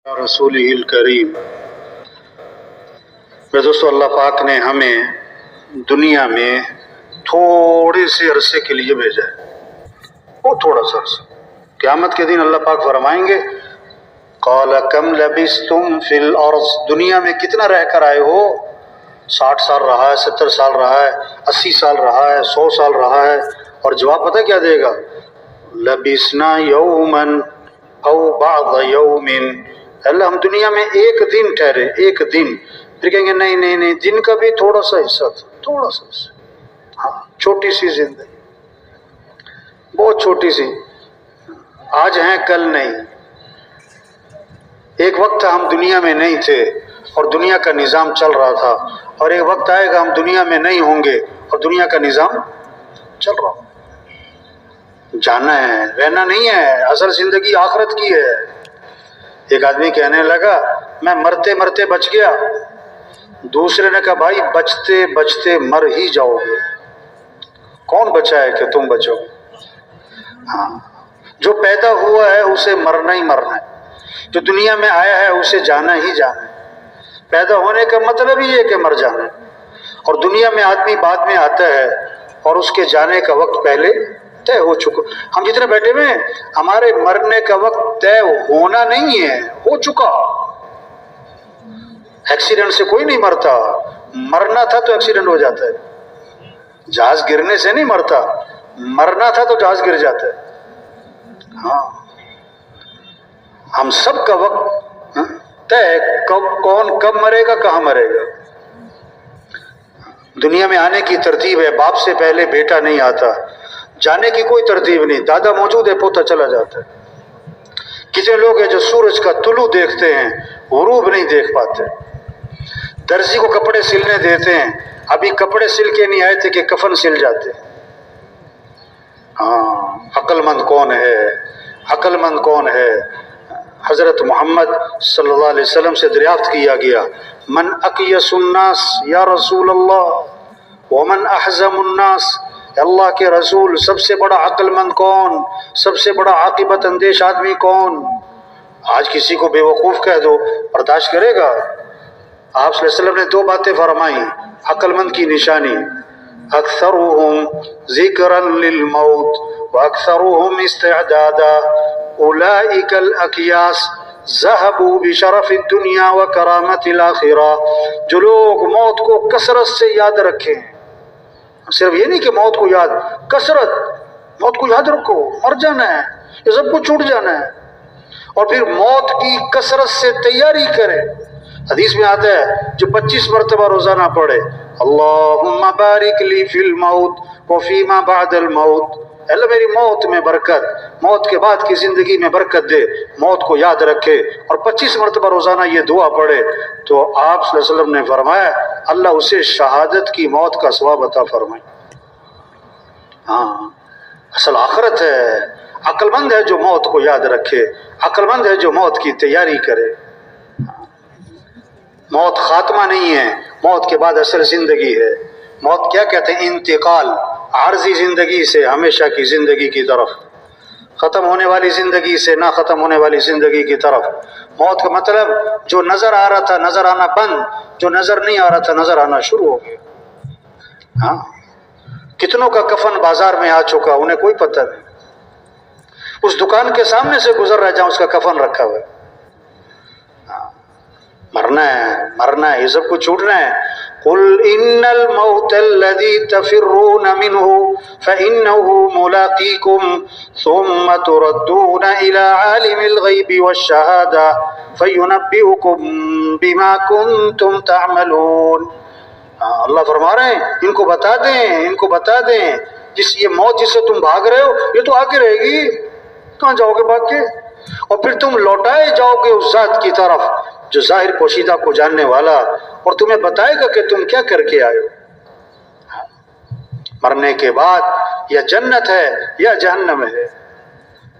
رسولہ الکریم۔ دوستو، اللہ پاک نے ہمیں دنیا میں تھوڑے سے عرصے کے لیے بھیجا ہے، وہ تھوڑا سا عرصہ۔ قیامت کے دن اللہ پاک فرمائیں گے قال کم لبثتم فی الارض، دنیا میں کتنا رہ کر آئے ہو؟ 60 سال رہا ہے، 70 سال رہا ہے، 80 سال رہا ہے، 100 سال رہا ہے؟ اور جواب پتہ کیا دے گا؟ لبثنا یوما او بعض یوم، اللہ ہم دنیا میں ایک دن ٹھہرے، ایک دن۔ پھر کہیں گے نہیں نہیں نہیں، دن کا بھی تھوڑا سا حصہ تھا، تھوڑا سا حصہ، ہاں چھوٹی سی زندگی، بہت چھوٹی سی، آج ہیں کل نہیں۔ ایک وقت ہم دنیا میں نہیں تھے اور دنیا کا نظام چل رہا تھا، اور ایک وقت آئے گا ہم دنیا میں نہیں ہوں گے اور دنیا کا نظام چل رہا ہوگا۔ جانا ہے، رہنا نہیں ہے، اصل زندگی آخرت کی ہے۔ ایک آدمی کہنے لگا میں مرتے مرتے بچ گیا، دوسرے نے کہا بھائی بچتے بچتے مر ہی جاؤ گے، کون بچا ہے کہ تم بچو گے؟ ہاں، جو پیدا ہوا ہے اسے مرنا ہی مرنا ہے، جو دنیا میں آیا ہے اسے جانا ہی جانا ہے۔ پیدا ہونے کا مطلب ہی ہے کہ مر جانا ہے، اور دنیا میں آدمی بعد میں آتا ہے اور اس کے جانے کا وقت پہلے طے ہو چکا۔ ہم جتنے بیٹھے ہوئے ہیں، ہمارے مرنے کا وقت طے ہونا نہیں ہے، ہو چکا۔ ایکسیڈنٹ سے کوئی نہیں مرتا، مرنا تھا تو ایکسیڈنٹ ہو جاتا ہے۔ جہاز گرنے سے نہیں مرتا، مرنا تھا تو جہاز گر جاتا ہے۔ ہاں، ہم سب کا وقت طے، کون کب مرے گا، کہاں مرے گا۔ دنیا میں آنے کی ترتیب ہے، باپ سے پہلے بیٹا نہیں آتا، جانے کی کوئی ترتیب نہیں، دادا موجود ہے پوتا چلا جاتا ہے۔ کتنے لوگ ہیں جو سورج کا طلوع دیکھتے ہیں، غروب نہیں دیکھ پاتے۔ درزی کو کپڑے سلنے دیتے ہیں، ابھی کپڑے سل کے نہیں آئے تھے کہ کفن سل جاتے۔ ہاں، عقل مند کون ہے؟ عقل مند کون ہے؟ حضرت محمد صلی اللہ علیہ وسلم سے دریافت کیا گیا من اقیس الناس یا رسول اللہ ومن احزم الناس، اللہ کے رسول سب سے بڑا عقل مند کون، سب سے بڑا عاقبت اندیش آدمی کون؟ آج کسی کو بے وقوف کہہ دو، برداشت کرے گا؟ آپ صلی اللہ علیہ وسلم نے 2 باتیں فرمائیں عقل مند کی نشانی، اکثرهم ذکرا للموت واکثرهم استعدادا، اولئک الاکیاس ذهبوا بشرف الدنیا وکرامت الآخرہ، جو لوگ موت کو کثرت سے یاد رکھیں، صرف یہ نہیں کہ موت کو یاد، کثرت، موت کو یاد رکھو، مر جانا ہے، یہ سب کچھ چھوٹ جانا ہے، اور پھر موت کی کثرت سے تیاری کرے۔ حدیث میں آتا ہے جو 25 مرتبہ روزانہ پڑھے اللہم بارک لی فی الموت وفیما بعد الموت، اللہ میری موت میں برکت، موت کے بعد کی زندگی میں برکت دے، موت کو یاد رکھے، اور 25 مرتبہ روزانہ یہ دعا پڑھے، تو آپ صلی اللہ علیہ وسلم نے فرمایا اللہ اسے شہادت کی موت کا ثواب عطا فرمائے۔ ہاں، اصل آخرت ہے۔ عقل مند ہے جو موت کو یاد رکھے، عقل مند ہے جو موت کی تیاری کرے۔ موت خاتمہ نہیں ہے، موت کے بعد اصل زندگی ہے۔ موت کیا کہتے ہیں؟ انتقال عارضی زندگی سے ہمیشہ کی زندگی کی طرف، ختم ہونے والی زندگی سے نہ ختم ہونے والی زندگی کی طرف۔ موت کا مطلب جو نظر آ رہا تھا نظر آنا بند، جو نظر نہیں آ رہا تھا نظر آنا شروع ہو گیا۔ ہاں، کتنوں کا کفن بازار میں آ چکا، انہیں کوئی پتہ نہیں، اس دکان کے سامنے سے گزر رہا جہاں اس کا کفن رکھا ہوا ہے۔ مرنا ہے، مرنا ہے، یہ سب کچھ چھوٹنا ہے۔ قل ان الموت الذي تفرون منه فانه ملاقيكم ثم تردون الى عالم الغيب والشهاده فينبئكم بما كنتم تعملون۔ اللہ فرما رہے ہیں ان کو بتا دیں، ان کو بتا دیں، یہ موت جس سے تم بھاگ رہے ہو یہ تو آ کے رہے گی، کہاں جاؤ گے بھاگ کے؟ اور پھر تم لوٹائے جاؤ گے اس ذات کی طرف جو ظاہر پوشیدہ کو جاننے والا، اور تمہیں بتائے گا کہ تم کیا کر کے آئے ہو۔ مرنے کے بعد یا جنت ہے یا جہنم ہے،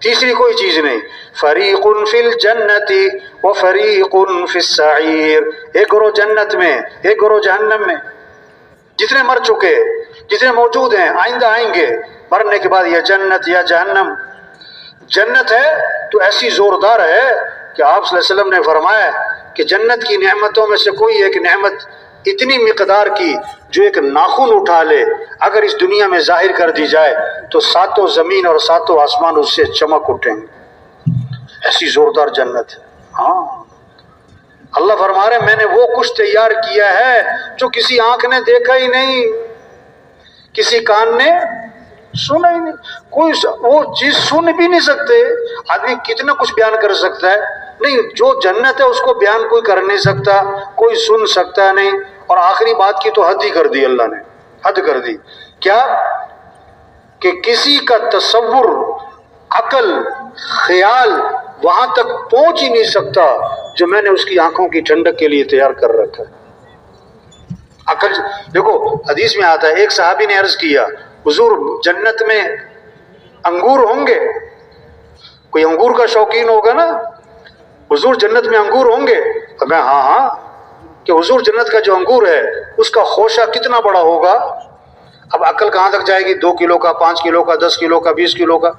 تیسری کوئی چیز نہیں۔ فریق فی الجنت و فریق فی السعیر، ایک گروہ جنت میں ایک گروہ جہنم میں۔ جتنے مر چکے، جتنے موجود ہیں، آئندہ آئیں گے، مرنے کے بعد یا جنت یا جہنم۔ جنت ہے تو ایسی زوردار ہے کہ آپ صلی اللہ علیہ وسلم نے فرمایا کہ جنت کی نعمتوں میں سے کوئی ایک نعمت اتنی مقدار کی جو ایک ناخن اٹھا لے اگر اس دنیا میں ظاہر کر دی جائے تو ساتوں زمین اور ساتوں آسمان اس سے چمک اٹھیں گے، ایسی زوردار جنت ہے۔ ہاں اللہ فرما رہے میں نے وہ کچھ تیار کیا ہے جو کسی آنکھ نے دیکھا ہی نہیں، کسی کان نے سنا ہی نہیں، کوئی وہ چیز سن بھی نہیں سکتے۔ آدمی کتنا کچھ بیان کر سکتا ہے، نہیں، جو جنت ہے اس کو بیان کوئی کر نہیں سکتا، کوئی سن سکتا نہیں۔ اور آخری بات کی تو حد ہی کر دی اللہ نے، حد کر دی کیا کہ کسی کا تصور، عقل، خیال وہاں تک پہنچ ہی نہیں سکتا جو میں نے اس کی آنکھوں کی ٹھنڈک کے لیے تیار کر رکھا ہے۔ عقل دیکھو، حدیث میں آتا ہے ایک صحابی نے عرض کیا حضور جنت میں انگور ہوں گے؟ کوئی انگور کا شوقین ہوگا نا، حضور جنت میں انگور ہوں گے؟ میں ہاں ہاں، کہ حضور جنت کا جو انگور ہے اس کا خوشہ کتنا بڑا ہوگا؟ اب عقل کہاں تک جائے گی؟ 2 کلو کا، 5 کلو کا، 10 کلو کا، 20 کلو کا،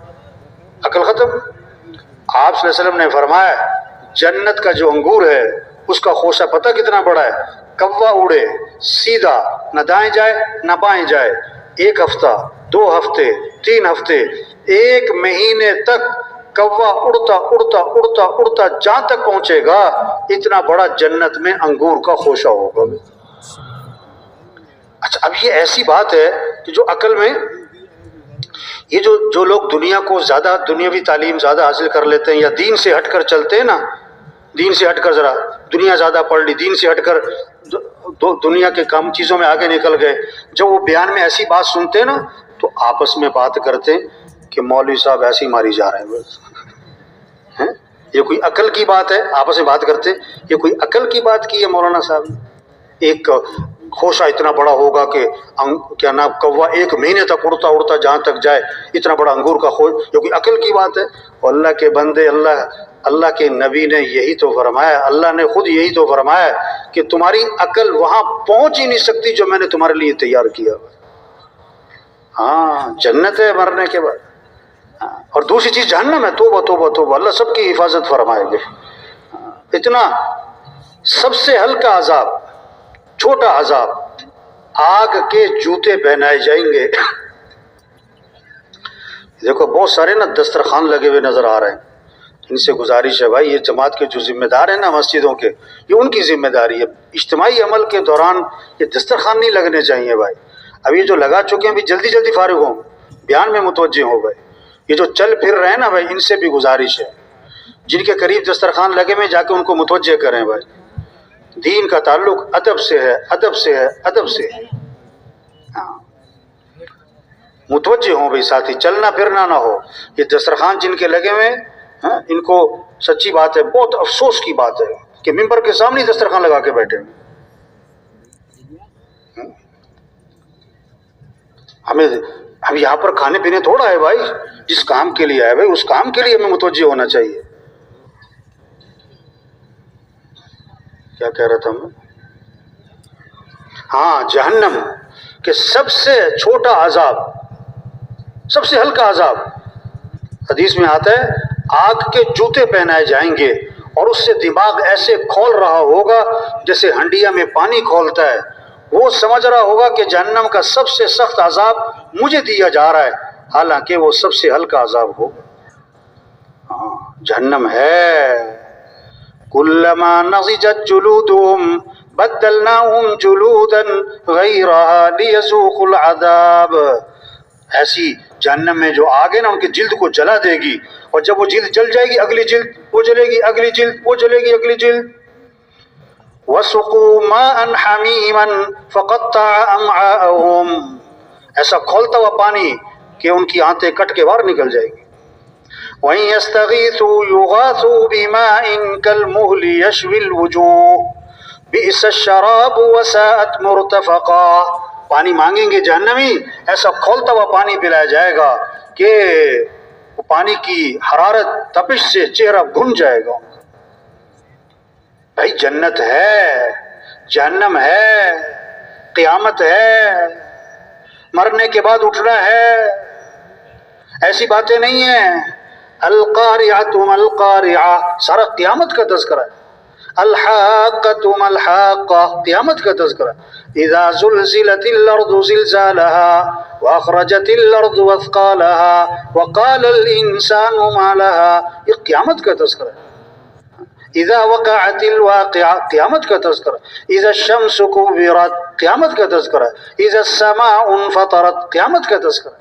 عقل ختم۔ آپ صلی اللہ علیہ وسلم نے فرمایا جنت کا جو انگور ہے اس کا خوشہ پتہ کتنا بڑا ہے؟ کوا اڑے سیدھا، نہ دائیں جائے نہ بائیں جائے، 1 ہفتہ، 2 ہفتے، 3 ہفتے، 1 مہینے تک کوا اڑتا اڑتا اڑتا اڑتا جہاں تک پہنچے گا اتنا بڑا جنت میں انگور کا خوشہ ہوگا۔ اچھا، اب یہ ایسی بات ہے کہ جو عقل میں، یہ جو لوگ دنیا کو زیادہ دنیاوی تعلیم زیادہ حاصل کر لیتے ہیں یا دین سے ہٹ کر چلتے ہیں نا، دین سے ہٹ کر ذرا دنیا زیادہ پڑھ لی، دین سے ہٹ کر دنیا کے کام چیزوں میں آگے نکل گئے، جب وہ بیان میں ایسی بات سنتے ہیں نا تو آپس میں بات کرتے ہیں کہ مولوی صاحب ایسے ہی ماری جا رہے ہیں، یہ کوئی عقل کی بات ہے؟ آپس میں بات کرتے یہ کوئی عقل کی بات کی ہے مولانا صاحب نے؟ ایک خوشہ اتنا بڑا ہوگا کہ کیا نام کوا 1 مہینے تک اڑتا اڑتا جہاں تک جائے اتنا بڑا انگور کا خوش، یہ کوئی عقل کی بات ہے؟ اور اللہ کے بندے، اللہ کے نبی نے یہی تو فرمایا، اللہ نے خود یہی تو فرمایا کہ تمہاری عقل وہاں پہنچ ہی نہیں سکتی جو میں نے تمہارے لیے تیار کیا۔ ہاں جنت ہے مرنے کے بعد، اور دوسری چیز جہنم ہے۔ توبہ توبہ توبہ، اللہ سب کی حفاظت فرمائے گے۔ اتنا سب سے ہلکا عذاب، چھوٹا عذاب، آگ کے جوتے پہنائے جائیں گے۔ دیکھو بہت سارے نا دسترخوان لگے ہوئے نظر آ رہے ہیں، ان سے گزارش ہے بھائی یہ جماعت کے جو ذمہ دار ہیں نا مسجدوں کے، یہ ان کی ذمہ داری ہے، اجتماعی عمل کے دوران یہ دسترخوان نہیں لگنے چاہیے بھائی۔ اب یہ جو لگا چکے ہیں بھی جلدی جلدی فارغ ہوں، بیان میں متوجہ ہو بھائی۔ یہ جو چل پھر رہے ہیں نا بھائی، ان سے بھی گزارش ہے، جن کے قریب دسترخوان لگے میں جا کے ان کو متوجہ کریں بھائی، دین کا تعلق ادب سے ہے، ادب سے ہے، ادب سے ہے۔ متوجہ ہوں بھائی ساتھی، چلنا پھرنا نہ ہو۔ یہ دسترخوان جن کے لگے ہوئے ان کو سچی بات ہے بہت افسوس کی بات ہے کہ ممبر کے سامنے دسترخوان لگا کے بیٹھے ہیں۔ ہم یہاں پر کھانے پینے تھوڑا ہے بھائی، جس کام کے لیے آئے بھائی اس کام کے لیے ہمیں متوجہ ہونا چاہیے۔ کیا کہہ رہا تھا میں؟ ہاں جہنم کہ سب سے چھوٹا عذاب، سب سے ہلکا عذاب، حدیث میں آتا ہے آگ کے جوتے پہنائے جائیں گے اور اس سے دماغ ایسے کھول رہا ہوگا جیسے ہنڈیا میں پانی کھولتا ہے، وہ سمجھ رہا ہوگا کہ جہنم کا سب سے سخت عذاب مجھے دیا جا رہا ہے، حالانکہ وہ سب سے ہلکا عذاب ہوگا۔ جہنم ہے کلما نضجت جلودهم بدلناهم جلودا غیرها لیذوقوا العذاب، ایسی جہنم میں جو آگ ہے نا ان کی جلد کو جلا دے گی، اور جب وہ جلد جل جائے گی اگلی جلد وہ جلے گی، اگلی جلد وہ جلے گی، اگلی جلد۔ وَسُقُوا مَاءً حَمِيمًا فَقَطَّعَ أَمْعَاءَهُمْ، ایسا کھولتا ہوا پانی کہ ان کی آنتیں کٹ کے باہر نکل جائے گی۔ وَإِن يَسْتَغِيثُوا يُغَاثُوا بِمَاءٍ كَالْمُهْلِ يَشْوِي الْوُجُوهَ بِئْسَ الشَّرَابُ وَسَاءَتْ مُرْتَفَقًا، پانی مانگیں گے جہنمی، ایسا کھولتا ہوا پانی پلایا جائے گا کہ وہ پانی کی حرارت تپش سے چہرہ بھن جائے گا۔ بھائی جنت ہے، جہنم ہے، قیامت ہے، مرنے کے بعد اٹھنا ہے، ایسی باتیں نہیں ہیں۔ القارعۃ ما القارعہ سارا قیامت کا تذکرہ ہے. الحاقۃ ما الحاقہ قیامت کا تذکرہ. اذا زلزلت الارض زلزالها واخرجت الارض اثقالها وقال الانسان ما لها یہ قیامت کا تذکرہ ہے. اذا وقعت الواقعہ قیامت کا تذکرہ. اذا الشمس كورت قیامت کا تذکرہ. اذا السماء انفطرت قیامت کا تذکرہ.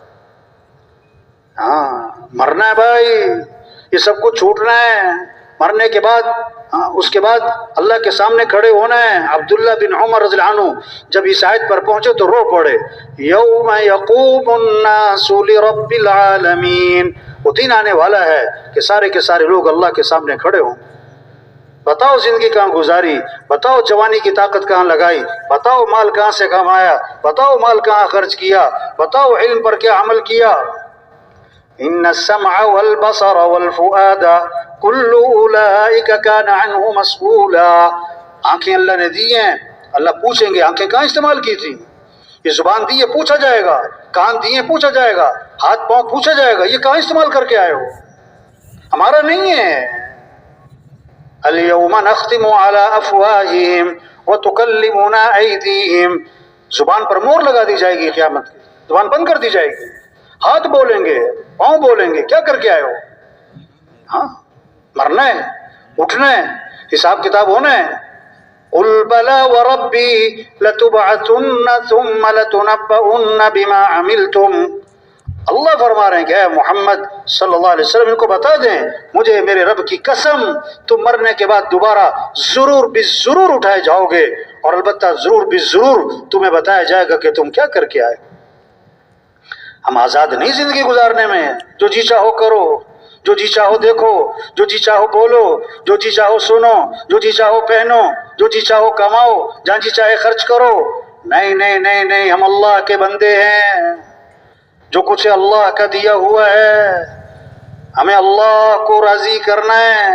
ہاں مرنا ہے بھائی، یہ سب کچھ چھوٹنا ہے. مرنے کے بعد اس کے بعد اللہ کے سامنے کھڑے ہونا ہے. عبداللہ بن عمر رضی اللہ عنہ جب اس آیت پر پہنچے تو رو پڑے. یوم یقوم الناس لرب العالمین. وہ دن آنے والا ہے کہ سارے کے سارے لوگ اللہ کے سامنے کھڑے ہوں. بتاؤ زندگی کہاں گزاری، بتاؤ جوانی کی طاقت کہاں لگائی، بتاؤ مال کہاں سے کمایا، بتاؤ مال کہاں خرچ کیا، بتاؤ علم پر کیا عمل کیا. ان السمع والبصر والفؤاد کل اولئک کان عنہ مسئولا. آنکھیں اللہ نے دی ہیں، اللہ پوچھیں گے آنکھیں کہاں استعمال کی تھی. یہ زبان دی ہے پوچھا جائے گا، کان دیے پوچھا جائے گا، ہاتھ پاؤں پوچھا جائے گا یہ کہاں استعمال کر کے آئے ہو. ہمارا نہیں ہے. اليوم نختم على افواہہم وتکلمنا ایدیہم. زبان پر مور لگا دی جائے گی قیامت کی، زبان بند کر دی جائے گی. ہاتھ بولیں گے، پاؤں بولیں گے کیا کر کے آئے ہو. ہاں مرنا ہے، اٹھنا ہے، حساب کتاب ہونا ہے. قل بلا وربی لتبعثن ثم لتنبؤن بما عملتم. اللہ فرما رہے ہیں کہ اے محمد صلی اللہ علیہ وسلم ان کو بتا دیں مجھے میرے رب کی قسم تم مرنے کے بعد دوبارہ ضرور بالضرور اٹھائے جاؤ گے، اور البتہ ضرور بالضرور تمہیں بتایا جائے گا کہ تم کیا کر کے آئے. ہم آزاد نہیں زندگی گزارنے میں. جو جی چاہو کرو، جو جی چاہو دیکھو، جو جی چاہو بولو، جو جی چاہو سنو، جو جی چاہو پہنو، جو جی چاہو کماؤ، جہاں جی چاہے خرچ کرو. نہیں نہیں نہیں نہیں، ہم اللہ کے بندے ہیں. جو کچھ اللہ کا دیا ہوا ہے ہمیں اللہ کو راضی کرنا ہے.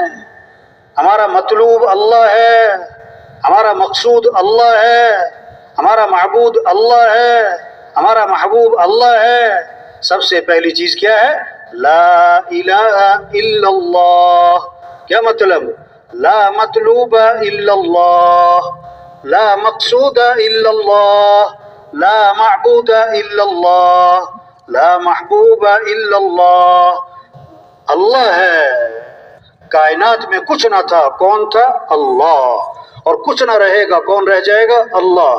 ہمارا مطلوب اللہ ہے، ہمارا مقصود اللہ ہے، ہمارا معبود اللہ ہے، ہمارا محبوب اللہ ہے. سب سے پہلی چیز کیا ہے؟ لا الہ الا اللہ. کیا مطلب؟ لا مطلوب الا اللہ، لا مقصود الا اللہ، لا معبود الا اللہ، لا محبوب الا اللہ. اللہ ہے. کائنات میں کچھ نہ تھا، کون تھا؟ اللہ. اور کچھ نہ رہے گا، کون رہ جائے گا؟ اللہ.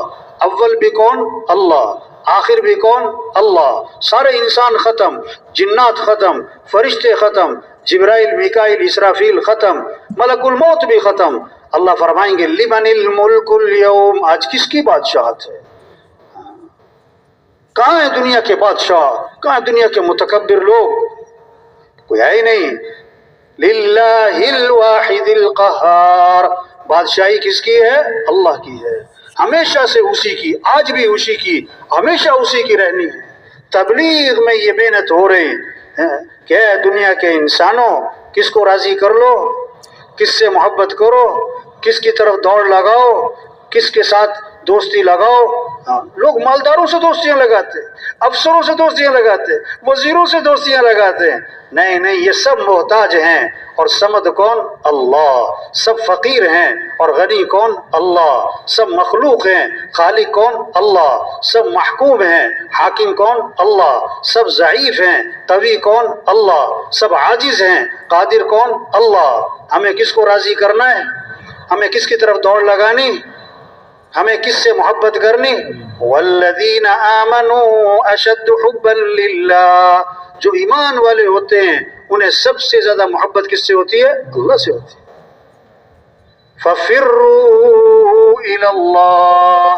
اول بھی کون؟ اللہ. آخر بھی کون؟ اللہ. سارے انسان ختم، جنات ختم، فرشتے ختم، جبرائیل میکائیل اسرافیل ختم، ملک الموت بھی ختم. اللہ فرمائیں گے لمن الملک اليوم. آج کس کی بادشاہت ہے؟ کہاں ہے دنیا کے بادشاہ؟ کہاں ہے دنیا کے متکبر لوگ؟ کوئی ہے ہی نہیں. للہ الواحد القہار. بادشاہی کس کی ہے؟ اللہ کی ہے. ہمیشہ سے اسی کی، آج بھی اسی کی، ہمیشہ اسی کی رہنی ہے. تبلیغ میں یہ محنت ہو رہی ہے کہ اے دنیا کے انسانوں کس کو راضی کر لو، کس سے محبت کرو، کس کی طرف دوڑ لگاؤ، کس کے ساتھ دوستی لگاؤ. لوگ مالداروں سے دوستیاں لگاتے، افسروں سے دوستیاں لگاتے، وزیروں سے دوستیاں لگاتے ہیں. نہیں نہیں، یہ سب محتاج ہیں. اور سمد کون؟ اللہ. سب فقیر ہیں اور غنی کون؟ اللہ. سب مخلوق ہیں، خالق کون؟ اللہ. سب محکوم ہیں، حاکم کون؟ اللہ. سب ضعیف ہیں، قوی کون؟ اللہ. سب عاجز ہیں، قادر کون؟ اللہ. ہمیں کس کو راضی کرنا ہے؟ ہمیں کس کی طرف دوڑ لگانی؟ ہمیں کس سے محبت کرنی؟ والذین آمنوا اشد حبا للہ. جو ایمان والے ہوتے ہیں انہیں سب سے زیادہ محبت کس سے ہوتی ہے؟ اللہ سے ہوتی ہے. ففروا الی اللہ.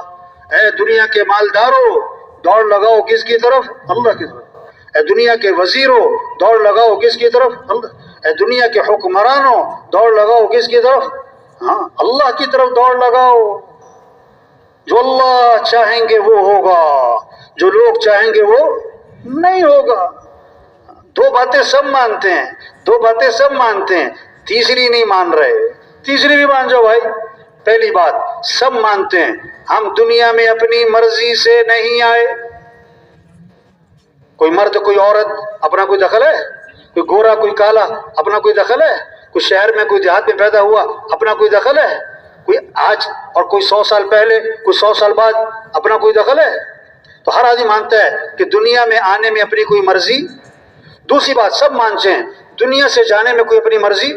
اے دنیا کے مالداروں دوڑ لگاؤ کس کی طرف؟ اللہ کی طرف. اے دنیا کے وزیروں دوڑ لگاؤ کس کی طرف؟ اللہ. اے دنیا کے حکمرانوں دوڑ لگاؤ کس کی طرف؟ ہاں اللہ کی طرف دوڑ لگاؤ. جو اللہ چاہیں گے وہ ہوگا، جو لوگ چاہیں گے وہ نہیں ہوگا. دو باتیں سب مانتے ہیں، دو باتیں سب مانتے ہیں، تیسری نہیں مان رہے. تیسری بھی مان جاؤ بھائی. پہلی بات سب مانتے ہیں ہم دنیا میں اپنی مرضی سے نہیں آئے. کوئی مرد کوئی عورت اپنا کوئی دخل ہے؟ کوئی گورا کوئی کالا اپنا کوئی دخل ہے؟ کوئی شہر میں کوئی دیہات میں پیدا ہوا اپنا کوئی دخل ہے؟ کوئی آج اور کوئی 100 سال پہلے کوئی 100 سال بعد اپنا کوئی دخل ہے؟ تو ہر آدمی مانتا ہے کہ دنیا میں آنے میں اپنی کوئی مرضی. دوسری بات سب مانتے ہیں دنیا سے جانے میں کوئی اپنی مرضی.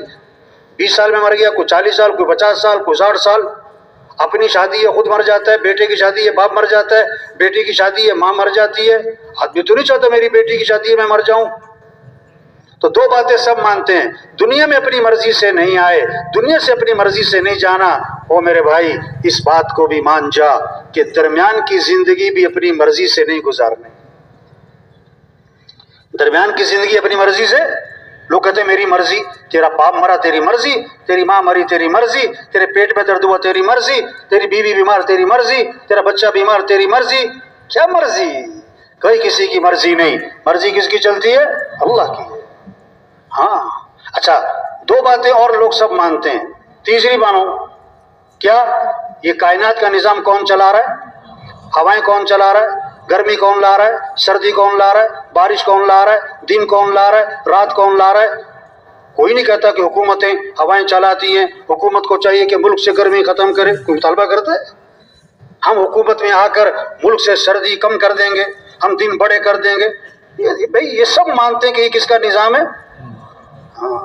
20 سال میں مر گیا، کوئی 40 سال، کوئی 50 سال، کوئی 60 سال. اپنی شادی ہے خود مر جاتا ہے، بیٹے کی شادی ہے باپ مر جاتا ہے، بیٹی کی شادی ہے ماں مر جاتی ہے. آدمی تو نہیں چاہتا میری بیٹی کی شادی ہے میں مر جاؤں. تو دو باتیں سب مانتے ہیں، دنیا میں اپنی مرضی سے نہیں آئے، دنیا سے اپنی مرضی سے نہیں جانا. او میرے بھائی اس بات کو بھی مان جا کہ درمیان کی زندگی بھی اپنی مرضی سے نہیں گزارنے. درمیان کی زندگی اپنی مرضی سے. لوگ کہتے ہیں میری مرضی، تیرا باپ مرا تیری مرضی، تیری ماں مری تیری مرضی، تیرے پیٹ میں درد ہوا تیری مرضی، تیری بیوی بیمار تیری مرضی، تیرا بچہ بیمار تیری مرضی. کیا مرضی؟ کوئی کسی کی مرضی نہیں. مرضی کس کی چلتی ہے؟ اللہ کی. ہاں اچھا دو باتیں اور لوگ سب مانتے ہیں. تیسری مانو کیا؟ یہ کائنات کا نظام کون چلا رہا ہے؟ ہوائیں کون چلا رہا ہے؟ گرمی کون لا رہا ہے؟ سردی کون لا رہا ہے؟ بارش کون لا رہا ہے؟ دن کون لا رہا ہے؟ رات کون لا رہا ہے؟ کوئی نہیں کہتا کہ حکومتیں ہوائیں چلاتی ہیں، حکومت کو چاہیے کہ ملک سے گرمی ختم کرے. کوئی مطالبہ کرتا ہے؟ ہم حکومت میں آ کر ملک سے سردی کم کر دیں گے، ہم دن بڑے کر دیں گے. بھئی یہ سب مانتے ہیں کہ یہ کس کا نظام ہے؟ ہاں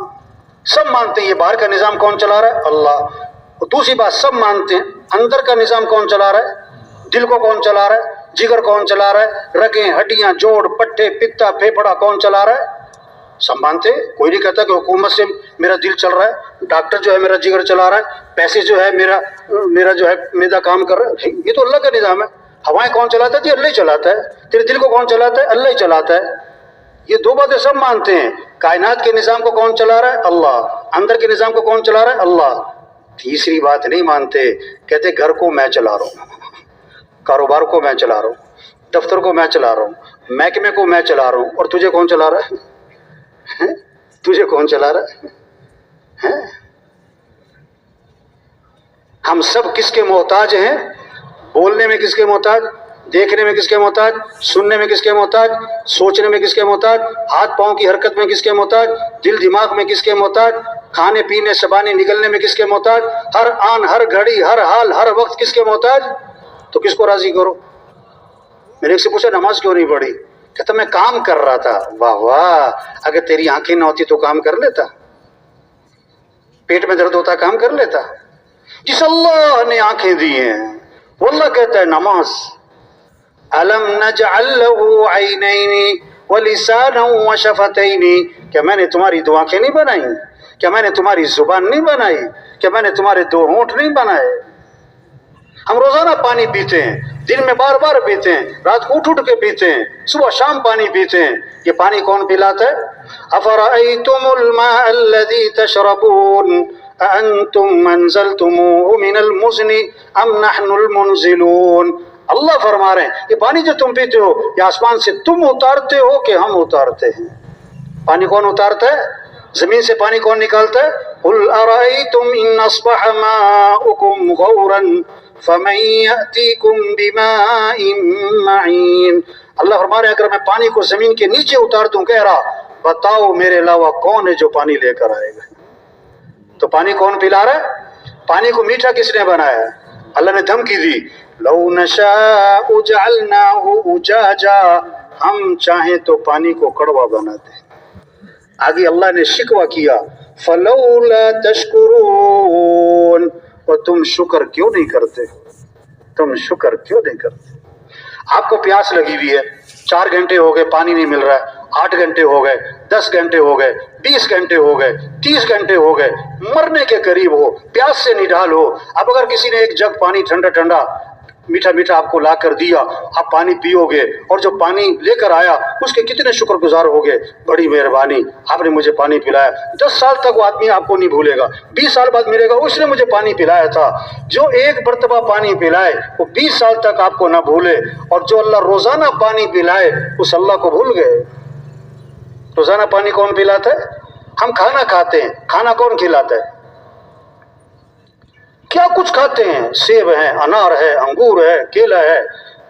سب مانتے ہیں. یہ باہر کا نظام کون چلا رہا ہے؟ اللہ. اور دوسری بات سب مانتے ہیں اندر کا نظام کون چلا رہا ہے؟ دل کو کون چلا رہا ہے؟ جگر کون چلا رہا ہے؟ رگیں ہڈیاں جوڑ پٹھے پتا پھیپھڑا کون چلا رہا ہے؟ سب مانتے. کوئی نہیں کہتا کہ حکومت سے میرا دل چل رہا ہے، ڈاکٹر جو ہے میرا جگر چلا رہا ہے، پیسے جو ہے میرا جو ہے میدا کام کر رہا ہے. یہ تو اللہ کا نظام ہے. ہوائیں کون چلاتا ہے؟ اللہ ہی چلاتا ہے. تیرے دل کو کون چلاتا ہے؟ اللہ ہی چلاتا ہے. یہ دو باتیں سب مانتے ہیں. کائنات کے نظام کو کون چلا رہا ہے؟ اللہ. اندر کے نظام کو کون چلا رہا ہے؟ اللہ. تیسری بات نہیں مانتے، کہتے گھر کو میں چلا رہا ہوں، کاروبار کو میں چلا رہا ہوں، دفتر کو میں چلا رہا ہوں، محکمے کو میں چلا رہا ہوں. اور تجھے کون چلا رہا ہے؟ تجھے کون چلا رہا ہے؟ ہم سب کس کے محتاج ہیں؟ بولنے میں کس کے محتاج؟ دیکھنے میں کس کے محتاج؟ سننے میں کس کے محتاج؟ سوچنے میں کس کے محتاج؟ ہاتھ پاؤں کی حرکت میں کس کے محتاج؟ دل دماغ میں کس کے محتاج؟ کھانے پینے زبانیں نگلنے میں کس کے محتاج؟ ہر آن ہر گھڑی ہر حال ہر وقت کس کے محتاج؟ تو کس کو راضی کرو؟ میں نے ایک سے پوچھا نماز کیوں نہیں پڑھی؟ کہتا میں کام کر رہا تھا. واہ واہ، اگر تیری آنکھیں نہ ہوتی تو کام کر لیتا؟ پیٹ میں درد ہوتا کام کر لیتا؟ جس اللہ نے آنکھیں دی ہیں وہ اللہ کہتا ہے نماز. الم نجعل له عینین ولسانا وشفتین. کیا میں نے تمہاری دو آنکھیں نہیں بنائی؟ کیا میں نے تمہاری زبان نہیں بنائی؟ کیا میں نے تمہارے دو ہونٹ نہیں بنائے؟ ہم روزانہ پانی پیتے ہیں، دن میں بار بار پیتے ہیں، رات کو اٹھ کے پیتے ہیں، صبح شام پانی پیتے ہیں. یہ پانی کون پلاتا ہے؟ افرأیتم الماء الذی تشربون اانتم انزلتموه من المزن ام نحن المنزلون. اللہ فرما رہے ہیں یہ پانی جو تم پیتے ہو یہ آسمان سے تم اتارتے ہو کہ ہم اتارتے ہیں؟ پانی کون اتارتا ہے؟ زمین سے پانی کون نکالتا ہے؟ قل ارأیتم ان اصبح ماؤکم غورا فمن یأتیکم بماء معین. اللہ فرما رہے ہیں اگر میں پانی کو زمین کے نیچے اتار دوں، کہہ رہا بتاؤ میرے علاوہ کون ہے جو پانی لے کر آئے گا؟ تو پانی کون پلا رہا ہے؟ پانی کو میٹھا کس نے بنایا ہے؟ اللہ نے دھمکی دی لو نشاء جعلناہ اجاجا، ہم چاہیں تو پانی کو کڑوا بناتے. آگے اللہ نے شکوہ کیا فلولا تشکرون، اور تم شکر کیوں نہیں کرتے؟ تم شکر کیوں نہیں کرتے؟ آپ کو پیاس لگی ہوئی ہے، 4 گھنٹے ہو گئے پانی نہیں مل رہا ہے، 8 گھنٹے ہو گئے، 10 گھنٹے ہو گئے، 20 گھنٹے ہو گئے، 30 گھنٹے ہو گئے، مرنے کے قریب ہو، پیاس سے نڈال ہو. اب اگر کسی نے ایک جگ پانی ٹھنڈا ٹھنڈا میٹھا میٹھا آپ کو لا کر دیا، آپ پانی پیو گے، اور جو پانی لے کر آیا اس کے کتنے شکر گزار ہوگے؟ بڑی مہربانی آپ نے مجھے پانی پلایا. 10 سال تک وہ آدمی آپ کو نہیں بھولے گا، 20 سال بعد ملے گا اس نے مجھے پانی پلایا تھا. جو ایک مرتبہ پانی پلائے وہ 20 سال تک آپ کو نہ بھولے، اور جو اللہ روزانہ پانی پلائے اس اللہ کو بھول گئے. روزانہ پانی کون پلاتا ہے؟ ہم کھانا کھاتے ہیں، کھانا کون کھلاتا ہے؟ کیا کچھ کھاتے ہیں، سیب ہے، انار ہے، انگور ہے، کیلا ہے،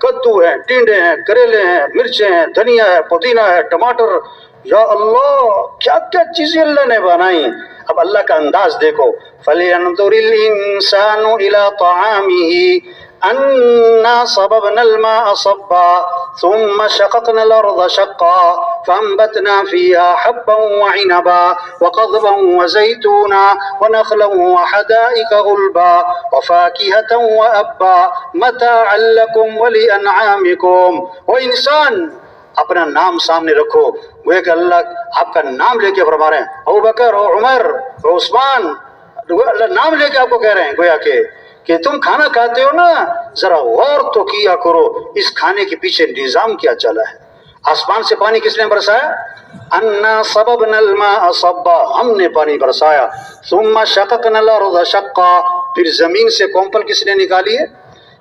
کدو ہے، ٹینڈے ہیں، کریلے ہیں، مرچیں ہیں، دھنیا ہے، پودینہ ہے، ٹماٹر، یا اللہ کیا کیا چیزیں اللہ نے بنائی. اب اللہ کا انداز دیکھو. فَلْيَنْظُرِ الْإِنسَانُ إِلَىٰ طَعَامِهِ أَنَّا صَبَبْنَا الْمَاءَ صَبًّا ثُمَّ شَقَقْنَا الْأَرْضَ شَقًّا فَأَنبَتْنَا فِيهَا حَبًّا وَعِنَبًا وَقَضْبًا وَزَيْتُونًا وَنَخْلًا وَحَدَائِقَ غُلْبًا وَفَاكِهَةً وَأَبًّا مَتَاعًا لَكُمْ وَلِأَنْعَامِكُمْ. وہ انسان اپنا نام سامنے رکھو. وہ کہ اللہ آپ کا نام لے کے فرما رہے ہیں ابو بکر اور عمر اور عثمان، اللہ نام لے کے آپ کو کہہ رہے ہیں گویا کہ تم کھانا کھاتے ہو نا، ذرا غور تو کیا کرو اس کھانے کے پیچھے نظام کیا چلا ہے. آسمان سے پانی کس نے برسایا؟ انا صببنا الماء صبا، ہم نے پانی برسایا. ثم شققنا الارض شقا، پھر زمین سے کومپل کس نے نکالی ہے؟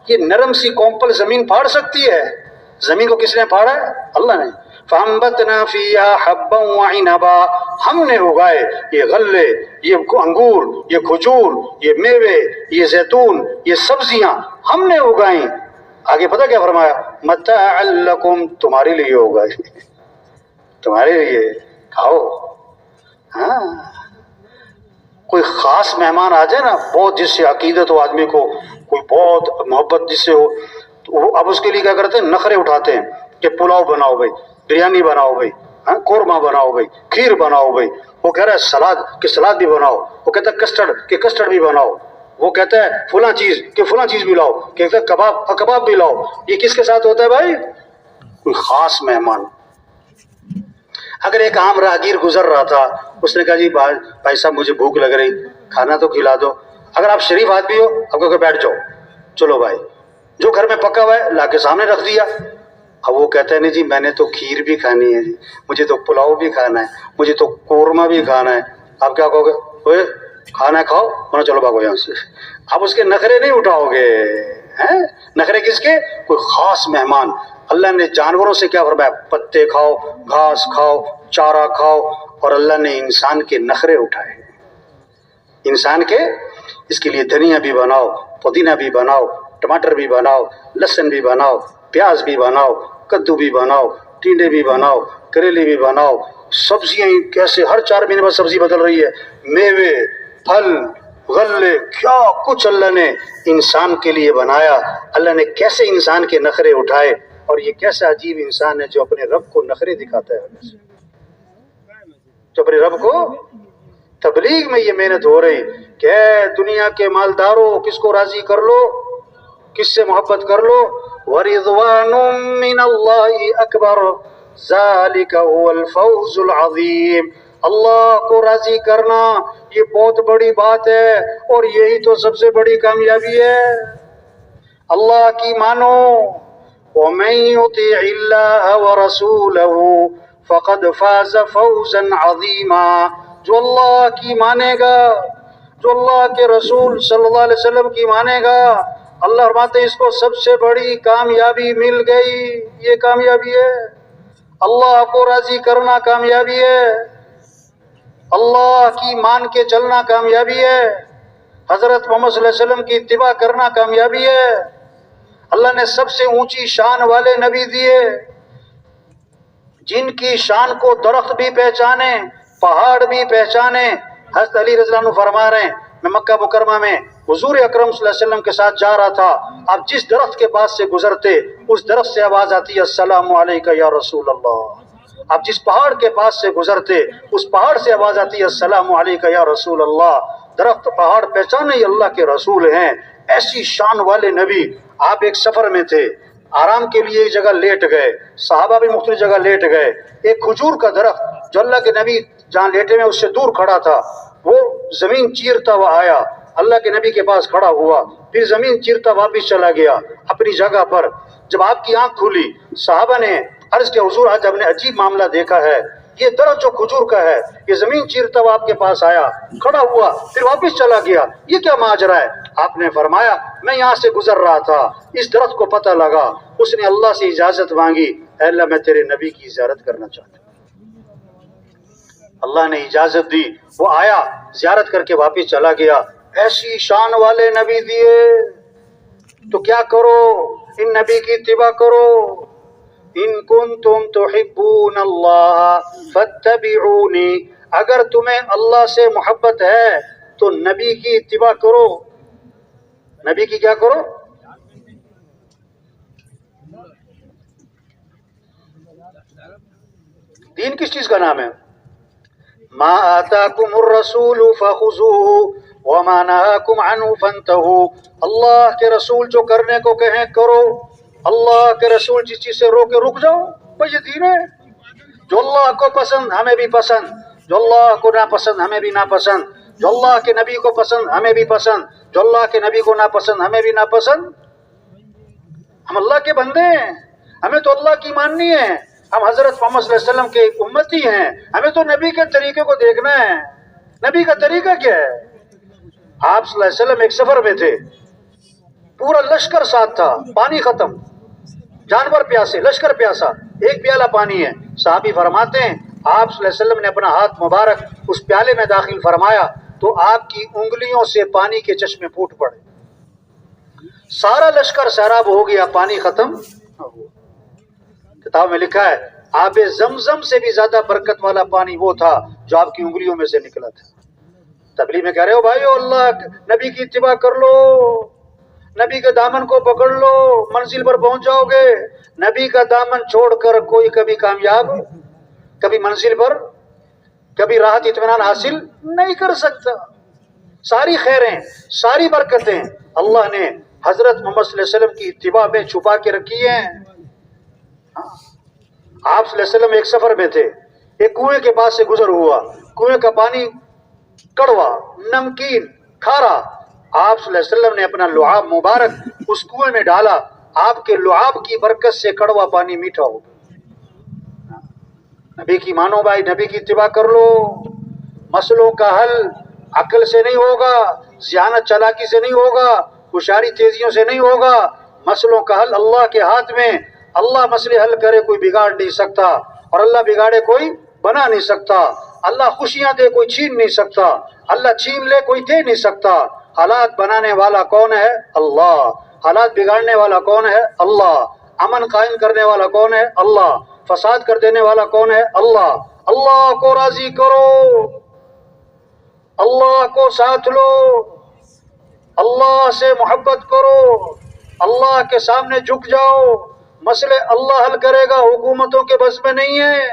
یہ نرم سی کومپل زمین پھاڑ سکتی ہے؟ زمین کو کس نے پھاڑا ہے؟ اللہ نے. فَأَنبَتْنَا فِيهَا حَبًّا وَعِنَبًا، ہم نے اگائے یہ غلے، یہ انگور، یہ کھجور، یہ میوے، یہ زیتون، یہ سبزیاں ہم نے اگائیں. آگے پتہ کیا فرمایا؟ مَتَاعًا لَكُمْ، تمہارے لیے اگائی، تمہارے لیے کھاؤ. ہاں کوئی خاص مہمان آ جائے نا، بہت جس سے عقیدت ہو آدمی کو، کوئی بہت محبت جس سے ہو، تو اب اس کے لیے کیا کرتے ہیں؟ نخرے اٹھاتے ہیں کہ پلاؤ بناؤ بھائی، بریانی بناؤ بھائی، قورمہ بناؤ بھائی، کھیر بناؤ بھائی. وہ کہہ رہا ہے سلاد کہ سلاد بھی بناؤ. وہ کہتا ہے کسٹرڈ کہ کسٹرڈ بھی بناؤ. وہ کہتا ہے فلاں چیز کہ فلاں چیز بھی لاؤ. کہتا ہے کباب کباب بھی لاؤ. یہ کس کے ساتھ ہوتا ہے بھائی؟ کوئی خاص مہمان. اگر ایک عام راہگیر گزر رہا تھا، اس نے کہا جی بھائی صاحب مجھے بھوک لگ رہی، کھانا تو کھلا دو. اگر آپ شریف آدمی ہو آپ کو کہ بیٹھ جاؤ، چلو بھائی جو گھر میں پکا ہوا ہے لا کے سامنے رکھ دیا. اب وہ کہتا ہے نہیں جی میں نے تو کھیر بھی کھانی ہے، جی مجھے تو پلاؤ بھی کھانا ہے، مجھے تو قورمہ بھی کھانا ہے. آپ کیا کہو گے؟ اوے کھانا کھاؤ ورنہ چلو بھاگو یہاں سے. آپ اس کے نخرے نہیں اٹھاؤ گے. نخرے کس کے؟ کوئی خاص مہمان. اللہ نے جانوروں سے کیا فرمایا؟ پتے کھاؤ، گھاس کھاؤ، چارہ کھاؤ. اور اللہ نے انسان کے نخرے اٹھائے. انسان کے، اس کے لیے دھنیا بھی بناؤ، پودینہ بھی بناؤ، ٹماٹر بھی بناؤ، لہسن بھی بناؤ، پیاز بھی بناؤ، کدو بھی بناؤ، ٹینڈے بھی بناؤ، کریلے بھی بناؤ. سبزیاں کیسے ہر 4 مہینے بعد سبزی بدل رہی ہے. میوے، پھل، غلے، کیا کچھ اللہ نے انسان کے لیے بنایا. اللہ نے کیسے انسان کے نخرے اٹھائے. اور یہ کیسا عجیب انسان ہے جو اپنے رب کو نخرے دکھاتا ہے، جو اپنے رب کو. تبلیغ میں یہ محنت ہو رہی کہ دنیا کے مالداروں کس کو راضی کر لو، کس سے محبت کر لو. وَرِضْوَانٌ مِّنَ اللَّهِ أَكْبَرُ ذَلِكَ هُوَ الْفَوْزُ الْعَظِيمُ. اللہ کو راضی کرنا یہ بہت بڑی بات ہے، اور یہی تو سب سے بڑی کامیابی ہے. اللہ کی مانو. وَمَن يُطِعِ اللَّهَ وَرَسُولَهُ فَقَدْ فَازَ فَوْزًا عَظِيمًا. جو اللہ کی مانے گا، جو اللہ کے رسول صلی اللہ علیہ وسلم کی مانے گا، اللہ فرماتے اس کو سب سے بڑی کامیابی مل گئی. یہ کامیابی ہے. اللہ کو راضی کرنا کامیابی ہے. اللہ کی مان کے چلنا کامیابی ہے. حضرت محمد صلی اللہ علیہ وسلم کی اتباع کرنا کامیابی ہے. اللہ نے سب سے اونچی شان والے نبی دیے، جن کی شان کو درخت بھی پہچانے، پہاڑ بھی پہچانے. حضرت علی رضی اللہ عنہ فرما رہے ہیں میں مکہ مکرمہ میں حضور اکرم صلی اللہ علیہ وسلم کے ساتھ جا رہا تھا. آپ جس درخت کے پاس سے گزرتے اس درخت سے آواز آتی ہے السلام علیکہ یا رسول اللہ. آپ جس پہاڑ کے پاس سے گزرتے اس پہاڑ سے آواز آتی ہے السلام علیکہ یا رسول اللہ. درخت پہاڑ پہچانے یہ اللہ کے رسول ہیں. ایسی شان والے نبی. آپ ایک سفر میں تھے، آرام کے لیے ایک جگہ لیٹ گئے، صحابہ بھی مختلف جگہ لیٹ گئے. ایک کھجور کا درخت جو اللہ کے نبی جہاں لیٹے میں اس سے دور کھڑا تھا، وہ زمین چیرتا ہوا آیا، اللہ کے نبی کے پاس کھڑا ہوا، پھر زمین چیرتا واپس چلا گیا اپنی جگہ پر. جب آپ کی آنکھ کھلی صحابہ نے عرض کیا حضور آج ہم نے عجیب معاملہ دیکھا ہے. یہ درخت جو کھجور کا ہے یہ زمین چیرتا ہوا آپ کے پاس آیا، کھڑا ہوا، پھر واپس چلا گیا، یہ کیا ماجرا ہے؟ آپ نے فرمایا میں یہاں سے گزر رہا تھا، اس درخت کو پتہ لگا، اس نے اللہ سے اجازت مانگی اے اللہ میں تیرے نبی کی زیارت کرنا چاہتا ہوں. اللہ نے اجازت دی، وہ آیا، زیارت کر کے واپس چلا گیا. ایسی شان والے نبی دیے تو کیا کرو؟ ان نبی کی اتباع کرو. ان کنتم تحبون اللہ فاتبعونی، اگر تمہیں اللہ سے محبت ہے تو نبی کی اتباع کرو. نبی کی کیا کرو؟ دین کس چیز کا نام ہے؟ ما آتاکم الرسول فخذوه وما نهاکم عنه فانتهوا. اللہ کے رسول جو کرنے کو کہیں کرو، اللہ کے رسول جس چیز سے روکے رک جاؤ. بس یہ دین ہے. جو اللہ کو پسند ہمیں بھی پسند، جو اللہ کو ناپسند ہمیں بھی ناپسند، جو اللہ کے نبی کو پسند ہمیں بھی پسند، جو اللہ کے نبی کو ناپسند ہمیں بھی ناپسند. ہم اللہ کے بندے ہیں، ہمیں تو اللہ کی ماننی ہے. ہم حضرت محمد صلی اللہ علیہ وسلم کے امتی ہیں، ہمیں تو نبی کے طریقے کو دیکھنا ہے. نبی کا طریقہ کیا ہے؟ آپ صلی اللہ علیہ وسلم ایک سفر میں تھے، پورا لشکر ساتھ تھا، پانی ختم، جانور پیاسے، لشکر پیاسا، ایک پیالہ پانی ہے. صحابی فرماتے ہیں آپ صلی اللہ علیہ وسلم نے اپنا ہاتھ مبارک اس پیالے میں داخل فرمایا تو آپ کی انگلیوں سے پانی کے چشمے پھوٹ پڑے. سارا لشکر سیراب ہو گیا، پانی ختم. کتاب میں لکھا ہے آب زمزم سے بھی زیادہ برکت والا پانی وہ تھا جو آپ کی انگلیوں میں سے نکلا تھا. تبلیغ میں کہہ رہے ہو بھائیو، اللہ نبی کی اتباع کر لو، نبی کے دامن کو پکڑ لو، منزل پر پہنچ جاؤ گے. نبی کا دامن چھوڑ کر کوئی کبھی کامیاب، کبھی منزل پر، کبھی راحت اطمینان حاصل نہیں کر سکتا. ساری خیریں، ساری برکتیں اللہ نے حضرت محمد صلی اللہ علیہ وسلم کی اتباع میں چھپا کے رکھی ہیں. آپ صلی اللہ علیہ وسلم ایک سفر میں تھے، ایک کنویں کے پاس سے گزر ہوا، کنویں کا پانی کڑوا، نمکین، کھارا. آپ صلی اللہ علیہ وسلم نے اپنا لعاب مبارک اس کنویں میں ڈالا، آپ کے لعاب کی برکت سے کڑوا پانی میٹھا ہو گیا. نبی کی مانو بھائی، نبی کی اتباع کر لو. مسئلوں کا حل عقل سے نہیں ہوگا، ذہانت چالاکی سے نہیں ہوگا، ہوشیاری تیزیوں سے نہیں ہوگا. مسئلوں کا حل اللہ کے ہاتھ میں. اللہ مسئلے حل کرے کوئی بگاڑ نہیں سکتا، اور اللہ بگاڑے کوئی بنا نہیں سکتا. اللہ خوشیاں دے کوئی چھین نہیں سکتا، اللہ چھین لے کوئی دے نہیں سکتا. حالات بنانے والا کون ہے؟ اللہ. حالات بگاڑنے والا کون ہے؟ اللہ. امن قائم کرنے والا کون ہے؟ اللہ. فساد کر دینے والا کون ہے؟ اللہ. اللہ کو راضی کرو، اللہ کو ساتھ لو، اللہ سے محبت کرو، اللہ کے سامنے جھک جاؤ. مسئلے اللہ حل کرے گا، حکومتوں کے بس میں نہیں ہے،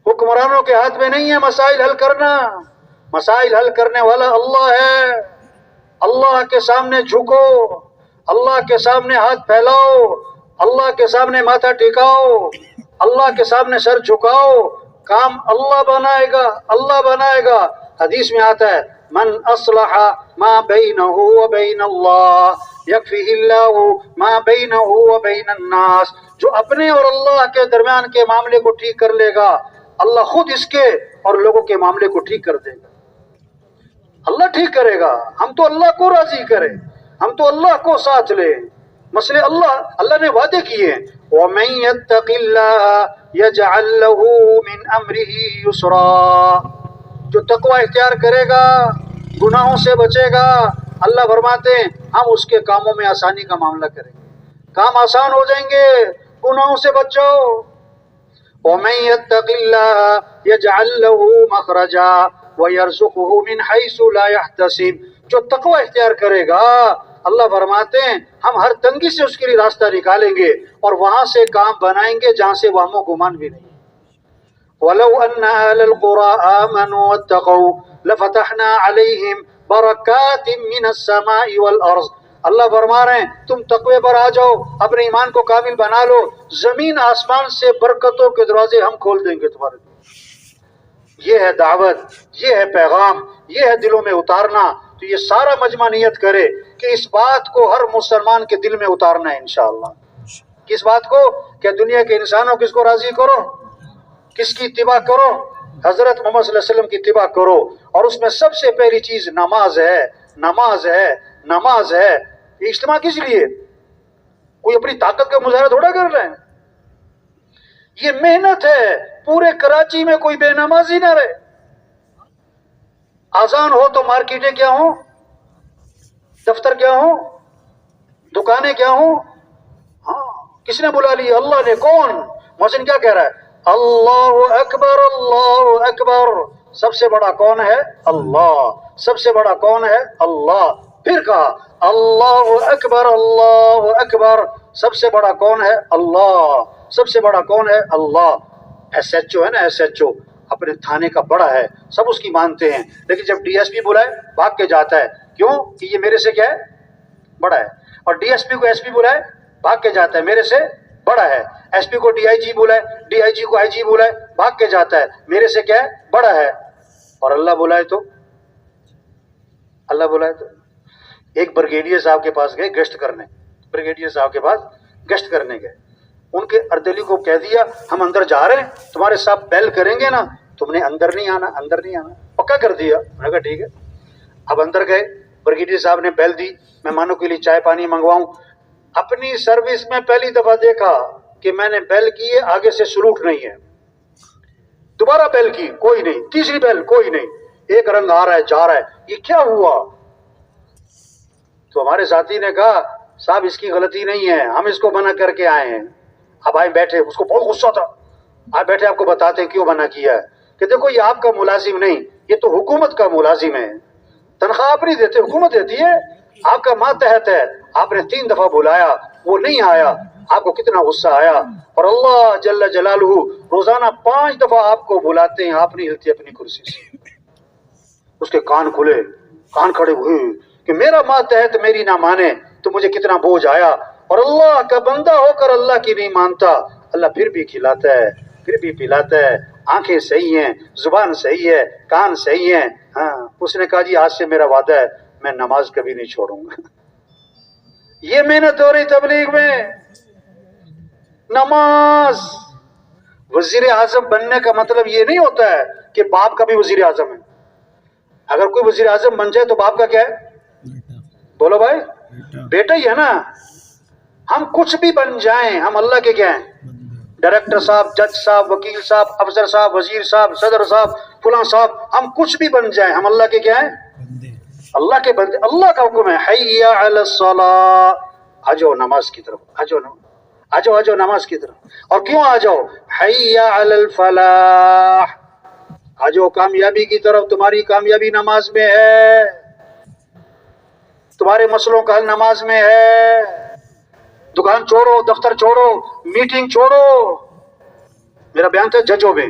حکمرانوں کے ہاتھ میں نہیں ہے مسائل حل کرنا. مسائل حل کرنے والا اللہ ہے. اللہ کے سامنے جھکو، اللہ کے سامنے ہاتھ پھیلاؤ، اللہ کے سامنے ماتھا ٹھکاؤ، اللہ کے سامنے سر جھکاؤ. کام اللہ بنائے گا، اللہ بنائے گا. حدیث میں آتا ہے من اصلح ما بینہ وبین اللہ یکفیہ اللہ ما بینہ وبین الناس. جو اپنے اور اللہ کے درمیان کے معاملے کو ٹھیک کر لے گا، اللہ خود اس کے اور لوگوں کے معاملے کو ٹھیک کر دے گا. اللہ ٹھیک کرے گا. ہم تو اللہ کو راضی کریں، ہم تو اللہ کو ساتھ لیں. مسئلے اللہ نے وعدے کیے ہیں وَمَن يَتَّقِ اللَّهَ يَجْعَل لَّهُ مِنْ أَمْرِهِ يُسْرًا. جو تقوی اختیار کرے گا، گناہوں سے بچے گا، اللہ فرماتے ہیں ہم اس کے کاموں میں آسانی کا معاملہ کریں گے. کام آسان ہو جائیں گے، گناہوں سے بچو. وَمَن يَتَّقِ اللَّهَ يَجْعَل لَّهُ مَخْرَجًا وَيَرْزُقْهُ مِنْ حَيْثُ لَا يَحْتَسِبُ. جو تقوی اختیار کرے گا، اللہ فرماتے ہیں ہم ہر تنگی سے اس کے لیے راستہ نکالیں گے اور وہاں سے کام بنائیں گے جہاں سے وہم و گمان بھی نہیں. وَلَوْ أَنَّ أَهْلَ الْقُرَىٰ آمَنُوا وَاتَّقَوْا لَفَتَحْنَا عَلَيْهِمْ بَرَكَاتٍ مِّنَ السَّمَاءِ وَالْأَرْضِ. اللہ فرما رہے ہیں تم تقوی پر آ جاؤ، اپنے ایمان کو کامل بنا لو، زمین آسمان سے برکتوں کے دروازے ہم کھول دیں گے تمہارے لیے. یہ ہے دعوت، یہ ہے پیغام، یہ ہے دلوں میں اتارنا. تو یہ سارا مجمع نیت کرے کہ اس بات کو ہر مسلمان کے دل میں اتارنا ہے انشاءاللہ. کس بات کو؟ کہ دنیا کے انسانوں کس کو راضی کرو، کس کی اتباع کرو؟ حضرت محمد صلی اللہ علیہ وسلم کی اتباع کرو. اور اس میں سب سے پہلی چیز نماز ہے. نماز ہے، نماز ہے. یہ اجتماع کس لیے؟ کوئی اپنی طاقت کا مظاہرہ تھوڑا کر رہے ہیں. یہ محنت ہے. پورے کراچی میں کوئی بے نمازی نہ رہے. آزان ہو تو مارکیٹیں کیا ہوں، دفتر کیا ہوں، دکانیں کیا ہوں. ہاں کس نے بلا لی؟ اللہ نے. کون؟ محسن کیا کہہ رہا ہے؟ اللہ اکبر اللہ اکبر. سب سے بڑا کون ہے؟ اللہ. سب سے بڑا کون ہے؟ اللہ. پھر کہا اللہ اکبر اللہ اکبر. سب سے بڑا کون ہے؟ اللہ. سب سے بڑا کون ہے؟ اللہ. ایس ایچ او ہے نا، ایس ایچ او اپنے تھانے کا بڑا ہے، سب اس کی مانتے ہیں، لیکن جب ڈی ایس پی بلائے بھاگ کے جاتا ہے. کیوں؟ کہ یہ میرے سے کیا ہے؟ بڑا ہے. اور ڈی ایس پی کو ایس پی بلائے بھاگ کے جاتا ہے، میرے سے بڑا ہے. ایس پی کو ڈی آئی جی بلائے، ڈی آئی جی کو آئی جی بلائے بھاگ کے جاتا ہے، میرے سے کیا ہے؟ بڑا ہے. اور اللہ بلائے تو ایک بریگیڈیئر صاحب کے پاس گئے گشت کرنے. بریگیڈیئر صاحب کے پاس گشت کرنے گئے. ان کے اردلی کو کہہ دیا ہم اندر جا رہے ہیں، تمہارے صاحب بیل کریں گے نا، تم نے اندر نہیں آنا، اندر نہیں آنا. پکا کر دیا. میں نے کہا ٹھیک ہے. اب اندر گئے، بریگیڈیئر صاحب نے بیل دی، مہمانوں کے لیے چائے پانی منگواؤں. اپنی سروس میں پہلی دفعہ دیکھا کہ میں نے بیل کی ہے، آگے سے سلوٹ نہیں ہے. دوبارہ بیل کی، کوئی نہیں. تیسری بیل، کوئی نہیں. ایک رنگ آ رہا ہے جا رہا ہے. یہ کیا ہوا؟ تو ہمارے ساتھی نے کہا صاحب اس کی غلطی نہیں ہے، ہم اس کو منع کر کے آئے ہیں. اب آئے بیٹھے، اس کو بہت غصہ تھا. آئے بیٹھے، آپ کو بتاتے ہیں کیوں منع کیا ہے. کہ دیکھو یہ آپ کا ملازم نہیں، یہ تو حکومت کا ملازم ہے. تنخواہ آپ نہیں دیتے، حکومت دیتی ہے. آپ کا ماتحت ہے. آپ نے 3 دفعہ بلایا، وہ نہیں آیا. آپ کو کتنا غصہ آیا. اور اللہ جل جلالہ روزانہ 5 دفعہ آپ کو بلاتے ہیں، آپ نہیں ہلتے اپنی کرسی سے. اس کے کان کھلے، کان کھڑے ہوئے کہ میرا ماتحت میری نہ مانے تو مجھے کتنا بوجھ آیا. اور اللہ کا بندہ ہو کر اللہ کی نہیں مانتا، اللہ پھر بھی کھلاتا ہے، پھر بھی پلاتا ہے. آنکھیں صحیح ہیں، زبان صحیح ہے، کان صحیح ہیں. ہاں، اس نے کہا جی آج سے میرا وعدہ ہے میں نماز کبھی نہیں چھوڑوں گا. یہ محنت ہو رہی تبلیغ میں. نماز. وزیر اعظم بننے کا مطلب یہ نہیں ہوتا ہے کہ باپ کا بھی وزیر اعظم ہے. اگر کوئی وزیر اعظم بن جائے تو باپ کا کیا ہے؟ بولو بھائی، بیٹا ہی ہے نا. ہم کچھ بھی بن جائیں، ہم اللہ کے کیا ہیں؟ ڈائریکٹر صاحب، جج صاحب، وکیل صاحب، افسر صاحب، وزیر صاحب، صدر صاحب، فلاں صاحب، ہم کچھ بھی بن جائیں، ہم اللہ کے کیا ہیں؟ اللہ کے بندے. اللہ کا حکم ہے حی علی الصلاۃ. آ جاؤ نماز کی طرف، آ جاؤ نماز کی طرف. اور کیوں آ جاؤ؟ حی علی الفلاح. آ جاؤ کامیابی کی طرف. تمہاری کامیابی نماز میں ہے، تمہارے مسئلوں کا حل نماز میں ہے. دکان چھوڑو، دفتر چھوڑو، میٹنگ چھوڑو. میرا بیان تھا ججوں میں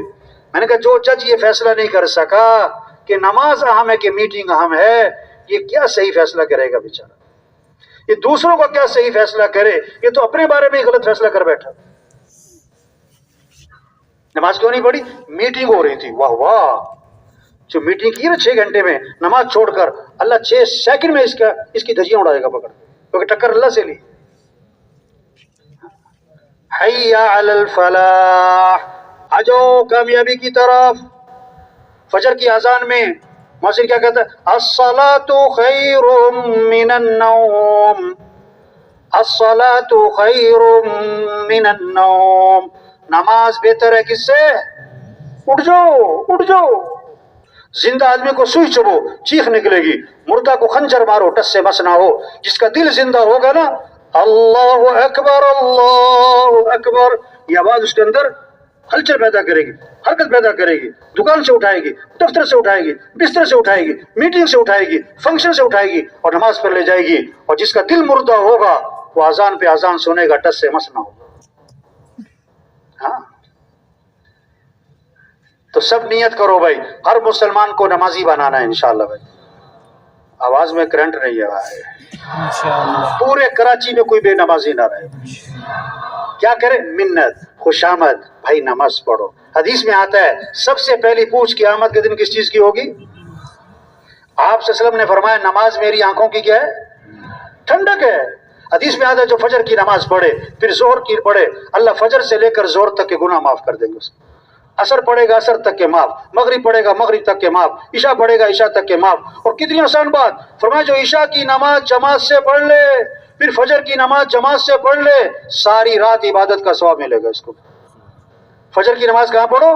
نے کہا جو جج یہ فیصلہ نہیں کر سکا کہ نماز اہم ہے کہ میٹنگ اہم ہے، یہ کیا صحیح فیصلہ کرے گا بیچارہ؟ یہ دوسروں کا کیا صحیح فیصلہ کرے؟ یہ تو اپنے بارے میں ہی غلط فیصلہ کر بیٹھا. نماز کیوں نہیں پڑھی؟ میٹنگ ہو رہی تھی. واہ واہ، جو میٹنگ کی نا 6 گھنٹے میں، نماز چھوڑ کر اللہ 6 سیکنڈ میں اس کی دھجیاں اڑائے گا پکڑ، کیونکہ ٹکر اللہ سے لی. حی علی الفلاح. آ جاؤ کامیابی کی طرف. فجر کی اذان میں مؤذن کیا کہتا ہے؟ الصلاۃ خیر من النوم. الصلاۃ خیر من النوم. نماز بہتر ہے کس سے؟ اٹھ جاؤ. زندہ آدمی کو سوئی چبو چیخ نکلے گی، مردہ کو خنجر مارو ٹس سے بس نہ ہو. جس کا دل زندہ ہوگا نا، اللہ اکبر اللہ اکبر، یہ آواز اس کے اندر ہلچل پیدا کرے گی، حرکت پیدا کرے گی. دکان سے اٹھائے گی، دفتر سے اٹھائے گی، بستر سے اٹھائے گی، میٹنگ سے اٹھائے گی، فنکشن سے اٹھائے گی اور نماز پر لے جائے گی. اور جس کا دل مردہ ہوگا وہ اذان پہ اذان سنے گا، ٹس سے مس نہ ہوگا. ہاں، تو سب نیت کرو بھائی، ہر مسلمان کو نمازی بنانا ہے انشاءاللہ. بھائی آواز میں کرنٹ نہیں آ رہا ہے. پورے کراچی میں کوئی بے نمازی نہ رہے. کیا کرے؟ منت، خوشامد، بھائی نماز پڑھو. حدیث میں آتا ہے سب سے پہلی پوچھ قیامت کے دن کس چیز کی ہوگی؟ آپ صلی اللہ علیہ وسلم نے فرمایا نماز میری آنکھوں کی کیا ہے؟ ٹھنڈک ہے. حدیث میں آتا ہے جو فجر کی نماز پڑھے پھر ظہر کی پڑھے، اللہ فجر سے لے کر ظہر تک کے گناہ معاف کر دیں گے اس کو. عصر پڑھے گا عصر تک کے معاف، مغرب پڑھے گا مغرب تک کے معاف، عشاء پڑھے گا عشاء تک کے معاف. اور کتنی آسان بات فرمایا، جو عشاء کی نماز جماعت سے پڑھ لے پھر فجر کی نماز جماعت سے پڑھ لے، ساری رات عبادت کا ثواب ملے گا اس کو. فجر کی نماز کہاں پڑھو؟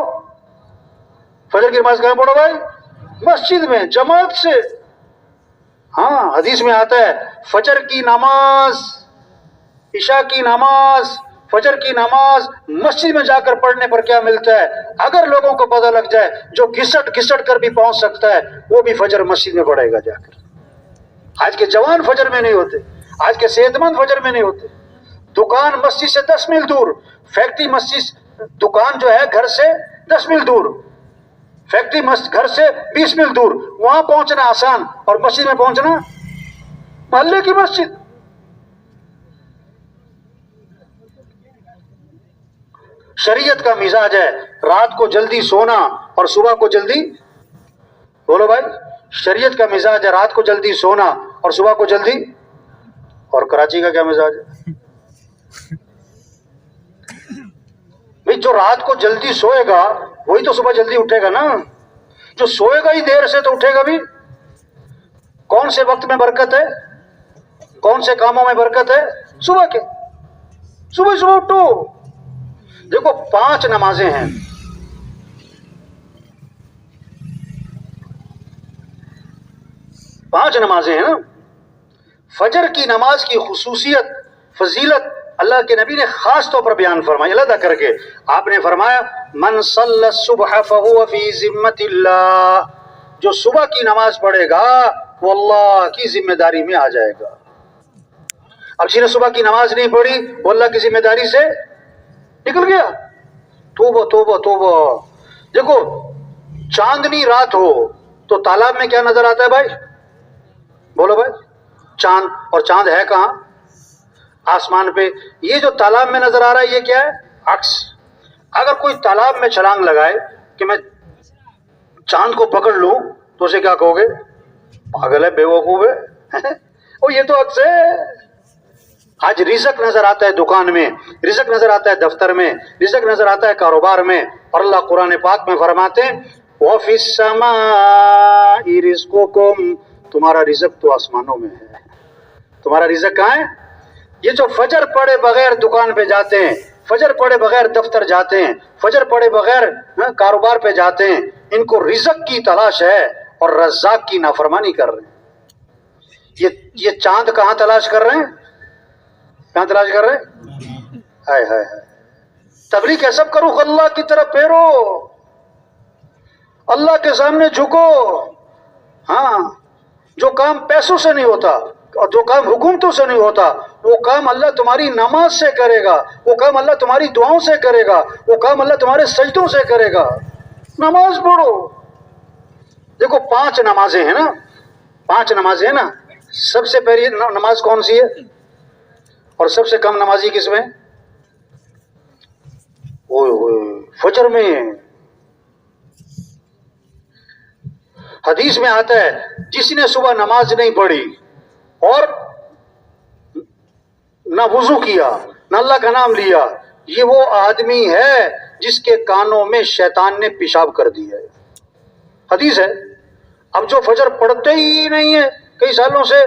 فجر کی نماز کہاں پڑھو بھائی؟ مسجد میں جماعت سے. ہاں، حدیث میں آتا ہے فجر کی نماز، عشاء کی نماز فجر کی نماز مسجد میں جا کر پڑھنے پر کیا ملتا ہے؟ اگر لوگوں کو پتہ لگ جائے جو گھسٹ گھسٹ کر بھی پہنچ سکتا ہے وہ بھی فجر مسجد میں پڑھے گا جا کر۔ آج کے جوان فجر میں نہیں ہوتے، آج کے صحت مند فجر میں نہیں ہوتے۔ دکان مسجد سے 10 میل دور، فیکٹری مسجد، دکان جو ہے گھر سے 10 میل دور، فیکٹری گھر سے 20 میل دور، وہاں پہنچنا آسان اور مسجد میں پہنچنا محلے کی مسجد۔ شریعت کا مزاج ہے رات کو جلدی سونا اور صبح کو جلدی، بولو بھائی، شریعت کا مزاج ہے رات کو جلدی سونا اور صبح کو جلدی، اور کراچی کا کیا مزاج ہے؟ بھئی جو رات کو جلدی سوئے گا وہی تو صبح جلدی اٹھے گا نا، جو سوئے گا ہی دیر سے تو اٹھے گا بھی۔ کون سے وقت میں برکت ہے، کون سے کاموں میں برکت ہے؟ صبح کے، صبح صبح اٹھو۔ دیکھو 5 نمازیں ہیں، 5 نمازیں ہیں نا۔ فجر کی نماز کی خصوصیت، فضیلت اللہ کے نبی نے خاص طور پر بیان فرمائی علیحدہ کر کے۔ آپ نے فرمایا من صلی الصبح فہو فی ذمۃ اللہ، جو صبح کی نماز پڑھے گا وہ اللہ کی ذمہ داری میں آ جائے گا۔ اب جس نے صبح کی نماز نہیں پڑھی وہ اللہ کی ذمہ داری سے نکل گیا۔ توبہ توبہ توبہ۔ دیکھو چاندنی رات ہو تو تالاب میں کیا نظر آتا ہے بھائی؟ بولو بھائی، چاند، اور چاند ہے کہاں؟ آسمان پہ۔ یہ جو تالاب میں نظر آ رہا ہے یہ کیا ہے؟ عکس۔ اگر کوئی تالاب میں چھلانگ لگائے کہ میں چاند کو پکڑ لوں تو اسے کیا کہو گے؟ پاگل ہے، بے وقوف ہے۔ اور یہ تو عکس ہے۔ آج رزق نظر آتا ہے دکان میں، رزق نظر آتا ہے دفتر میں، رزق نظر آتا ہے کاروبار میں، اور اللہ قرآن پاک میں فرماتے ہیں وَفِي السَّمَاءِ رِزْقُكُمْ، تمہارا رزق تو آسمانوں میں ہے۔ تمہارا رزق کہاں ہے؟ یہ جو فجر پڑے بغیر دکان پہ جاتے ہیں، فجر پڑے بغیر دفتر جاتے ہیں، فجر پڑے بغیر کاروبار پہ جاتے ہیں، ان کو رزق کی تلاش ہے اور رزاق کی نافرمانی کر رہے ہیں۔ یہ چاند کہاں تلاش کر رہے ہیں؟ کہاں تلاش کر رہے ہیں؟ ہائے ہائے ہائے۔ تبلیغ ہے سب کا رخ اللہ کی طرف پھیرو، اللہ کے سامنے جھکو۔ ہاں، جو کام پیسوں سے نہیں ہوتا اور جو کام حکومتوں سے نہیں ہوتا وہ کام اللہ تمہاری نماز سے کرے گا، وہ کام اللہ تمہاری دعاؤں سے کرے گا، وہ کام اللہ تمہارے سجدوں سے کرے گا۔ نماز پڑھو۔ دیکھو 5 نمازیں ہیں نا، 5 نمازیں ہیں نا۔ سب سے پہلی نماز کون سی ہے اور سب سے کم نمازی کس میں؟ فجر میں۔ حدیث میں آتا ہے جس نے صبح نماز نہیں پڑھی اور نہ وضو کیا نہ اللہ کا نام لیا، یہ وہ آدمی ہے جس کے کانوں میں شیطان نے پیشاب کر دیا ہے۔ حدیث ہے۔ اب جو فجر پڑھتے ہی نہیں ہے کئی سالوں سے،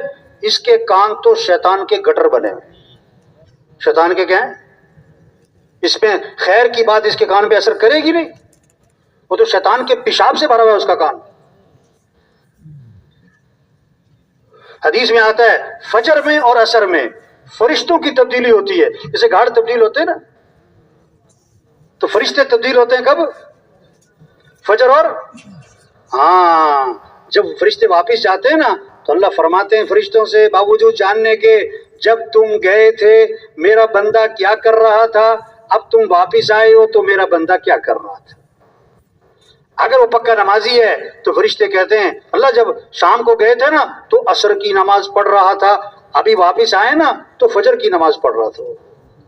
اس کے کان تو شیطان کے گٹر بنے ہوئے۔ شیطان کے کیا ہیں؟ اس میں خیر کی بات اس کے کان پہ اثر کرے گی نہیں، وہ تو شیطان کے پیشاب سے بھرا ہوا ہے اس کا کان۔ حدیث میں آتا ہے فجر میں اور عصر میں فرشتوں کی تبدیلی ہوتی ہے، جیسے گھاڑ تبدیل ہوتے ہیں نا، تو فرشتے تبدیل ہوتے ہیں کب؟ فجر اور ہاں، جب فرشتے واپس جاتے ہیں نا تو اللہ فرماتے ہیں فرشتوں سے باوجود جاننے کے جب تم گئے تھے میرا بندہ کیا کر رہا تھا، اب تم واپس آئے ہو تو میرا بندہ کیا کر رہا تھا۔ اگر وہ پکا نمازی ہے تو فرشتے کہتے ہیں اللہ جب شام کو گئے تھے نا تو عصر کی نماز پڑھ رہا تھا، ابھی واپس آئے نا تو فجر کی نماز پڑھ رہا تھا۔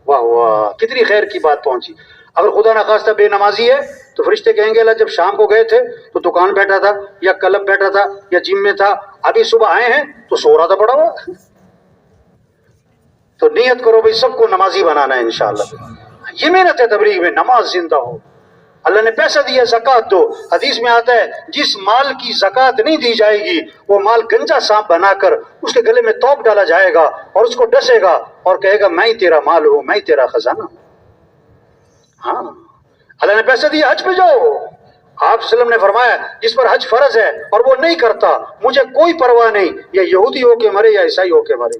واہ واہ، کتنی خیر کی بات پہنچی۔ اگر خدا نخواستہ بے نمازی ہے تو فرشتے کہیں گے اللہ جب شام کو گئے تھے تو دکان بیٹھا تھا یا کلب بیٹھا تھا یا جم میں تھا، ابھی صبح آئے ہیں تو سو رہا تھا پڑا ہوا۔ تو نیت کرو بھائی سب کو نمازی بنانا ہے انشاءاللہ۔ یہ محنت ہے تبلیغ میں، نماز زندہ ہو۔ اللہ نے پیسہ دیا زکوٰۃ دو، حدیث میں آتا ہے جس مال کی زکوٰۃ نہیں دی جائے گی وہ مال گنجا سانپ بنا کر اس کے گلے میں توپ ڈالا جائے گا اور اس کو ڈسے گا اور کہے گا میں ہی تیرا مال ہوں، میں ہی تیرا خزانہ ہوں۔ ہاں، اللہ نے پیسہ دیا حج پہ جاؤ۔ آپ صلی اللہ علیہ وسلم نے فرمایا جس پر حج فرض ہے اور وہ نہیں کرتا مجھے کوئی پرواہ نہیں، یا یہودی ہو کے مرے یا عیسائی ہو کے مرے۔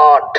8।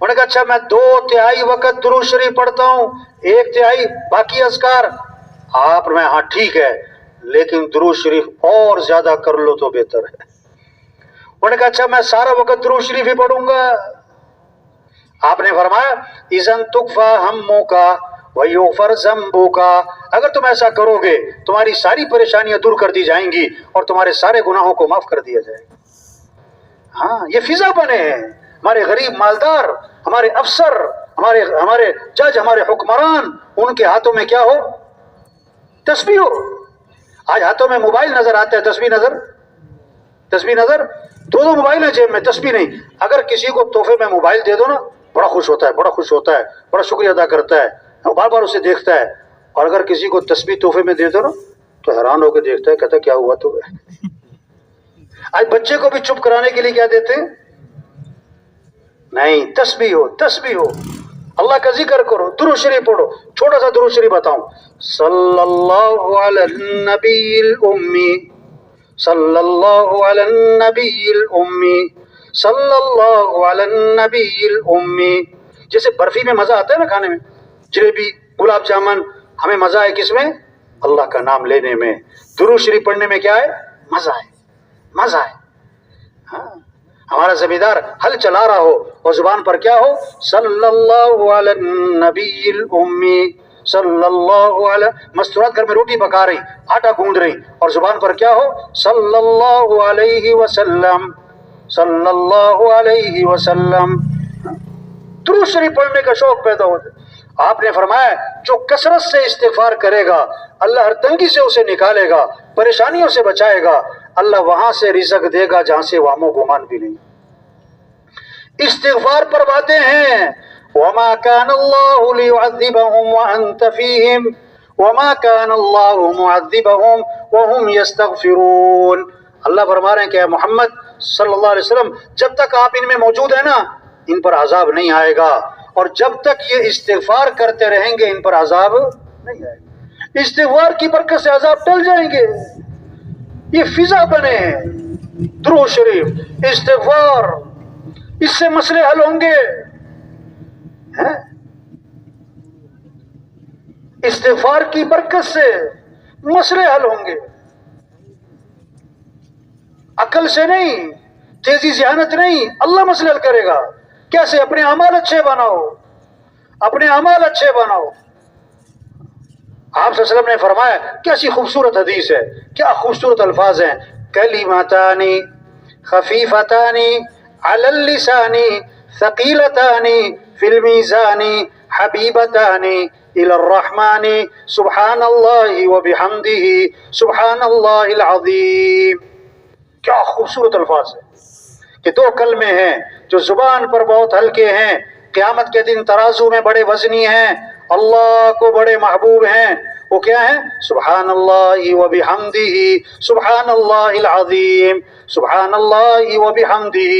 انہوں نے کہا اچھا میں 2/3 وقت درود شریف پڑھتا ہوں، 1/3 باقی اذکار۔ آپ میں ہاں ٹھیک ہے، لیکن درود شریف اور زیادہ کر لو تو بہتر ہے۔ انہوں نے کہا اچھا میں سارا وقت درود شریف ہی پڑھوں گا۔ آپ نے فرمایا اذن تکفا ہموں کا ویغفر ذنبوں کا، اگر تم ایسا کرو گے تمہاری ساری پریشانیاں دور کر دی جائیں گی اور تمہارے سارے گناہوں کو معاف کر دیا جائے گا۔ ہاں یہ فضا بنے ہیں، ہمارے غریب مالدار، ہمارے افسر، ہمارے جج، ہمارے حکمران، ان کے ہاتھوں میں کیا ہو؟ تسبیح ہو۔ آج ہاتھوں میں موبائل نظر آتا ہے، تسبیح نظر، 2 موبائل ہیں جیب میں، تسبیح نہیں۔ اگر کسی کو تحفے میں موبائل دے دو نا، بڑا خوش ہوتا ہے، بڑا شکریہ ادا کرتا ہے، بار بار اسے دیکھتا ہے۔ اور اگر کسی کو تسبیح تحفے میں دے دو نا تو حیران ہو کے دیکھتا ہے، کہتا ہے کیا ہوا تو؟ آج بچے کو بھی چپ کرانے کے لیے کیا دیتے ہیں؟ نہیں، تسبیح ہو، اللہ کا ذکر کرو، درود شریف پڑھو۔ چھوٹا سا درود شریف بتاؤں، صلی اللہ علی النبی الامی، صلی اللہ علی النبی الامی، صلی اللہ علی النبی الامی۔ جیسے برفی میں مزہ آتا ہے نا کھانے میں، جلیبی، گلاب جامن، ہمیں مزہ ہے کس میں؟ اللہ کا نام لینے میں۔ درود شریف پڑھنے میں کیا ہے؟ مزہ ہے۔ ہاں، ہمارا زمیندار ہل چلا رہا ہو اور زبان پر کیا ہو؟ صلی اللہ علی النبی الامی، صلی اللہ علی، مستورات گھر میں روٹی پکا رہی، آٹا گوندھ رہی، اور زبان پر کیا ہو؟ صلی اللہ علیہ وسلم، صلی اللہ علیہ وسلم۔ درود شریف پڑھنے کا شوق پیدا ہو جائے۔ آپ نے فرمایا جو کثرت سے استغفار کرے گا اللہ ہر تنگی سے اسے نکالے گا، پریشانیوں سے بچائے گا، اللہ وہاں سے رزق دے گا جہاں سے وہم و گمان بھی نہیں۔ استغفار پر باتیں ہیں، وما كان الله ليعذبهم وانت فيهم وما كان الله معذبهم وهم يستغفرون۔ اللہ فرما رہے ہیں کہ اے محمد صلی اللہ علیہ وسلم، جب تک آپ ان میں موجود ہیں نا ان پر عذاب نہیں آئے گا، اور جب تک یہ استغفار کرتے رہیں گے ان پر عذاب نہیں آئے گا۔ استغفار کی برکت سے عذاب ٹل جائیں گے۔ یہ فضا بنے، درود شریف، استغفار، اس سے مسئلے حل ہوں گے۔ استغفار کی برکت سے مسئلے حل ہوں گے، عقل سے نہیں، تیزی ذہانت نہیں، اللہ مسئلے حل کرے گا۔ کیسے؟ اپنے اعمال اچھے بناؤ، اپنے اعمال اچھے بناؤ۔ آپ صلی اللہ علیہ وسلم نے فرمایا، کیسی خوبصورت حدیث ہے، کیا خوبصورت الفاظ ہیں، کلمتان خفیفتان علی اللسان ثقیلتان فی المیزان حبیبتان الی الرحمن سبحان اللہ وبحمدہ سبحان اللہ العظیم۔ کیا خوبصورت الفاظ ہے کہ 2 کلمے ہیں جو زبان پر بہت ہلکے ہیں، قیامت کے دن ترازو میں بڑے وزنی ہیں، اللہ کو بڑے محبوب ہیں۔ وہ کیا ہیں؟ سبحان اللہ وبحمدہ سبحان اللہ العظیم، سبحان اللہ وبحمدہ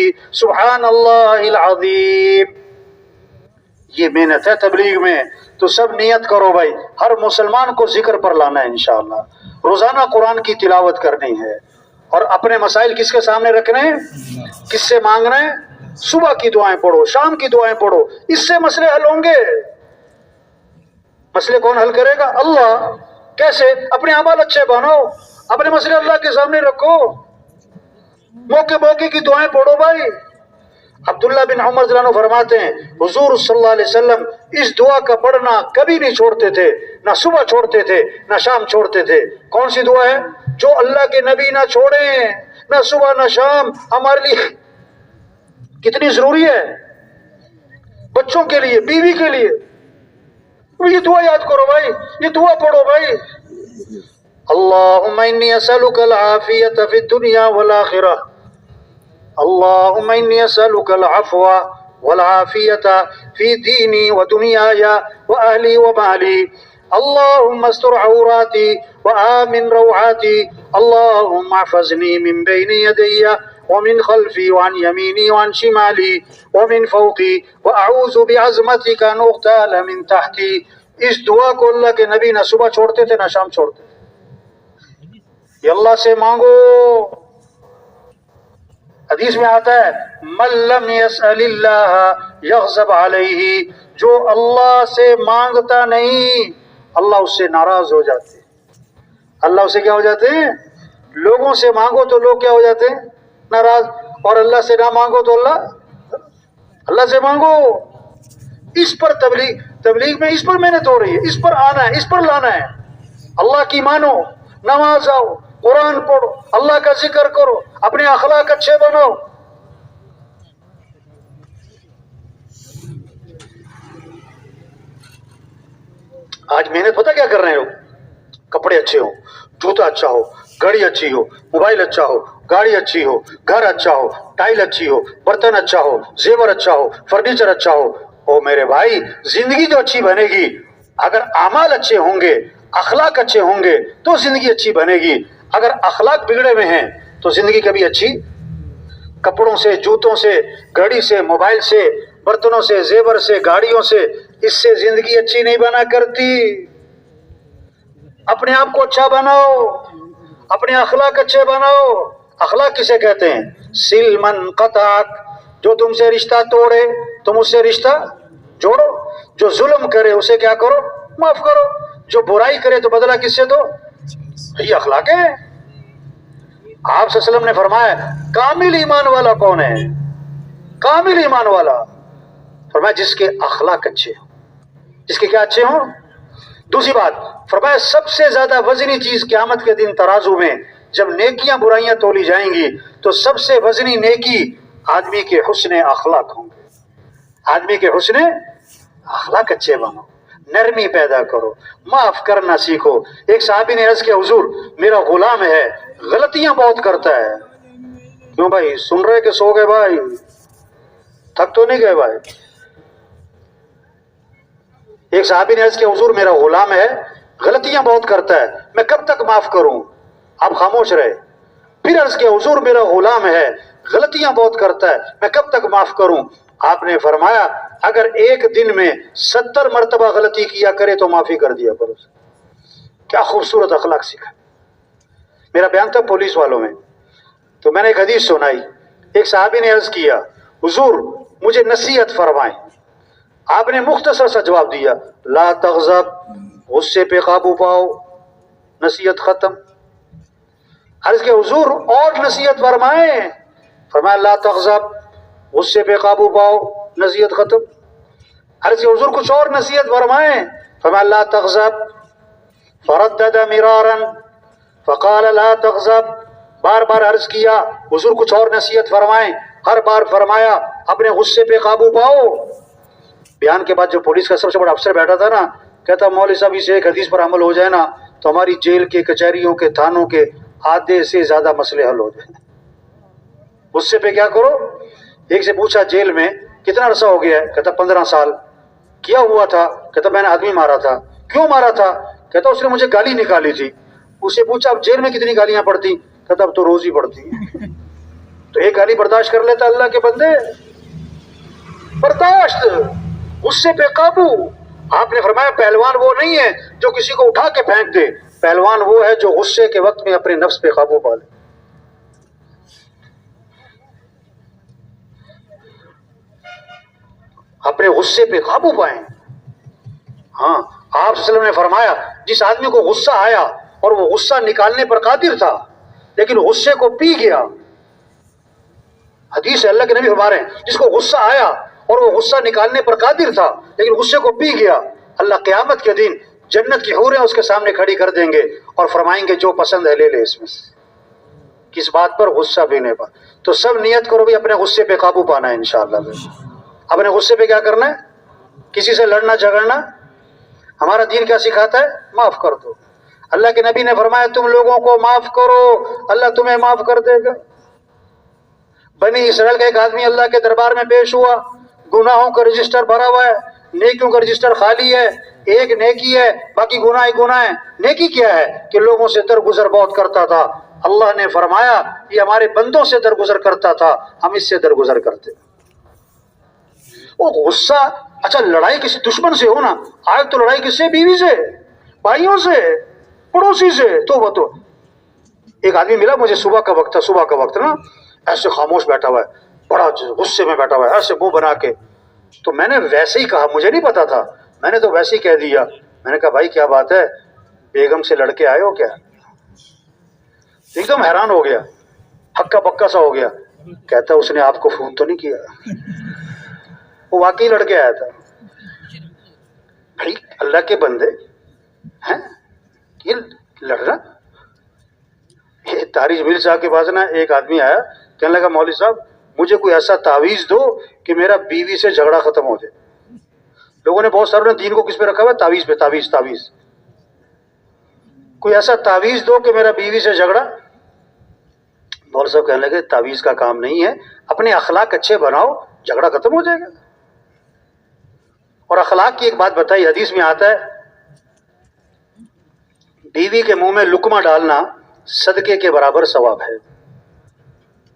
سبحان اللہ العظیم۔ یہ محنت ہے تبلیغ میں، تو سب نیت کرو بھائی، ہر مسلمان کو ذکر پر لانا ہے انشاءاللہ، روزانہ قرآن کی تلاوت کرنی ہے، اور اپنے مسائل کس کے سامنے رکھنے ہیں؟ کس سے مانگنا ہے؟ صبح کی دعائیں پڑھو، شام کی دعائیں پڑھو، اس سے مسئلے حل ہوں گے۔ مسئلے کون حل کرے گا؟ اللہ۔ کیسے؟ اپنے اعمال اچھے بناؤ، اپنے مسئلے اللہ کے سامنے رکھو، موقع کی دعائیں پڑھو بھائی۔ عبداللہ بن عمر رضی اللہ عنہ فرماتے ہیں حضور صلی اللہ علیہ وسلم اس دعا کا پڑھنا کبھی نہیں چھوڑتے تھے، نہ صبح چھوڑتے تھے نہ شام چھوڑتے تھے۔ کون سی دعا ہے؟ جو اللہ کے نبی نہ چھوڑیں، نہ صبح نہ شام، ہمارے لیے کتنی ضروری ہے، بچوں کے لیے، بیوی کے لیے۔ یہ دعا یاد کرو بھائی، یہ دعا پڑھو بھائی۔ اللہم انی اسألک العافیت فی الدنیا والآخرہ، اللہم انی اسألک العفو والعافیت فی دینی ودنیای واہلی ومالی، اللہم استر عوراتی وآمن روعاتی، اللہم احفظنی من بین یدی ومن خلفی وعن یمینی وعن شمالی ومن فوقی واعوذ بعظمتک ان اغتال من تحتی۔ اس دعا کو اللہ کے نبی نہ صبح چھوڑتے تھے نہ شام چھوڑتے تھے۔ یہ اللہ سے مانگو۔ حدیث میں آتا ہے من لم يسأل اللہ یغضب علیہ، جو اللہ سے مانگتا نہیں اللہ اس سے ناراض ہو جاتے ہیں۔ اللہ اس سے کیا ہو جاتے ہیں؟ لوگوں سے مانگو تو لوگ کیا ہو جاتے ہیں؟ ناراض، اور اللہ سے نہ مانگو تو اللہ سے مانگو۔ اس پر تبلیغ میں اس پر محنت ہو رہی ہے، اس پر آنا ہے، اس پر لانا ہے۔ اللہ کی مانو، نماز آؤ، قرآن پڑھو، اللہ کا ذکر کرو، اپنے اخلاق اچھے بناؤ۔ آج محنت پتہ کیا کر رہے ہیں لوگ؟ کپڑے اچھے ہو، جوتا اچھا ہو، گھڑی اچھی ہو، موبائل اچھا ہو، گاڑی اچھی ہو، گھر اچھا ہو، ٹائل اچھی ہو، برتن اچھا ہو، زیور اچھا ہو، فرنیچر اچھا ہو۔ او میرے بھائی، زندگی جو اچھی بنے گی، اگر اعمال اچھے ہوں گے، اخلاق اچھے ہوں گے تو زندگی اچھی بنے گی۔ اگر اخلاق بگڑے ہوئے ہیں تو زندگی کبھی اچھی، کپڑوں سے، جوتوں سے، گھڑی سے، موبائل سے، برتنوں سے، زیور سے، گاڑیوں سے، اس سے زندگی اچھی نہیں بنا کرتی۔ اپنے آپ کو اچھا بناؤ، اپنے اخلاق اچھے بناؤ۔ اخلاق کسے کہتے ہیں؟ سل من قطعک، جو تم سے رشتہ توڑے تم اس سے رشتہ جوڑو، جو ظلم کرے اسے کیا کرو؟ معاف کرو، جو برائی کرے تو بدلہ کس سے دو؟ یہ اخلاق ہے۔ آپ صلی اللہ علیہ وسلم نے فرمایا کامل ایمان والا کون ہے؟ کامل ایمان والا، فرمایا جس کے اخلاق اچھے ہوں، جس کے کیا اچھے ہوں۔ دوسری بات فرمایا سب سے زیادہ وزنی چیز قیامت کے دن ترازو میں جب نیکیاں برائیاں تولی جائیں گی تو سب سے وزنی نیکی آدمی کے حسن اخلاق ہوں گے۔ آدمی کے حسن اخلاق اچھے بنو، نرمی پیدا کرو، معاف کرنا سیکھو۔ ایک صحابی نے عرض کیا حضور میرا غلام ہے غلطیاں بہت کرتا ہے۔ کیوں بھائی؟ سن رہے کہ سو گئے بھائی؟ تھک تو نہیں گئے بھائی؟ ایک صحابی نے عرض کیا حضور میرا غلام ہے غلطیاں بہت کرتا ہے، میں کب تک معاف کروں؟ آپ خاموش رہے۔ پھر عرض کیا حضور میرا غلام ہے غلطیاں بہت کرتا ہے، میں کب تک معاف کروں؟ آپ نے فرمایا اگر ایک دن میں 70 مرتبہ غلطی کیا کرے تو معافی کر دیا کرو۔ کیا خوبصورت اخلاق سکھا۔ میرا بیان تھا پولیس والوں میں، تو میں نے ایک حدیث سنائی۔ ایک صحابی نے عرض کیا حضور مجھے نصیحت فرمائیں۔ آپ نے مختصر سا جواب دیا لا تغضب، غصے پہ قابو پاؤ، نصیحت ختم۔ عرض کہ حضور اور نصیحت فرمائیں۔ فرمایا لا تغضب، غصے پہ قابو پاؤ، نصیحت ختم۔ عرض کہ حضور کچھ اور نصیحت فرمائیں۔ فرمایا لا تغضب، فردد مرارا فقال لا تغضب، بار بار عرض کیا حضور کچھ اور نصیحت فرمائیں، ہر بار فرمایا اپنے غصے پہ قابو پاؤ۔ بیان کے بعد جو پولیس کا سب سے بڑا افسر بیٹھا تھا نا، کہتا مولوی صاحب اسے ایک حدیث پر عمل ہو جائے نا تو ہماری جیل کے، کچہریوں کے، تھانوں کے آدھے سے زیادہ مسئلے حل ہو جائیں۔ غصے پہ کیا کرو؟ ایک سے پوچھا جیل میں کتنا عرصہ ہو گیا ہے؟ کہتا 15 سال۔ کیا ہوا تھا؟ کہتا میں نے آدمی مارا تھا۔ کیوں مارا تھا؟ کہتا اس نے مجھے گالی نکالی تھی۔ اسے پوچھا اب جیل میں کتنی گالیاں پڑتی؟ کہتا اب تو روز ہی پڑتی۔ تو ایک گالی برداشت کر لیتا اللہ کے بندے؟ برداشت، غصے پہ قابو۔ آپ نے فرمایا پہلوان وہ نہیں ہے جو کسی کو اٹھا کے پھینک دے، پہلوان وہ ہے جو غصے کے وقت میں اپنے نفس پہ قابو پا لے۔ اپنے غصے پہ قابو پائیں۔ ہاں آپ صلی اللہ علیہ وسلم نے فرمایا جس آدمی کو غصہ آیا اور وہ غصہ نکالنے پر قادر تھا لیکن غصے کو پی گیا، حدیث ہے اللہ کے نبی فرما رہے ہیں جس کو غصہ آیا اور وہ غصہ نکالنے پر قادر تھا لیکن غصے کو پی گیا، اللہ قیامت کے دن جنت کی حوریں اس کے سامنے کھڑی کر دیں گے اور فرمائیں گے جو پسند ہے لے لے اس میں سے۔ کس بات پر؟ غصہ پینے پر۔ تو سب نیت کرو بھی اپنے غصے پہ قابو پانا ہے انشاءاللہ۔ اپنے غصے پہ کیا کرنا ہے؟ کسی سے لڑنا جھگڑنا؟ ہمارا دین کیا سکھاتا ہے؟ معاف کر دو۔ اللہ کے نبی نے فرمایا تم لوگوں کو معاف کرو اللہ تمہیں معاف کر دے گا۔ بنی اسرائیل کا ایک آدمی اللہ کے دربار میں پیش ہوا، گناہوں کا رجسٹر بھرا ہوا ہے، نیکیوں کا رجسٹر خالی ہے، ایک نیکی ہے باقی گناہ ہی گناہ ہے۔ نیکی کیا ہے کہ لوگوں سے درگزر بہت کرتا تھا۔ اللہ نے فرمایا یہ ہمارے بندوں سے درگزر کرتا تھا، ہم اس سے درگزر کرتے۔ وہ غصہ، اچھا لڑائی کسی دشمن سے ہو نا، آج تو لڑائی کس سے؟ بیوی سے، بھائیوں سے، پڑوسی سے۔ تو ایک آدمی ملا مجھے، صبح کا وقت تھا، صبح کا وقت نا، ایسے خاموش بیٹھا ہوا ہے، بڑا غصے میں بیٹھا ہوا ہے، ایسے منہ بنا کے تو میں نے ویسے ہی کہا، مجھے نہیں پتا تھا، میں نے تو ویسے ہی کہہ دیا. میں نے کہا بھائی کیا بات ہے، بیگم سے لڑکے آئے ہو کیا؟ ایک دم حیران ہو گیا، ہکا بکا سا ہو گیا. کہتا اس نے آپ کو فون تو نہیں کیا؟ وہ واقعی لڑکے آیا تھا. بھائی اللہ کے بندے ہیں یہ لڑنا. تاریخ مل صاحب کے پاس نا ایک آدمی آیا، کہنے لگا مولوی صاحب مجھے کوئی ایسا تعویذ دو کہ میرا بیوی سے جھگڑا ختم ہو جائے. لوگوں نے بہت ساروں نے دین کو کس پہ رکھا ہوا ہے؟ تعویذ پہ. تعویذ کوئی ایسا تعویذ دو کہ میرا بیوی سے جھگڑا. مولوی صاحب کہنے لگے تعویذ کا کام نہیں ہے، اپنے اخلاق اچھے بناؤ، جھگڑا ختم ہو جائے گا. اور اخلاق کی ایک بات بتائی، حدیث میں آتا ہے بیوی کے منہ میں لقمہ ڈالنا صدقے کے برابر ثواب ہے.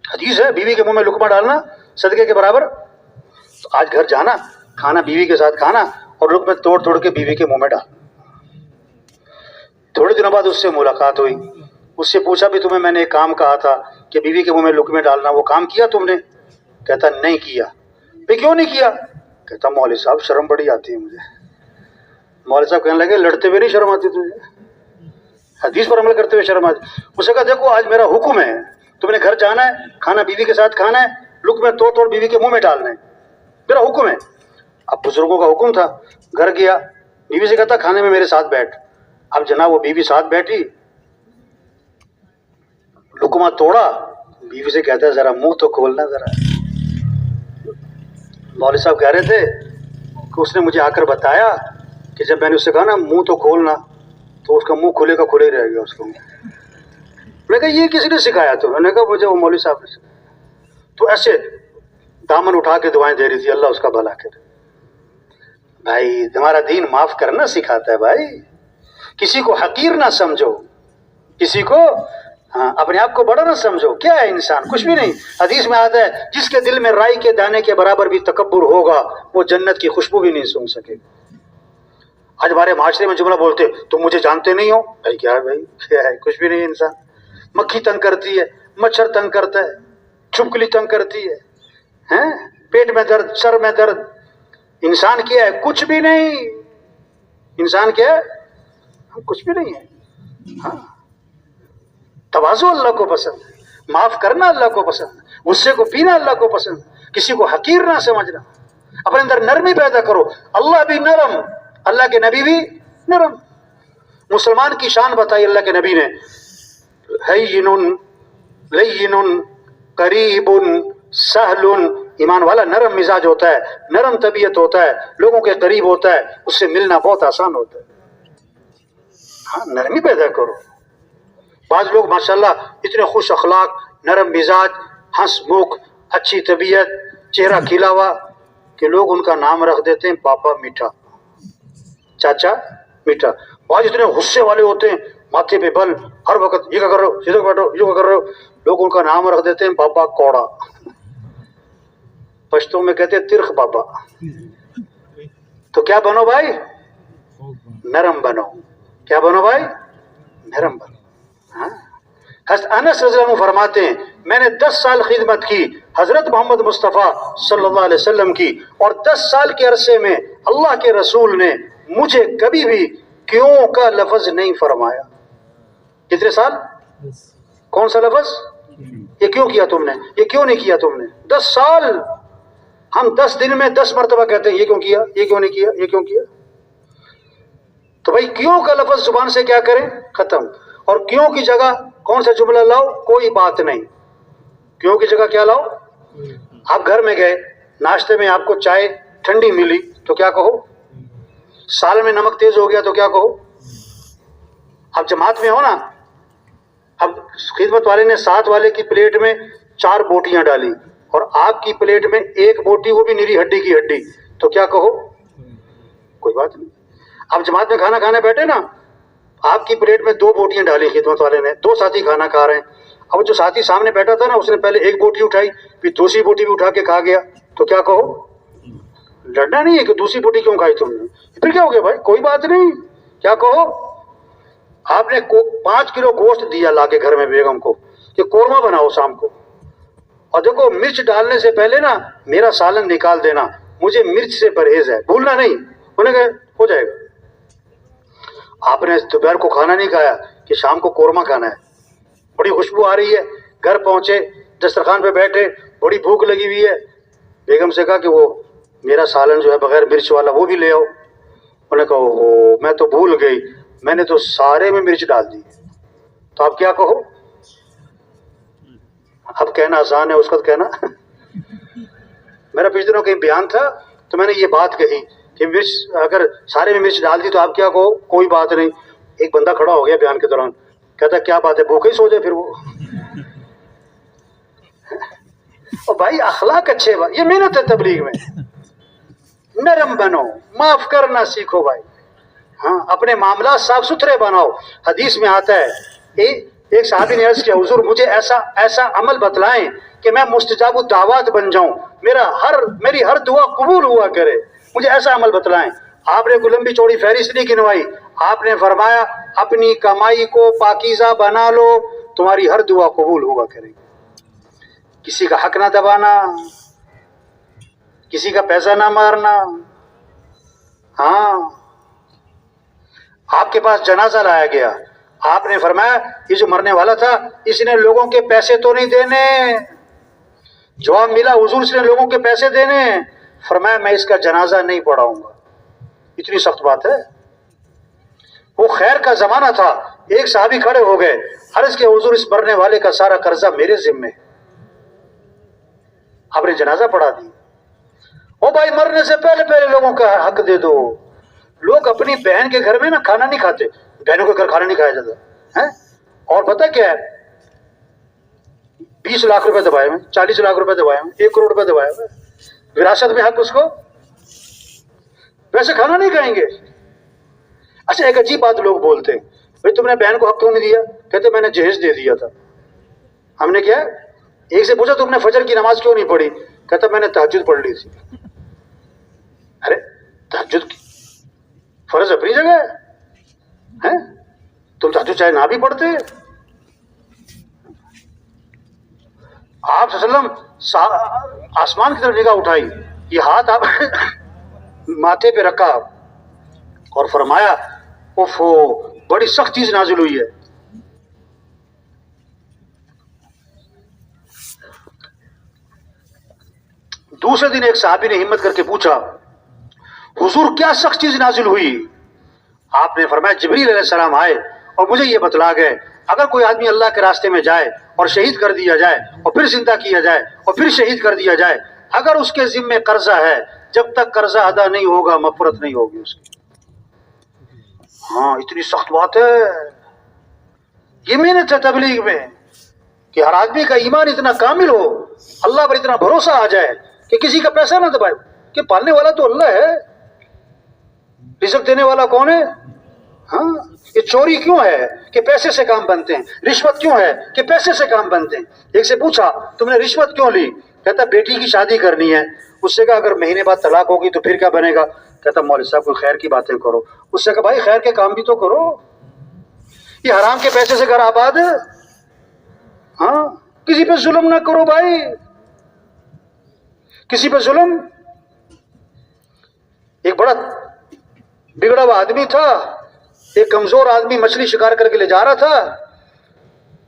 حدیث ہے بیوی کے منہ میں لقمہ ڈالنا صدقے کے برابر. تو آج گھر جانا، کھانا بیوی کے ساتھ کھانا اور لقمے توڑ توڑ کے بیوی کے منہ میں ڈالنا. تھوڑے دنوں بعد اس سے ملاقات ہوئی، اس سے پوچھا بھی تمہیں میں نے ایک کام کہا تھا کہ بیوی کے منہ میں لقمے ڈالنا، وہ کام کیا تم نے؟ کہتا نہیں کیا. بھئی کیوں نہیں کیا؟ کہتا مولوی صاحب شرم بڑی آتی ہے مجھے. مولوی صاحب کہنے لگے لڑتے ہوئے نہیں شرم آتی تجھے؟ حدیث پر عمل کرتے ہوئے شرم آتی؟ اس نے کہا دیکھو آج میرا حکم ہے، تم نے گھر جانا ہے، کھانا بیوی کے ساتھ کھانا ہے، لقمے توڑ توڑ بیوی کے منہ میں ڈالنا ہے، میرا حکم ہے. اب بزرگوں کا حکم تھا، گھر گیا، بیوی سے کہتا کھانے میں میرے ساتھ بیٹھ. اب جناب وہ بیوی ساتھ بیٹھی، لقمہ توڑا، بیوی سے کہتا ہے ذرا منہ تو کھولنا ذرا. مولوی صاحب کہہ رہے تھے کہ اس نے مجھے آ کر بتایا کہ جب میں نے اس سے کہا نا منہ تو کھولنا، تو اس کا منہ کھلے کا کھلے ہی رہ گیا اس کو. میں نے کہا یہ کسی نے سکھایا؟ تو میں نے کہا مجھے وہ مولوی صاحب نے سکھایا. تو ایسے دامن اٹھا کے دعائیں دے رہی تھی، اللہ اس کا بھلا کرے. بھائی تمہارا دین معاف کرنا سکھاتا ہے. بھائی کسی کو حقیر نہ سمجھو، کسی کو اپنے آپ کو بڑا نہ سمجھو. کیا ہے انسان؟ کچھ بھی نہیں. حدیث میں آتا ہے جس کے دل میں رائی کے دانے کے برابر بھی تکبر ہوگا وہ جنت کی خوشبو بھی نہیں سونگھ سکے. آج ہمارے معاشرے میں جملہ بولتے تم مجھے جانتے نہیں ہو. بھائی کیا ہے؟ بھائی کیا ہے؟ کچھ بھی نہیں. انسان مکھی تنگ کرتی ہے، مچھر تنگ کرتا ہے، چھپکلی تنگ کرتی ہے، پیٹ میں درد، سر میں درد. انسان کیا ہے؟ کچھ بھی نہیں. انسان کیا ہے؟ کچھ بھی نہیں ہے. ہاں تواضع اللہ کو پسند ہے، معاف کرنا اللہ کو پسند ہے، غصے کو پینا اللہ کو پسند ہے، کسی کو حقیر نہ سمجھنا. اپنے اندر نرمی پیدا کرو. اللہ بھی نرم، اللہ کے نبی بھی نرم. مسلمان کی شان بتائی اللہ کے نبی نے، ہین لین قریب سہل. ایمان والا نرم مزاج ہوتا ہے، نرم طبیعت ہوتا ہے، لوگوں کے قریب ہوتا ہے، اس سے ملنا بہت آسان ہوتا ہے. ہاں نرمی پیدا کرو. بعض لوگ ماشاءاللہ اتنے خوش اخلاق، نرم مزاج، ہنس مکھ، اچھی طبیعت، چہرہ کھلا ہوا کہ لوگ ان کا نام رکھ دیتے ہیں پاپا میٹھا، چاچا میٹھا. بعض اتنے غصے والے ہوتے ہیں، ماتھے پہ بل، ہر وقت یہ کر رہے ہو، ادھر بیٹھو، یہ کر رہے ہو. لوگ ان کا نام رکھ دیتے ہیں بابا کوڑا. پشتوں میں کہتے ہیں ترخ بابا. تو کیا بنو بھائی؟ نرم بنو. کیا بنو بھائی؟ نرم بنو. حضرت انس رضی اللہ عنہ فرماتے ہیں میں نے 10 سال خدمت کی حضرت محمد مصطفیٰ صلی اللہ علیہ وسلم کی، اور 10 سال کے عرصے میں اللہ کے رسول نے مجھے کبھی بھی کیوں کا لفظ نہیں فرمایا. کتنے سال؟ کون سا لفظ؟ یہ کیوں کیا تم نے، یہ کیوں نہیں کیا تم نے. 10 سال. ہم 10 دن میں 10 مرتبہ کہتے ہیں یہ کیوں کیا، یہ کیوں نہیں کیا، یہ کیوں کیا. تو بھائی کیوں کا لفظ زبان سے کیا کریں؟ ختم. اور کیوں کی جگہ کون سا جملہ لاؤ؟ کوئی بات نہیں. کیوں کی جگہ کیا لاؤ؟ آپ گھر میں گئے، ناشتے میں آپ کو چائے ٹھنڈی ملی تو کیا کہو؟ سال میں نمک تیز ہو گیا تو کیا کہو؟ اب جماعت میں ہو نا، اب خدمت والے نے ساتھ والے کی پلیٹ میں 4 بوٹیاں ڈالی اور آپ کی پلیٹ میں 1 بوٹی، وہ بھی نیری ہڈی کی ہڈی، تو کیا کہو؟ کوئی بات نہیں. اب جماعت میں کھانا کھانے بیٹھے نا، آپ کی پلیٹ میں 2 بوٹیاں ڈالی خدمت والے نے، 2 ساتھی کھانا کھا رہے ہیں. اب جو ساتھی سامنے بیٹھا تھا نا، اس نے پہلے 1 بوٹی اٹھائی، پھر دوسری بوٹی بھی اٹھا کے کھا گیا، تو کیا کہو؟ لڑنا نہیں ہے کہ دوسری بوٹی کیوں کھائی تم نے. پھر کیا ہو گیا بھائی؟ کوئی بات نہیں. کیا کہو؟ آپ نے 5 کلو گوشت دیا لا کے گھر میں بیگم کو کہ قورمہ بناؤ شام کو، اور دیکھو مرچ ڈالنے سے پہلے نا میرا سالن نکال دینا، مجھے مرچ سے پرہیز ہے، بھولنا نہیں۔ انہوں نے کہا ہو جائے گا۔ آپ نے دوپہر کو کھانا نہیں کھایا کہ شام کو قورمہ کھانا ہے، بڑی خوشبو آ رہی ہے، گھر پہنچے، دسترخوان پہ بیٹھے، بڑی بھوک لگی ہوئی ہے، بیگم سے کہا کہ وہ میرا سالن جو ہے بغیر مرچ والا وہ بھی لے آؤ۔ انہوں نے کہا اوہ میں تو بھول گئی، میں نے تو سارے میں مرچ ڈال دی۔ تو آپ کیا کہو؟ اب کہنا آسان ہے، اس وقت کہنا میرا پچھلے دنوں کہیں بیان تھا تو میں نے یہ بات کہی کہ مرچ اگر سارے میں مرچ ڈال دی تو آپ کیا کہو؟ کوئی بات نہیں۔ ایک بندہ کھڑا ہو گیا بیان کے دوران، کہتا کیا بات ہے، بھوکے ہی سو جائے پھر وہ اور بھائی اخلاق اچھے، یہ محنت ہے تبلیغ میں، نرم بنو، معاف کرنا سیکھو بھائی، ہاں اپنے معاملات صاف ستھرے بناؤ۔ حدیث میں آتا ہے ایک صحابی نے عرض کیا حضور مجھے ایسا عمل بتلائیں کہ میں مستجاب الدعوات بن جاؤں، میری ہر دعا قبول ہوا کرے، مجھے ایسا عمل بتلائیں۔ آپ نے کوئی لمبی چوڑی فہرست نہیں گنوائی، آپ نے فرمایا اپنی کمائی کو پاکیزہ بنا لو، تمہاری ہر دعا قبول ہوا کرے گی۔ کسی کا حق نہ دبانا، کسی کا پیسہ نہ مارنا۔ ہاں آپ کے پاس جنازہ لایا گیا، آپ نے فرمایا یہ جو مرنے والا تھا اس نے لوگوں کے پیسے تو نہیں دینے، جواب ملا حضور اس نے لوگوں کے پیسے دینے، فرمایا میں اس کا جنازہ نہیں پڑھاؤں گا۔ اتنی سخت بات ہے۔ وہ خیر کا زمانہ تھا، ایک صحابی کھڑے ہو گئے، عرض کہ حضور اس مرنے والے کا سارا قرضہ میرے ذمے، آپ نے جنازہ پڑھا دی۔ او بھائی مرنے سے پہلے لوگوں کا حق دے دو۔ لوگ اپنی بہن کے گھر میں نا کھانا نہیں کھاتے، بہنوں کے گھر کھانا نہیں کھایا جاتا ہے، اور پتہ کیا ہے 20 لاکھ روپے دبائے ہوئے، 40 لاکھ روپے دبائے ہوئے، 1 کروڑ روپے دبائے ہوئے، وراثت میں حق اس کو، ویسے کھانا نہیں کھائیں گے۔ اچھا ایک عجیب بات لوگ بولتے ہیں، بھئی تم نے بہن کو حق کیوں نہیں دیا؟ کہتے میں نے جہیز دے دیا تھا۔ ہم نے کیا؟ ایک سے پوچھا تم نے فجر کی نماز کیوں نہیں پڑھی؟ کہتا میں نے تہجد پڑھ لی تھی۔ ارے تہجد کی فرض اپنی جگہ ہے، تم تہجد چاہے نہ بھی پڑھتے۔ آپ صلی اللہ علیہ وسلم آسمان کی طرف نگاہ اٹھائی، یہ ہاتھ آپ ماتھے پہ رکھا اور فرمایا اوفو بڑی سخت چیز نازل ہوئی ہے۔ دوسرے دن ایک صحابی نے ہمت کر کے پوچھا حضور کیا سخت چیز نازل ہوئی؟ آپ نے فرمایا جبریل علیہ السلام آئے اور مجھے یہ بتلا گئے اگر کوئی آدمی اللہ کے راستے میں جائے اور شہید کر دیا جائے اور پھر زندہ کیا جائے اور پھر شہید کر دیا جائے، اگر اس کے ذمے قرضہ ہے جب تک قرضہ ادا نہیں ہوگا مغفرت نہیں ہوگی اس کی۔ ہاں اتنی سخت بات ہے، یہ محنت ہے تبلیغ میں کہ ہر آدمی کا ایمان اتنا کامل ہو، اللہ پر اتنا بھروسہ آ جائے کہ کسی کا پیسہ نہ دبائے، کہ پالنے والا تو اللہ ہے، رزق دینے والا کون ہے؟ ہاں یہ چوری کیوں ہے کہ پیسے سے کام بنتے ہیں، رشوت کیوں ہے کہ پیسے سے کام بنتے ہیں۔ ایک سے پوچھا تم نے رشوت کیوں لی؟ کہتا بیٹی کی شادی کرنی ہے۔ اس سے کہا اگر مہینے بعد طلاق ہوگی تو پھر کیا بنے گا؟ کہتا مولوی صاحب کوئی خیر کی باتیں کرو۔ اس سے کہا بھائی خیر کے کام بھی تو کرو، یہ حرام کے پیسے سے گھر آباد ہے، ہاں کسی پہ ظلم نہ کرو بھائی، کسی پہ ظلم۔ ایک بڑا بگڑا ہوا آدمی تھا، ایک کمزور آدمی مچھلی شکار کر کے لے جا رہا تھا،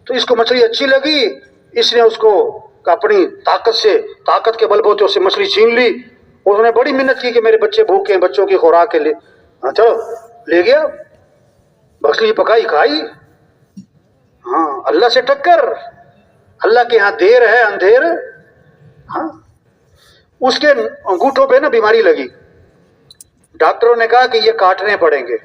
تو اس کو مچھلی اچھی لگی، اس نے اس کو اپنی طاقت کے بل بوتے اس سے مچھلی چھین لی، اور اس نے بڑی محنت کی کہ میرے بچے بھوکے ہیں، بچوں کی خوراک کے لیے، چلو لے گیا، مچھلی پکائی کھائی۔ ہاں اللہ سے ٹکر، اللہ کے ہاں دیر ہے اندھیر۔ ہاں اس کے انگوٹھوں پہ نا بیماری لگی، ڈاکٹروں نے کہا کہ یہ کاٹنے پڑیں گے،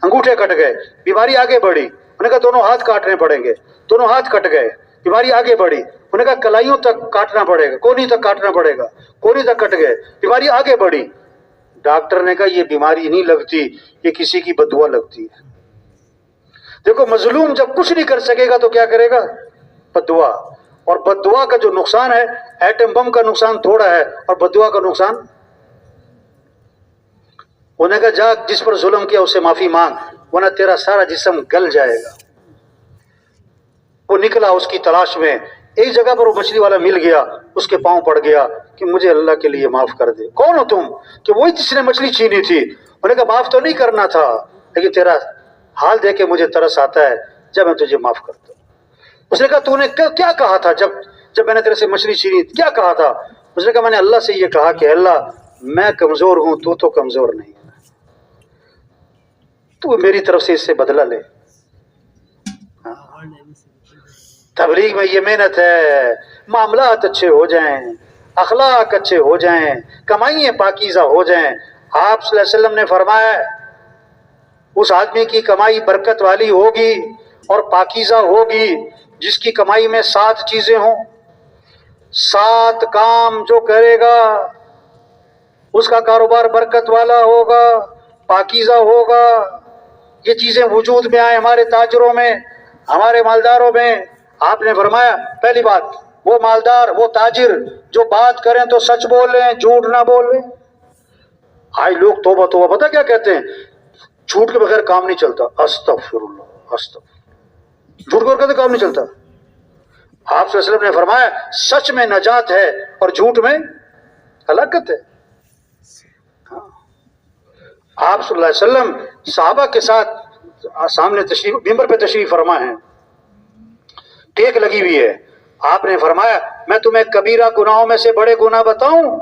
انگوٹھے کٹ گئے، بیماری آگے بڑھی، انہوں نے کہا دونوں ہاتھ کاٹنے پڑیں گے، دونوں ہاتھ کٹ گئے، بیماری آگے بڑھی، انہوں نے کہا کلائیوں تک کاٹنا پڑے گا، کونی تک کاٹنا پڑے گا، کونی تک کٹ گئے، بیماری آگے بڑھی۔ ڈاکٹر نے کہا یہ بیماری نہیں لگتی، یہ کسی کی بددعا لگتی ہے۔ دیکھو مظلوم جب کچھ نہیں کر سکے گا تو کیا کرے گا؟ بددعا، اور بددعا کا جو نقصان ہے، ایٹم بم کا نقصان تھوڑا ہے اور بددعا کا نقصان، انہوں نے کہا جا جس پر ظلم کیا اسے معافی مانگ ورنہ تیرا سارا جسم گل جائے گا۔ وہ نکلا اس کی تلاش میں، ایک جگہ پر وہ مچھلی والا مل گیا، اس کے پاؤں پڑ گیا کہ مجھے اللہ کے لیے معاف کر دے۔ کون ہو تم؟ کہ وہی جس نے مچھلی چھینی تھی۔ انہوں نے کہا معاف تو نہیں کرنا تھا، لیکن تیرا حال دیکھ کے مجھے ترس آتا ہے، جب میں تجھے معاف کرتا ہوں۔ اس نے کہا تو نے کیا کہا تھا جب میں نے تیرے سے مچھلی چھینی، کیا کہا تھا؟ اس نے کہا میں نے اللہ سے یہ کہا کہ اللہ میں کمزور ہوں، تو کمزور نہیں ہے، تو میری طرف سے اس سے بدلہ لے۔ تبلیغ میں یہ محنت ہے، معاملات اچھے ہو جائیں، اخلاق اچھے ہو جائیں، کمائیاں پاکیزہ ہو جائیں۔ آپ صلی اللہ علیہ وسلم نے فرمایا اس آدمی کی کمائی برکت والی ہوگی اور پاکیزہ ہوگی جس کی کمائی میں 7 چیزیں ہوں۔ 7 کام جو کرے گا اس کا کاروبار برکت والا ہوگا، پاکیزہ ہوگا۔ یہ چیزیں وجود میں آئیں ہمارے تاجروں میں، ہمارے مالداروں میں۔ آپ نے فرمایا پہلی بات، وہ مالدار، وہ تاجر جو بات کریں تو سچ بولیں، جھوٹ نہ بولیں۔ آج لوگ توبہ توبہ پتہ کیا کہتے ہیں؟ جھوٹ کے بغیر کام نہیں چلتا۔ استغفر اللہ، استغفر، جھوٹ کے بغیر کام نہیں چلتا۔ آپ صلی اللہ علیہ وسلم نے فرمایا سچ میں نجات ہے اور جھوٹ میں ہلاکت ہے۔ آپ صلی اللہ علیہ وسلم صحابہ کے ساتھ سامنے تشریف، ممبر پہ تشریف فرما ہے، ٹیک لگی ہوئی ہے۔ آپ نے فرمایا میں تمہیں کبیرہ گناہوں میں سے بڑے گناہ بتاؤں؟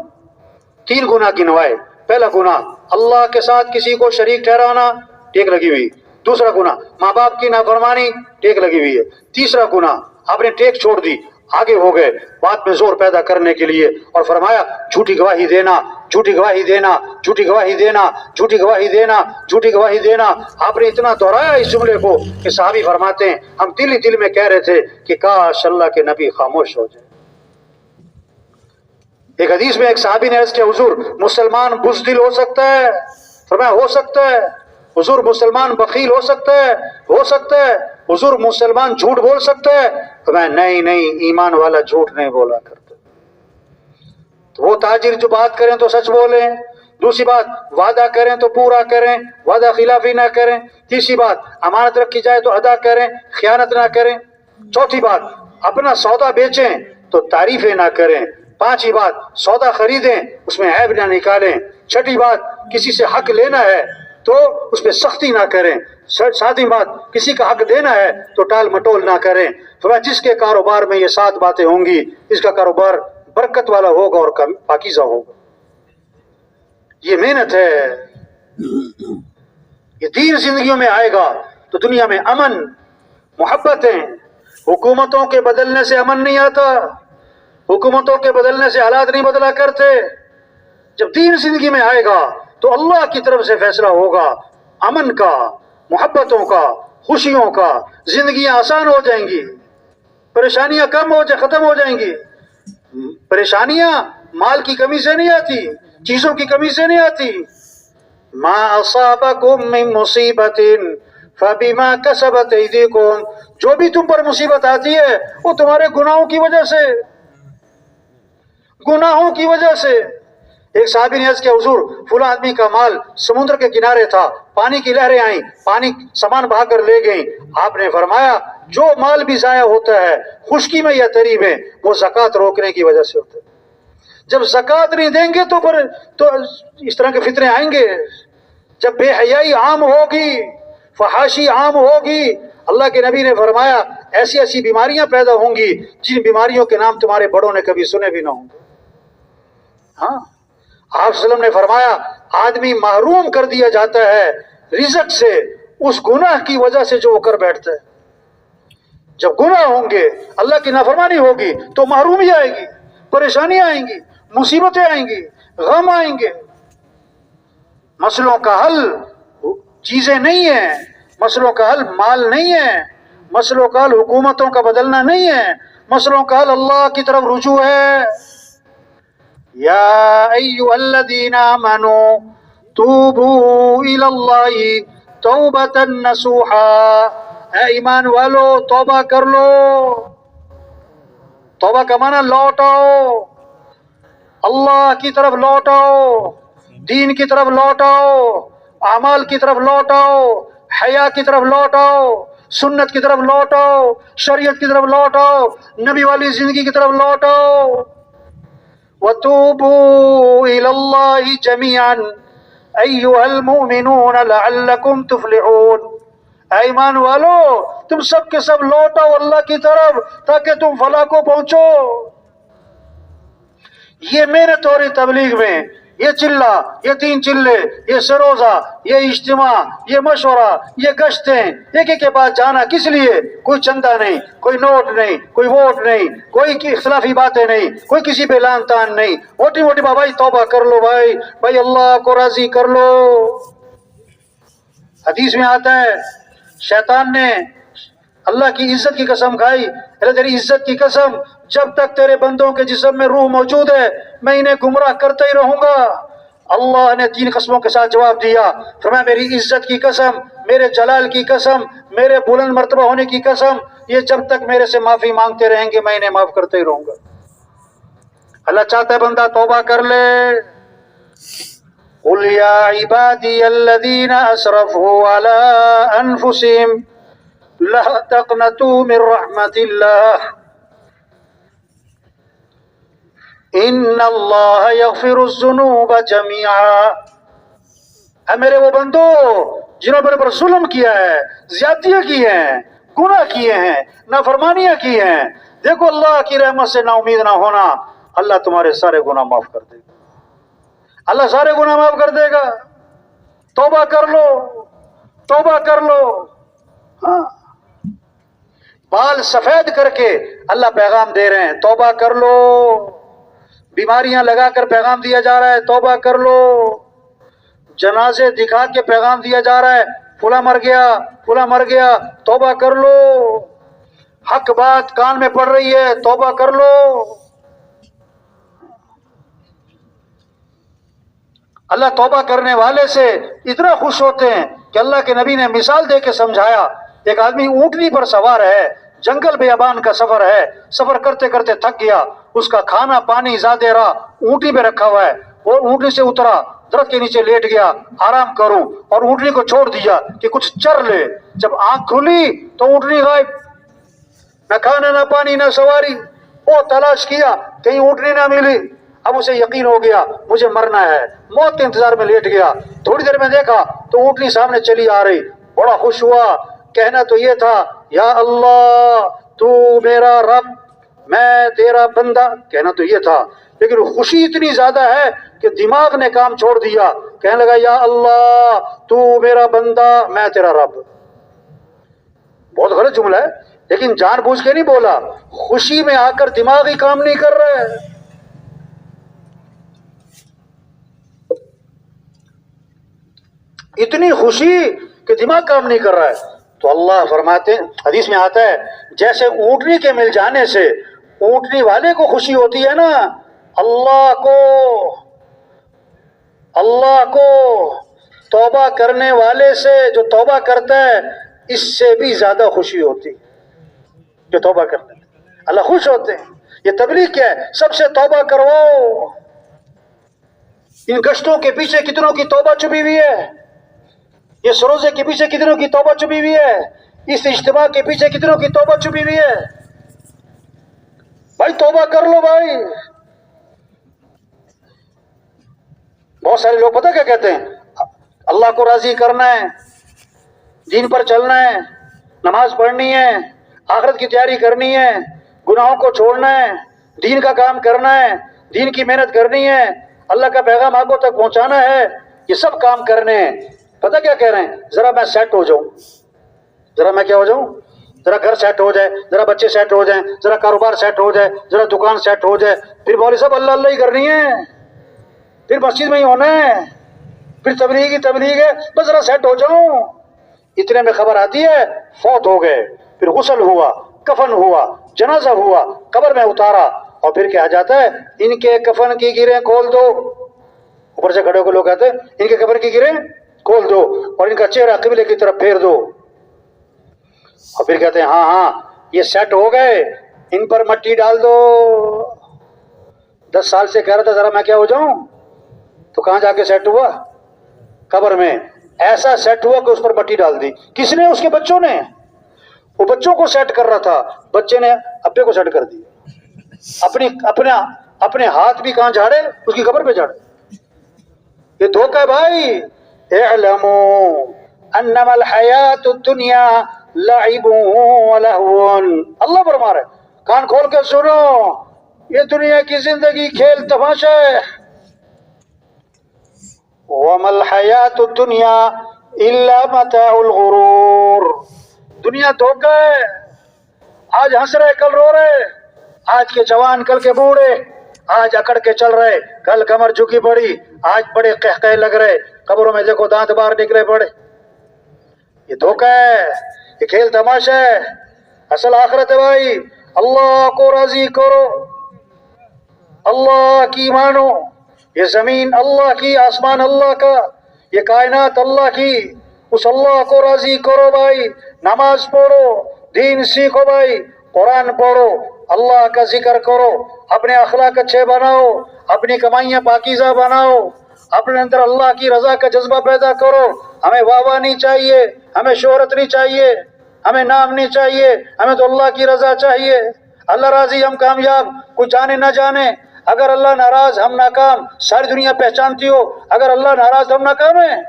3 گناہ گنوائے۔ پہلا گناہ اللہ کے ساتھ کسی کو شریک ٹھہرانا، ٹیک لگی ہوئی۔ دوسرا گناہ ماں باپ کی نافرمانی، ٹیک لگی ہوئی ہے۔ تیسرا گناہ آپ نے ٹیک چھوڑ دی، آگے ہو گئے بات میں زور پیدا کرنے کے لیے، اور فرمایا جھوٹی گواہی دینا، جھوٹی گواہی دینا، جھوٹی گواہی دینا، جھوٹی گواہی دینا، جھوٹی گواہی دینا۔ آپ نے اتنا دہرایا اس جملے کو کہ صحابی فرماتے ہیں ہم دل ہی دل میں کہہ رہے تھے کہ کاش اللہ کے نبی خاموش ہو جائے۔ ایک حدیث میں ایک صحابی نے عرض کیا حضور مسلمان بزدل ہو سکتا ہے؟ فرمایا ہو سکتا ہے۔ حضور مسلمان بخیل ہو سکتا ہے؟ ہو سکتا ہے۔ حضور مسلمان جھوٹ بول سکتا ہے؟ فرمایا نہیں، ایمان والا جھوٹ نہیں بولا کرتا۔ تو وہ تاجر جو بات کریں تو سچ بولیں۔ دوسری بات وعدہ کریں تو پورا کریں، وعدہ خلافی نہ کریں۔ تیسری بات امانت رکھی جائے تو ادا کریں، خیانت نہ کریں۔ چوتھی بات اپنا سودا بیچیں تو تعریفیں نہ کریں۔ پانچویں بات سودا خریدیں اس میں عیب نہ نکالیں۔ چھٹی بات کسی سے حق لینا ہے تو اس پہ سختی نہ کریں۔ ساتویں بات کسی کا حق دینا ہے تو ٹال مٹول نہ کریں۔ فرمایا جس کے کاروبار میں یہ 7 باتیں ہوں گی اس کا کاروبار برکت والا ہوگا اور پاکیزہ ہوگا۔ یہ محنت ہے، یہ دین زندگیوں میں آئے گا تو دنیا میں امن، محبتیں۔ حکومتوں کے بدلنے سے امن نہیں آتا، حکومتوں کے بدلنے سے حالات نہیں بدلا کرتے۔ جب دین زندگی میں آئے گا تو اللہ کی طرف سے فیصلہ ہوگا، امن کا، محبتوں کا، خوشیوں کا۔ زندگیاں آسان ہو جائیں گی، پریشانیاں کم ہو جائیں، ختم ہو جائیں گی۔ پریشانیاں مال کی کمی سے نہیں آتی، چیزوں کی کمی سے نہیں آتی۔ ما اصابکم من مصیبت فبما کسبت ایدیکم، جو بھی تم پر مصیبت آتی ہے وہ تمہارے گناہوں کی وجہ سے، گناہوں کی وجہ سے۔ ایک صحابی نے عرض کیا حضور فلاں آدمی کا مال سمندر کے کنارے تھا، پانی کی لہریں آئیں، پانی سامان بہا کر لے گئیں۔ آپ نے فرمایا جو مال بھی ضائع ہوتا ہے خشکی میں یا تری میں وہ زکوٰۃ روکنے کی وجہ سے ہوتا ہے۔ جب زکوٰۃ نہیں دیں گے تو اس طرح کے فتنے آئیں گے۔ جب بے حیائی عام ہوگی، فحاشی عام ہوگی، اللہ کے نبی نے فرمایا ایسی ایسی بیماریاں پیدا ہوں گی جن بیماریوں کے نام تمہارے بڑوں نے کبھی سنے بھی نہ ہوں گے۔ ہاں، آپ صلی اللہ علیہ وسلم نے فرمایا آدمی محروم کر دیا جاتا ہے رزق سے اس گناہ کی وجہ سے جو وہ کر بیٹھتا ہے۔ جب گناہ ہوں گے، اللہ کی نافرمانی ہوگی تو محرومی آئے گی، پریشانیاں آئیں گی، مصیبتیں آئیں گی، غم آئیں گے۔ مسئلوں کا حل چیزیں نہیں ہیں، مسئلوں کا حل مال نہیں ہے، مسئلوں کا حل حکومتوں کا بدلنا نہیں ہے، مسئلوں کا حل اللہ کی طرف رجوع ہے۔ یا ایھا الذین آمنوا توبوا الی اللہ توبۃ نصوحا، اے ایمان والو توبہ کر لو۔ توبہ کا معنی لوٹ آؤ، اللہ کی طرف لوٹ آؤ، دین کی طرف لوٹ آؤ، اعمال کی طرف لوٹ آؤ، حیا کی طرف لوٹ آؤ، سنت کی طرف لوٹ آؤ، شریعت کی طرف لوٹ آؤ، نبی والی زندگی کی طرف لوٹ آؤ۔ وَتُوبُوا إِلَى اللَّهِ جَمِيعًا أَيُّهَا الْمُؤْمِنُونَ لَعَلَّكُمْ تُفْلِحُونَ۔ اے ایمان والو، تم سب کے سب لوٹ آؤ اللہ کی طرف تاکہ تم فلاح کو پہنچو۔ یہ محنت ہو رہی تبلیغ میں، یہ چلہ، یہ 3 چلے، یہ سروزہ، یہ اجتماع، یہ مشورہ، یہ گشتیں، ایک ایک کے بعد جانا کس لیے؟ کوئی چندہ نہیں، کوئی نوٹ نہیں، کوئی ووٹ نہیں، کوئی اختلافی باتیں نہیں، کوئی کسی پہ لان تان نہیں، موٹی موٹی بات، بھائی توبہ کر لو، بھائی اللہ کو راضی کر لو۔ حدیث میں آتا ہے شیطان نے اللہ کی عزت کی قسم کھائی، اللہ تیری عزت کی قسم، جب تک تیرے بندوں کے جسم میں روح موجود ہے میں انہیں گمراہ کرتا ہی رہوں گا۔ اللہ نے 3 قسموں کے ساتھ جواب دیا، فرمایا میری عزت کی قسم، میرے جلال کی قسم، میرے بلند مرتبہ ہونے کی قسم، یہ جب تک میرے سے معافی مانگتے رہیں گے میں انہیں معاف کرتا ہی رہوں گا۔ اللہ چاہتا ہے بندہ توبہ کر لے۔ قُلْ يَا عِبَادِيَ الَّذِينَ أَسْرَفُوا عَلَىٰ أَنفُسِهِمْ لَا تَقْنَطُوا مِن رَحْمَةِ اللَّهِ إِنَّ اللَّهَ يَغْفِرُ الذُّنُوبَ جَمِيعًا۔ اے میرے وہ بندو جنہوں نے پر ظلم کیا ہے، زیادتیاں کی ہیں، گناہ کیے ہیں، نافرمانیاں کی ہیں، دیکھو اللہ کی رحمت سے نا امید نہ ہونا، اللہ تمہارے سارے گناہ معاف کر دے گا، اللہ سارے گناہ معاف کر دے گا۔ توبہ کر لو، توبہ کر لو۔ ہاں، بال سفید کر کے اللہ پیغام دے رہے ہیں، توبہ کر لو۔ بیماریاں لگا کر پیغام دیا جا رہا ہے، توبہ کر لو۔ جنازے دکھا کے پیغام دیا جا رہا ہے، فلاں مر گیا، فلاں مر گیا، توبہ کر لو۔ حق بات کان میں پڑ رہی ہے، توبہ کر لو۔ اللہ توبہ کرنے والے سے اتنا خوش ہوتے ہیں کہ اللہ کے نبی نے مثال دے کے سمجھایا، ایک آدمی اونٹنی پر سوار ہے، جنگل بیابان کا سفر ہے، سفر کرتے کرتے تھک گیا، اس کا کھانا پانی زیادہ رہا، اونٹنی پہ رکھا ہوا ہے، وہ اونٹنی سے اترا، درخت کے نیچے لیٹ گیا آرام کروں، اور اونٹنی کو چھوڑ دیا کہ کچھ چر لے۔ جب آنکھ کھلی تو اونٹنی غائب، نہ کھانا نہ پانی نہ سواری۔ وہ تلاش کیا کہیں اونٹنی نہ ملی، اب اسے یقین ہو گیا مجھے مرنا ہے، موت کے انتظار میں لیٹ گیا۔ تھوڑی دیر میں دیکھا تو اونٹنی سامنے چلی آ رہی، بڑا خوش ہوا، کہنا تو یہ تھا یا اللہ تو میرا رب میں تیرا بندہ، کہنا تو یہ تھا، لیکن خوشی اتنی زیادہ ہے کہ دماغ نے کام چھوڑ دیا، کہنے لگا یا اللہ تو میرا بندہ میں تیرا رب۔ بہت غلط جملہ ہے، لیکن جان بوجھ کے نہیں بولا، خوشی میں آ کر دماغ ہی کام نہیں کر رہا ہے۔ اتنی خوشی کہ دماغ کام نہیں کر رہا ہے، تو اللہ فرماتے ہیں، حدیث میں آتا ہے جیسے اونٹنی کے مل جانے سے اونٹنی والے کو خوشی ہوتی ہے نا، اللہ کو توبہ کرنے والے سے، جو توبہ کرتا ہے اس سے بھی زیادہ خوشی ہوتی جو توبہ کرتا ہے، اللہ خوش ہوتے ہیں۔ یہ تبلیغ کیا ہے؟ سب سے توبہ کرواؤ۔ ان گشتوں کے پیچھے کتنوں کی توبہ چھپی ہوئی ہے، یہ سروزے کے پیچھے کتنوں کی توبہ چھپی ہوئی ہے، اس اجتماع کے پیچھے کتنوں کی توبہ چھپی ہوئی ہے۔ بھائی توبہ کر لو بھائی۔ بہت سارے لوگ پتہ کیا کہتے ہیں، اللہ کو راضی کرنا ہے، دین پر چلنا ہے، نماز پڑھنی ہے، آخرت کی تیاری کرنی ہے، گناہوں کو چھوڑنا ہے، دین کا کام کرنا ہے، دین کی محنت کرنی ہے، اللہ کا پیغام آگوں تک پہنچانا ہے، یہ سب کام کرنے ہیں۔ پتہ کیا کہہ رہے ہیں، ذرا میں سیٹ ہو جاؤں، ذرا میں کیا ہو جاؤں، ذرا گھر سیٹ ہو جائے، ذرا بچے سیٹ ہو جائیں، ذرا کاروبار سیٹ ہو جائے، ذرا دکان سیٹ ہو جائے، پھر مولوی صاحب اللہ اللہ ہی کرنی ہے، پھر مسجد میں ہی ہونا ہے، پھر تبلیغ ہے، بس ذرا سیٹ ہو جاؤں۔ اتنے میں خبر آتی ہے فوت ہو گئے، پھر غسل ہوا، کفن ہوا، جنازہ ہوا، قبر میں اتارا، اور پھر کہا جاتا ہے ان کے کفن کی گرہیں کھول دو۔ اوپر سے کھڑے ہو کے لوگ کہتے ہیں ان کے کفن کی گرہیں کھول دو اور ان کا چہرہ قبلے کی طرف پھیر دو، اور پھر کہتے ہیں ہاں یہ سیٹ ہو گئے، ان پر مٹی ڈال دو۔ 10 سال سے کہہ رہا تھا ذرا میں کیا ہو جاؤں، تو کہاں جا کے سیٹ ہوا؟ قبر میں۔ ایسا سیٹ ہوا کہ اس پر مٹی ڈال دی، کس نے؟ اس کے بچوں نے۔ وہ بچوں کو سیٹ کر رہا تھا، بچے نے ابے کو سیٹ کر دیا، اپنے ہاتھ بھی کہاں جھاڑے، اس کی قبر پہ جھاڑے. یہ دھوکہ ہے بھائی. اعلموا انما الحیات الدنیا لعب ولہو. اللہ فرما رہے کان کھول کے سنو، یہ دنیا کی زندگی کھیل تماشا ہے. وما الحیات الدنیا الا متاع الغرور. دنیا دھوکہ ہے. آج ہنس رہے کل رو رہے، آج کے جوان کل کے بوڑھے، آج اکڑ کے چل رہے کل کمر جھکی پڑی، آج بڑے قہقہے لگ رہے، قبروں میں دیکھو دانت باہر نکلے پڑے. یہ دھوکہ ہے، یہ کھیل تماشا ہے. اصل آخرت ہے بھائی. اللہ کو راضی کرو، اللہ کی مانو. یہ زمین اللہ کی، آسمان اللہ کا، یہ کائنات اللہ کی. اس اللہ کو راضی کرو بھائی. نماز پڑھو، دین سیکھو بھائی، قرآن پڑھو، اللہ کا ذکر کرو، اپنے اخلاق اچھے بناؤ، اپنی کمائیاں پاکیزہ بناؤ، اپنے اندر اللہ کی رضا کا جذبہ پیدا کرو. ہمیں واہ واہ نہیں چاہیے، ہمیں شہرت نہیں چاہیے، ہمیں نام نہیں چاہیے، ہمیں تو اللہ کی رضا چاہیے. اللہ راضی ہم کامیاب، کوئی جانے نہ جانے. اگر اللہ ناراض ہم ناکام. ساری دنیا پہچانتی ہو اگر اللہ ناراض ہم ناکام ہیں.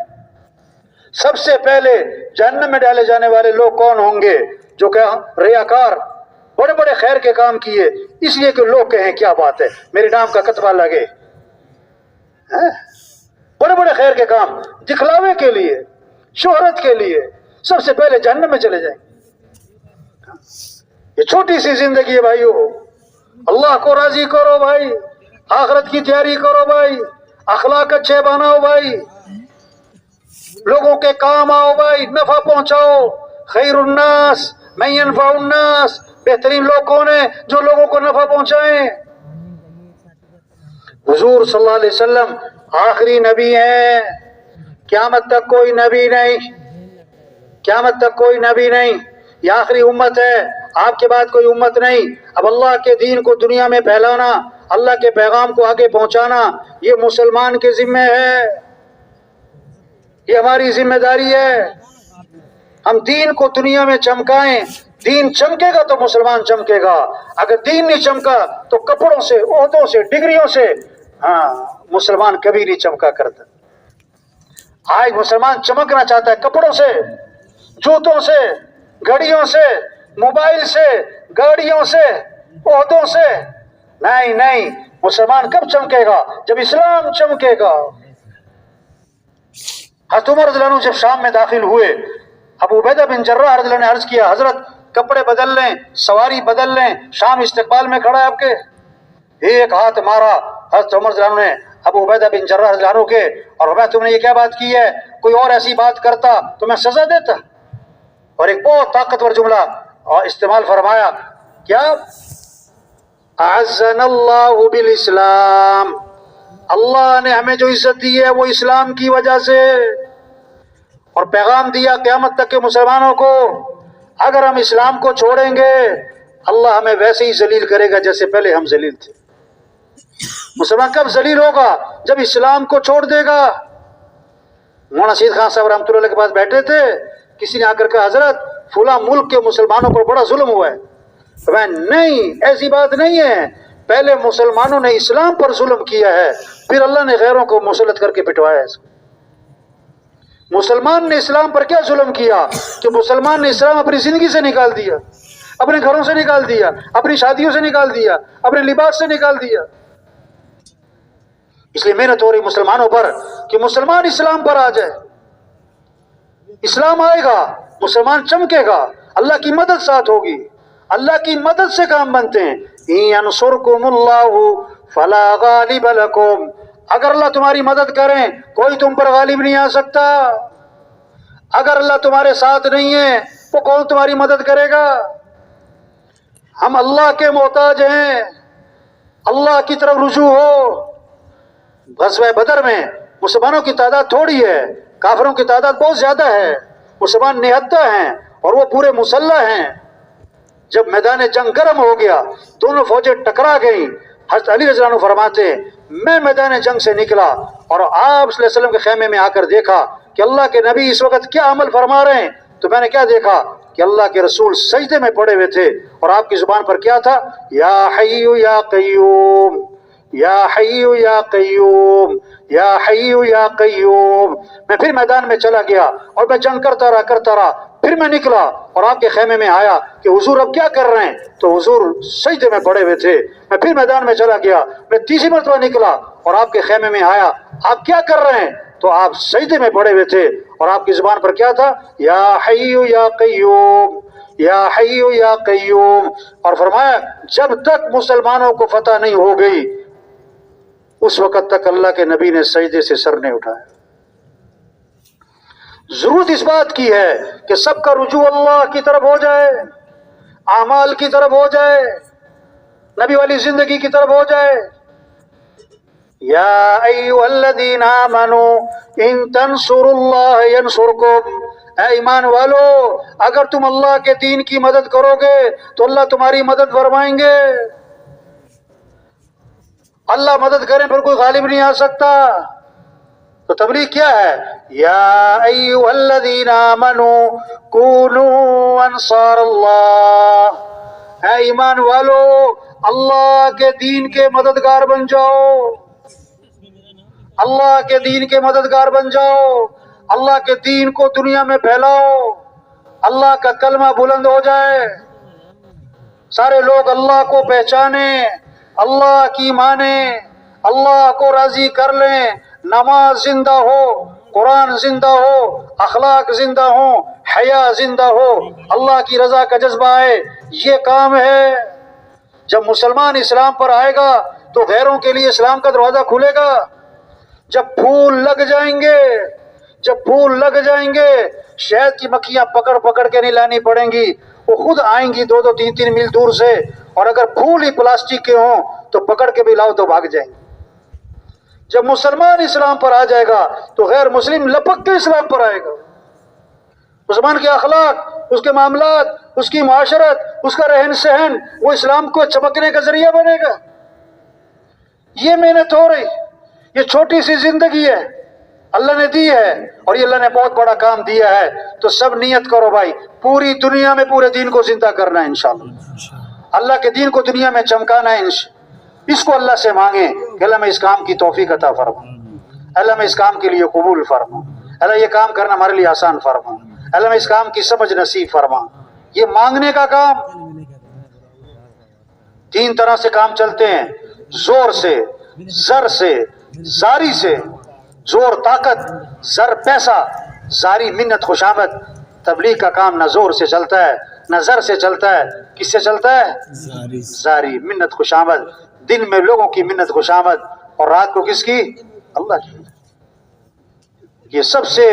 سب سے پہلے جہنم میں ڈالے جانے والے لوگ کون ہوں گے؟ جو کہ ریاکار، بڑے بڑے خیر کے کام کیے اس لیے کہ لوگ کہیں کیا بات ہے میرے نام کا کتبہ لگے. بڑے بڑے خیر کے کام دکھلاوے کے لیے، شہرت کے لیے، سب سے پہلے جہنم میں چلے جائیں. یہ چھوٹی سی زندگی ہے بھائیو. اللہ کو راضی کرو بھائی، آخرت کی تیاری کرو بھائی، اخلاق اچھے بناؤ بھائی، لوگوں کے کام آؤ بھائی، نفع پہنچاؤ. خیر الناس من ينفع الناس. بہترین لوگ کون ہیں؟ جو لوگوں کو نفع پہنچائیں. حضور صلی اللہ علیہ وسلم آخری نبی ہیں. قیامت تک کوئی نبی نہیں، قیامت تک کوئی نبی نہیں. یہ آخری امت ہے، آپ کے بعد کوئی امت نہیں. اب اللہ کے دین کو دنیا میں پھیلانا، اللہ کے پیغام کو آگے پہنچانا یہ مسلمان کے ذمہ ہے، یہ ہماری ذمہ داری ہے. ہم دین کو دنیا میں چمکائیں. دین چمکے گا تو مسلمان چمکے گا. اگر دین نہیں چمکا تو کپڑوں سے، عہدوں سے، ڈگریوں سے مسلمان کبھی نہیں چمکا کرتا. آج مسلمان چمکنا چاہتا ہے کپڑوں سے، جوتوں سے، گھڑیوں سے، موبائل سے، گاڑیوں سے، عہدوں سے. نہیں نہیں، مسلمان کب چمکے گا؟ جب اسلام چمکے گا. حضرت عمر رضی اللہ عنہ جب شام میں داخل ہوئے، ابو عبیدہ بن جراح رضی اللہ عنہ نے عرض کیا حضرت کپڑے بدل لیں، سواری بدل لیں، شام استقبال میں کھڑا ہے آپ کے. ایک ہاتھ مارا حضرت عمر رضی اللہ عنہ نے ابو عبیدہ بن جراح رضی اللہ عنہ کے، اور فرمایا تم نے یہ کیا بات کی ہے؟ کوئی اور ایسی بات کرتا تو میں سزا دیتا. اور ایک بہت طاقتور جملہ استعمال فرمایا، کیا؟ اعزنا اللہ بالاسلام. اللہ نے ہمیں جو عزت دی ہے وہ اسلام کی وجہ سے، اور پیغام دیا قیامت تک کے مسلمانوں کو اگر ہم اسلام کو چھوڑیں گے اللہ ہمیں ویسے ہی ذلیل کرے گا جیسے پہلے ہم ذلیل تھے. مسلمان کب ذلیل ہوگا؟ جب اسلام کو چھوڑ دے گا. مولانا سید خان صاحب رحمۃ اللہ علیہ کے پاس بیٹھے تھے، کسی نے آ کر کہا حضرت فلاں ملک کے مسلمانوں پر بڑا ظلم ہوا ہے. میں نہیں، ایسی بات نہیں ہے، پہلے مسلمانوں نے اسلام پر ظلم کیا ہے، پھر اللہ نے غیروں کو مسلط کر کے پٹوایا ہے. مسلمان نے اسلام پر کیا ظلم کیا کہ مسلمان نے اسلام اپنی زندگی سے نکال دیا، اپنے گھروں سے نکال دیا، اپنی شادیوں سے نکال دیا، اپنے لباس سے نکال دیا. اس لیے محنت ہو رہی مسلمانوں پر کہ مسلمان اسلام پر آ جائے. اسلام آئے گا، مسلمان چمکے گا، اللہ کی مدد ساتھ ہوگی. اللہ کی مدد سے کام بنتے ہیں. ان ینصرکم اللہ فلا غالب لکم. اگر اللہ تمہاری مدد کریں کوئی تم پر غالب نہیں آ سکتا. اگر اللہ تمہارے ساتھ نہیں ہے تو کون تمہاری مدد کرے گا؟ ہم اللہ کے محتاج ہیں، اللہ کی طرف رجوع ہو. غزوہ بدر میں مسلمانوں کی تعداد تھوڑی ہے، کافروں کی تعداد بہت زیادہ ہے. مسلمان 79 ہیں اور وہ پورے مسلح ہیں. جب میدان جنگ گرم ہو گیا، دونوں فوجیں ٹکرا گئیں، حضرت علی رضی اللہ عنہ فرماتے ہیں میں میدان جنگ سے نکلا اور آپ صلی اللہ علیہ وسلم کے خیمے میں آ کر دیکھا کہ اللہ کے نبی اس وقت کیا عمل فرما رہے ہیں. تو میں نے کیا دیکھا؟ کہ اللہ کے رسول سجدے میں پڑے ہوئے تھے اور آپ کی زبان پر کیا تھا؟ یا حیّ یا قیوم، یا حیّ یا قیوم، یا حیّ یا قیوم۔ میں پھر میدان میں چلا گیا اور میں جنگ کرتا رہا، پھر میں نکلا اور آپ کے خیمے میں آیا کہ حضور اب کیا کر رہے ہیں؟ تو حضور سجدے میں پڑے ہوئے تھے۔ میں پھر میدان میں چلا گیا، میں تیسری مرتبہ نکلا اور آپ کے خیمے میں آیا، آپ کیا کر رہے ہیں؟ تو آپ سجدے میں پڑے ہوئے تھے اور آپ کی زبان پر کیا تھا؟ یا حیّ یا قیوم، یا حیّ یا قیوم۔ اور فرمایا جب تک مسلمانوں کو فتح نہیں ہو گئی اس وقت تک اللہ کے نبی نے سجدے سے سر نہیں اٹھایا۔ ضرورت اس بات کی ہے کہ سب کا رجوع اللہ کی طرف ہو جائے، اعمال کی طرف ہو جائے، نبی والی زندگی کی طرف ہو جائے۔ یا ایھا الذین آمنوا ان تنصروا اللہ ینصرکم، اے ایمان والو اگر تم اللہ کے دین کی مدد کرو گے تو اللہ تمہاری مدد فرمائیں گے۔ اللہ مدد کریں پر کوئی غالب نہیں آ سکتا۔ تو تبلیغ کیا ہے؟ یا ایھا الذین آمنوا کونوا انصار اللہ، اے ایمان والو اللہ کے دین کے مددگار بن جاؤ، اللہ کے دین کے مددگار بن جاؤ، اللہ کے دین کو دنیا میں پھیلاؤ، اللہ کا کلمہ بلند ہو جائے، سارے لوگ اللہ کو پہچانیں، اللہ کی مانیں، اللہ کو راضی کر لیں، نماز زندہ ہو، قرآن زندہ ہو، اخلاق زندہ ہو، حیا زندہ ہو، اللہ کی رضا کا جذبہ آئے، یہ کام ہے۔ جب مسلمان اسلام پر آئے گا تو غیروں کے لیے اسلام کا دروازہ کھلے گا۔ جب پھول لگ جائیں گے، جب پھول لگ جائیں گے، شہد کی مکھیاں پکڑ پکڑ کے نہیں لانی پڑیں گی، وہ خود آئیں گی 2-2 3-3 میل دور سے، اور اگر پھول ہی پلاسٹک کے ہوں تو پکڑ کے بھی لاؤ تو بھاگ جائیں گے۔ جب مسلمان اسلام پر آ جائے گا تو غیر مسلم لپک کے اسلام پر آئے گا۔ مسلمان کے اخلاق، اس کے معاملات، اس کی معاشرت، اس کا رہن سہن وہ اسلام کو چمکنے کا ذریعہ بنے گا۔ یہ محنت ہو رہی، یہ چھوٹی سی زندگی ہے اللہ نے دی ہے، اور یہ اللہ نے بہت بڑا کام دیا ہے۔ تو سب نیت کرو بھائی، پوری دنیا میں پورے دین کو زندہ کرنا ہے انشاءاللہ، اللہ کے دین کو دنیا میں چمکانا ہے۔ اس کو اللہ سے مانگیں کہ اللہ میں اس کام کی توفیق عطا فرما، اللہ میں اس کام کے لیے قبول فرما، اللہ یہ کام کرنا ہمارے لیے آسان فرما، اللہ میں اس کام کی سمجھ نصیب فرما۔ یہ مانگنے کا کام 3 طرح سے کام چلتے ہیں، زور سے، زر سے، زاری سے۔ زور طاقت، زر پیسہ، زاری منت خوشامد۔ تبلیغ کا کام نہ زور سے چلتا ہے نہ زر سے چلتا ہے، کس سے چلتا ہے؟ زاری، منت خوشامد۔ دن میں لوگوں کی منت خوشامد اور رات کو کس کی؟ اللہ کی۔ یہ سب سے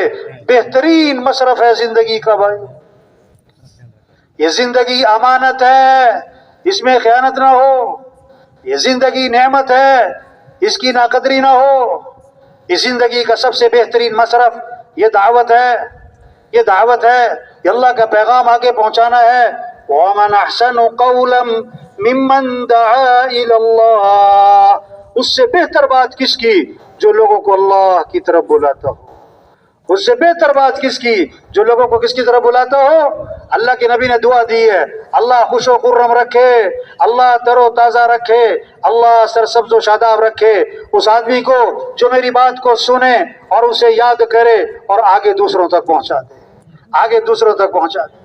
بہترین مصرف ہے زندگی کا بھائی۔ یہ زندگی امانت ہے، اس میں خیانت نہ ہو۔ یہ زندگی نعمت ہے، اس کی ناقدری نہ ہو۔ اس زندگی کا سب سے بہترین مصرف یہ دعوت ہے، یہ دعوت ہے، یہ اللہ کا پیغام آگے پہنچانا ہے۔ وَمَنْ أَحْسَنُ قَوْلًا مِّمَّنْ دَعَا إِلَى اللَّهِ، اس سے بہتر بات کس کی جو لوگوں کو اللہ کی طرف بلاتا ہو؟ اس سے بہتر بات کس کی جو لوگوں کو کس کی طرف بلاتا ہو؟ اللہ کے نبی نے دعا دی ہے، اللہ خوش و خرم رکھے، اللہ تر و تازہ رکھے، اللہ سرسبز و شاداب رکھے اس آدمی کو جو میری بات کو سنے اور اسے یاد کرے اور آگے دوسروں تک پہنچا دے، آگے دوسروں تک پہنچا دے۔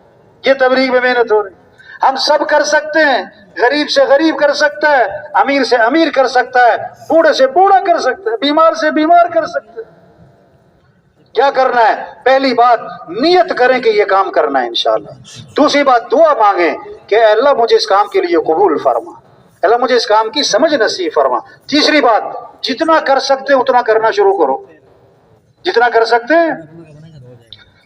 یہ تبلیغ میں محنت ہو رہی۔ ہم سب کر سکتے ہیں، غریب سے غریب کر سکتا ہے، امیر سے امیر کر سکتا ہے، بوڑھے سے بوڑھا کر سکتا ہے، بیمار سے بیمار کر سکتا ہے۔ کیا کرنا ہے؟ پہلی بات نیت کریں کہ یہ کام کرنا ہے انشاءاللہ۔ دوسری بات دعا مانگیں کہ اے اللہ مجھے اس کام کے لیے قبول فرما، اللہ مجھے اس کام کی سمجھ نصیب فرما۔ تیسری بات جتنا کر سکتے اتنا کرنا شروع کرو، جتنا کر سکتے ہیں۔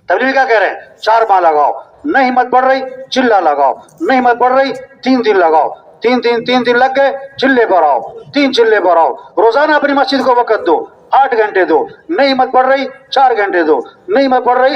تبلیغ کیا کہہ رہے ہیں؟ 4 ماہ لگاؤ، نہیں ہمت پڑ رہی چلہ لگاؤ، نہیں ہمت پڑ رہی 3 دن لگاؤ، 3 دن لگ گئے چلے پر آؤ، 3 چلے پر آؤ۔ روزانہ اپنی مسجد کو وقت دو، 8 گھنٹے دو، نہیں ہمت پڑ رہی 4 گھنٹے دو، نہیں ہمت پڑ رہی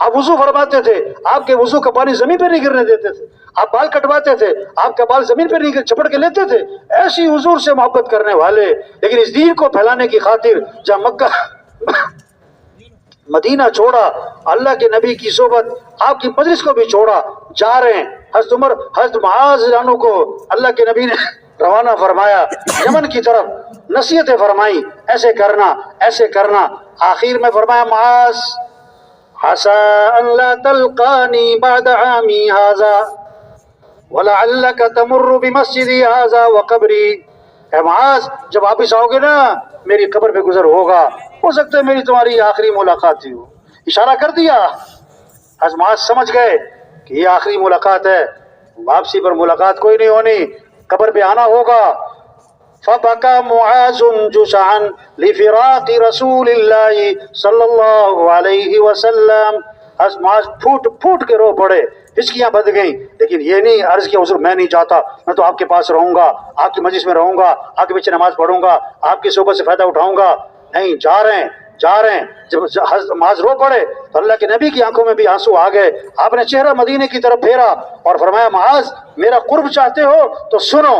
آپ وضو فرماتے تھے، آپ کے وضو کا پانی زمین پہ نہیں گرنے دیتے تھے، آپ بال کٹواتے تھے، آپ کا بال زمین پہ نہیں چپڑ کے لیتے تھے، ایسی حضور سے محبت کرنے والے، لیکن اس دین کو پھیلانے کی خاطر جہاں مکہ مدینہ چھوڑا، اللہ کے نبی کی صحبت، آپ کی مجلس کو بھی چھوڑا، جا رہے ہیں۔ حضرت عمر، حضرت معاذ رانو کو اللہ کے نبی نے روانہ فرمایا یمن کی طرف، نصیحتیں فرمائی، ایسے کرنا ایسے کرنا، آخر میں فرمایا معاذ عسى أن لا تلقاني بعد عامي هذا ولعلك تمر بمسجدي هذا وقبري، اے معاذ جب واپس آؤ گے نا میری قبر پہ گزر ہوگا، ہو سکتا ہے میری تمہاری آخری ملاقات ہی ہو۔ اشارہ کر دیا، حضرت معاذ سمجھ گئے کہ یہ آخری ملاقات ہے، واپسی پر ملاقات کوئی نہیں ہونی، قبر پہ آنا ہوگا۔ فبكى معاذ جشعا لفراق رسول اللہ صلی اللہ علیہ وسلم، حضرت معاذ پھوٹ پھوٹ کے رو پڑے، ہچکیاں بندھ گئیں، لیکن یہ نہیں عرض کیا حضور میں نہیں جاتا، میں تو آپ کے پاس رہوں گا، آپ کی مجلس میں رہوں گا، آپ کے پیچھے نماز پڑھوں گا، آپ کی صحبت سے فائدہ اٹھاؤں گا، نہیں، جا رہے ہیں جا رہے ہیں۔ جب حضرت معاذ رو پڑے تو اللہ کے نبی کی آنکھوں میں بھی آنسو آ گئے، آپ نے چہرہ مدینے کی طرف پھیرا اور فرمایا معاذ میرا قرب چاہتے ہو تو سنو،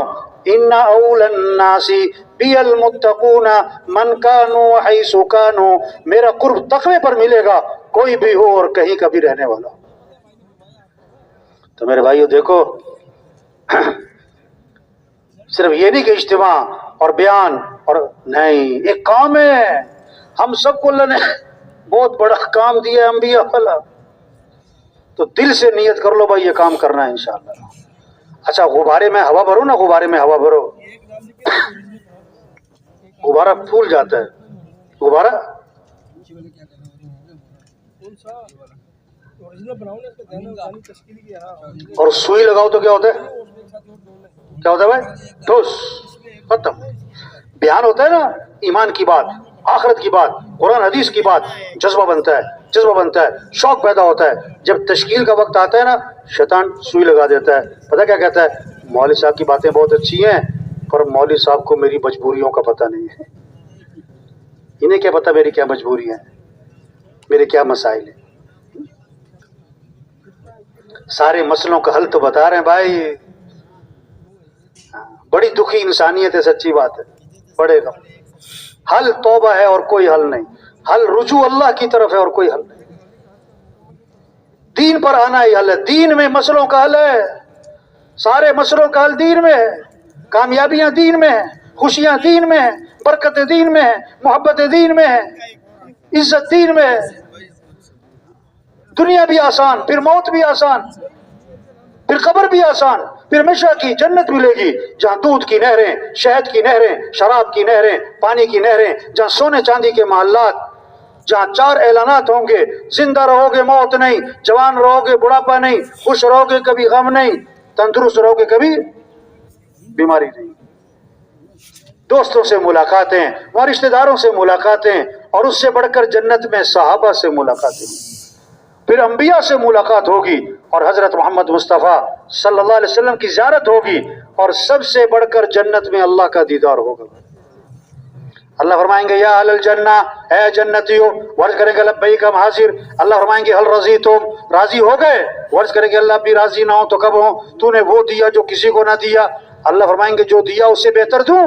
ان اول الناس بی المتقون من کانوا حیث کانوا، میرا قرب تقوی پر ملے گا، کوئی بھی ہو اور کہیں کا بھی رہنے والا۔ تو میرے بھائیو دیکھو، صرف یہ نہیں کہ اجتماع اور بیان اور نہیں، ایک کام ہے، ہم سب کو اللہ نے بہت بڑا کام دیا ہے انبیاء والا، تو دل سے نیت کر لو بھائی یہ کام کرنا ہے انشاءاللہ۔ اچھا غبارے میں ہوا بھرو نا، غبارے میں ہوا بھرو، غبارہ پھول جاتا ہے، غبارہ اور سوئی لگاؤ تو کیا ہوتا ہے، کیا ہوتا ہے بھائی، ٹھوس، ختم۔ بیان ہوتا ہے نا، ایمان کی بات، آخرت کی بات، قرآن حدیث کی بات، جذبہ بنتا ہے، جذبہ بنتا ہے، شوق پیدا ہوتا ہے۔ جب تشکیل کا وقت آتا ہے نا، شیطان سوئی لگا دیتا ہے، پتہ کیا کہتا ہے، مولوی صاحب کی باتیں بہت اچھی ہیں پر مولوی صاحب کو میری مجبوریوں کا پتہ نہیں ہے، انہیں کیا پتہ میری کیا مجبوری ہے، میرے کیا مسائل ہیں، سارے مسئلوں کا حل تو بتا رہے ہیں بھائی۔ بڑی دکھی انسانیت ہے، سچی بات ہے، بڑے گا حل توبہ ہے اور کوئی حل نہیں، حل رجوع اللہ کی طرف ہے اور کوئی حل نہیں، دین پر آنا ہی حل ہے، دین میں مسئلوں کا حل ہے، سارے مسئلوں کا حل دین میں ہے، کامیابیاں دین میں ہیں، خوشیاں دین میں ہیں، برکتیں دین میں ہیں، محبت دین میں ہے، عزت دین میں ہے، دنیا بھی آسان، پھر موت بھی آسان، پھر قبر بھی آسان، پھر ہمیشہ کی جنت ملے گی جہاں دودھ کی نہریں، شہد کی نہریں، شراب کی نہریں، پانی کی نہریں، جہاں سونے چاندی کے محلات، جہاں 4 اعلانات ہوں گے، زندہ رہو گے موت نہیں، جوان رہو گے بڑھاپا نہیں، خوش رہو گے کبھی غم نہیں، تندرست رہو گے کبھی بیماری نہیں، دوستوں سے ملاقاتیں اور رشتہ داروں سے ملاقاتیں، اور اس سے بڑھ کر جنت میں صحابہ سے ملاقاتیں، پھر انبیاء سے ملاقات ہوگی، اور حضرت محمد مصطفیٰ صلی اللہ علیہ وسلم کی زیارت ہوگی، اور سب سے بڑھ کر جنت میں اللہ کا دیدار ہوگا۔ اللہ فرمائیں گے یا اہل الجنہ، اے جنتیو، ورز کریں گے لبیک ہم حاضر، اللہ فرمائیں گے حل رضیتم، راضی ہو گئے، ورز کریں گے اللہ بھی راضی نہ ہو تو کب ہوں، تو نے وہ دیا جو کسی کو نہ دیا، اللہ فرمائیں گے جو دیا اس سے بہتر دوں،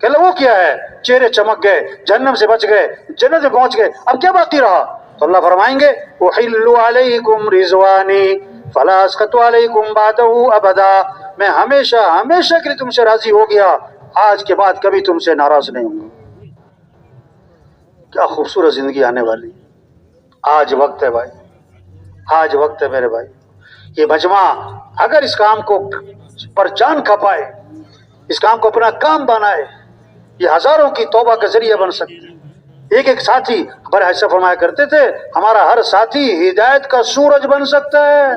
کہ اللہ وہ کیا ہے، چہرے چمک گئے، جہنم سے بچ گئے، جنت میں پہنچ گئے، اب کیا باقی رہا، تو اللہ فرمائیں گے احل علیکم رضوانی فلا اسخط علیکم بعدہ ابدا، میں ہمیشہ ہمیشہ کے لیے تم سے راضی ہو گیا، آج کے بعد کبھی تم سے ناراض نہیں ہوں گا۔ کیا خوبصورت زندگی آنے والی، آج وقت ہے بھائی، آج وقت ہے میرے بھائی، یہ مجمع اگر اس کام کو پر جان کھپائے، اس کام کو اپنا کام بنائے، یہ ہزاروں کی توبہ کا ذریعہ بن سکتے ہیں۔ ایک ایک ساتھی بڑے ایسا فرمایا کرتے تھے، ہمارا ہر ساتھی ہدایت کا سورج بن سکتا ہے،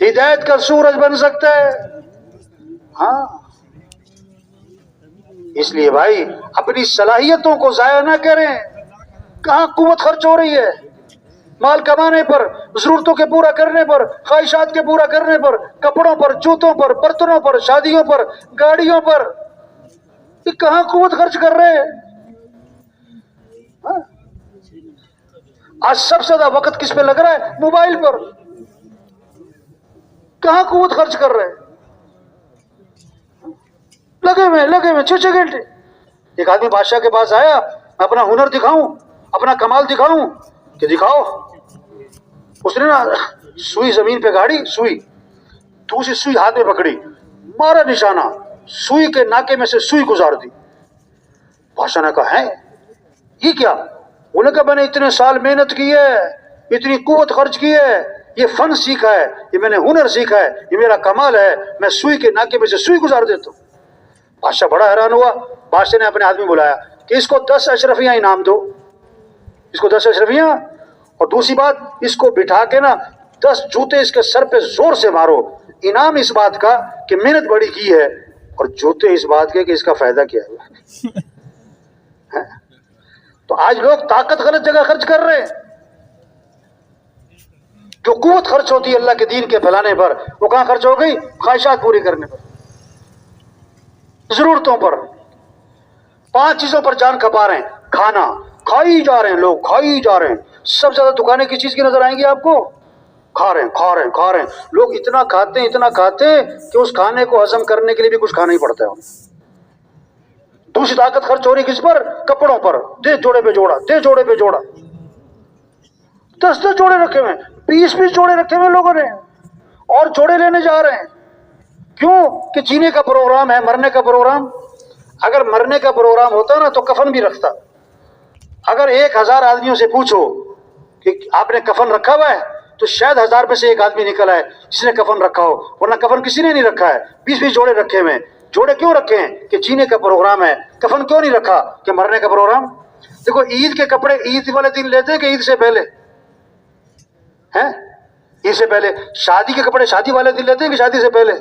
ہدایت کا سورج بن سکتا ہے، ہاں، اس لیے بھائی اپنی صلاحیتوں کو ضائع نہ کریں۔ کہاں قوت خرچ ہو رہی ہے، مال کمانے پر، ضرورتوں کے پورا کرنے پر، خواہشات کے پورا کرنے پر، کپڑوں پر، جوتوں پر، برتنوں پر، شادیوں پر، گاڑیوں پر، یہ کہاں قوت خرچ کر رہے ہیں؟ آج سب سے زیادہ وقت کس پہ لگ رہا ہے؟ موبائل پر. کہاں قوت خرچ کر رہے ہیں؟ لگے ہوئے 6 گھنٹے. ایک آدمی بادشاہ کے پاس آیا, میں اپنا ہنر دکھاؤں, اپنا کمال دکھاؤں. کہ دکھاؤ. اس نے نا سوئی زمین پہ گاڑی, سوئی, دوسری سوئی ہاتھ میں پکڑی, مارا نشانہ, سوئی کے ناکے میں سے سوئی گزار دی. بادشاہ نے کہا ہے یہ کیا؟ انہوں نے کہا میں نے اتنے سال محنت کی ہے, اتنی قوت خرچ کی ہے, یہ فن سیکھا ہے, یہ میں نے ہنر سیکھا ہے, یہ میرا کمال ہے, میں سوئی کے ناکے میں سے سوئی گزار دیتا ہوں. بادشاہ بڑا حیران ہوا. بادشاہ نے اپنے آدمی بلایا کہ اس کو 10 اشرفیاں انعام دو, اس کو 10 اشرفیاں, اور دوسری بات اس کو بٹھا کے نا 10 جوتے اس کے سر پہ زور سے مارو. انعام اس بات کا کہ محنت بڑی کی ہے, اور جوتے اس بات کے کہ اس کا فائدہ کیا ہے. تو آج لوگ طاقت غلط جگہ خرچ کر رہے ہیں. جو قوت خرچ ہوتی ہے اللہ کے دین کے پھیلانے پر, وہ کہاں خرچ ہو گئی؟ خواہشات پوری کرنے پر, ضرورتوں پر. 5 چیزوں پر جان کھپا رہے ہیں. کھانا کھائی جا رہے ہیں, لوگ کھائی جا رہے ہیں. سب سے زیادہ دکانیں کس چیز کی نظر آئیں گی آپ کو؟ کھا رہے ہیں. لوگ اتنا کھاتے ہیں کہ اس کھانے کو ہضم کرنے کے لیے بھی کچھ کھانا ہی پڑتا ہے. دوسری طاقت خرچ ہو رہی کس پر؟ کپڑوں پر. دے جوڑے پہ جوڑا, دے جوڑے پہ جوڑا. 10 جوڑے رکھے ہوئے, 20 جوڑے رکھے ہوئے لوگوں نے, اور جوڑے لینے جا رہے ہیں. کیوں؟ کہ جینے کا پروگرام ہے, مرنے کا پروگرام. اگر مرنے کا پروگرام ہوتا نا تو کفن بھی رکھتا. اگر 1000 آدمیوں سے پوچھو کہ آپ نے کفن رکھا ہوا ہے, تو شاید 1000 میں سے ایک آدمی نکل آئے جس نے کفن رکھا ہو, ورنہ کفن کسی نے نہیں رکھا ہے. 20 جوڑے رکھے ہوئے. جوڑے کیوں رکھے ہیں؟ کہ جینے کا پروگرام ہے. کفن کیوں نہیں رکھا؟ کہ مرنے کا پروگرام. دیکھو عید کے کپڑے عید والے دن لیتے ہیں کہ عید سے پہلے ہیں؟ عید سے پہلے. شادی کے کپڑے شادی والے دن لیتے ہیں کہ شادی سے پہلے؟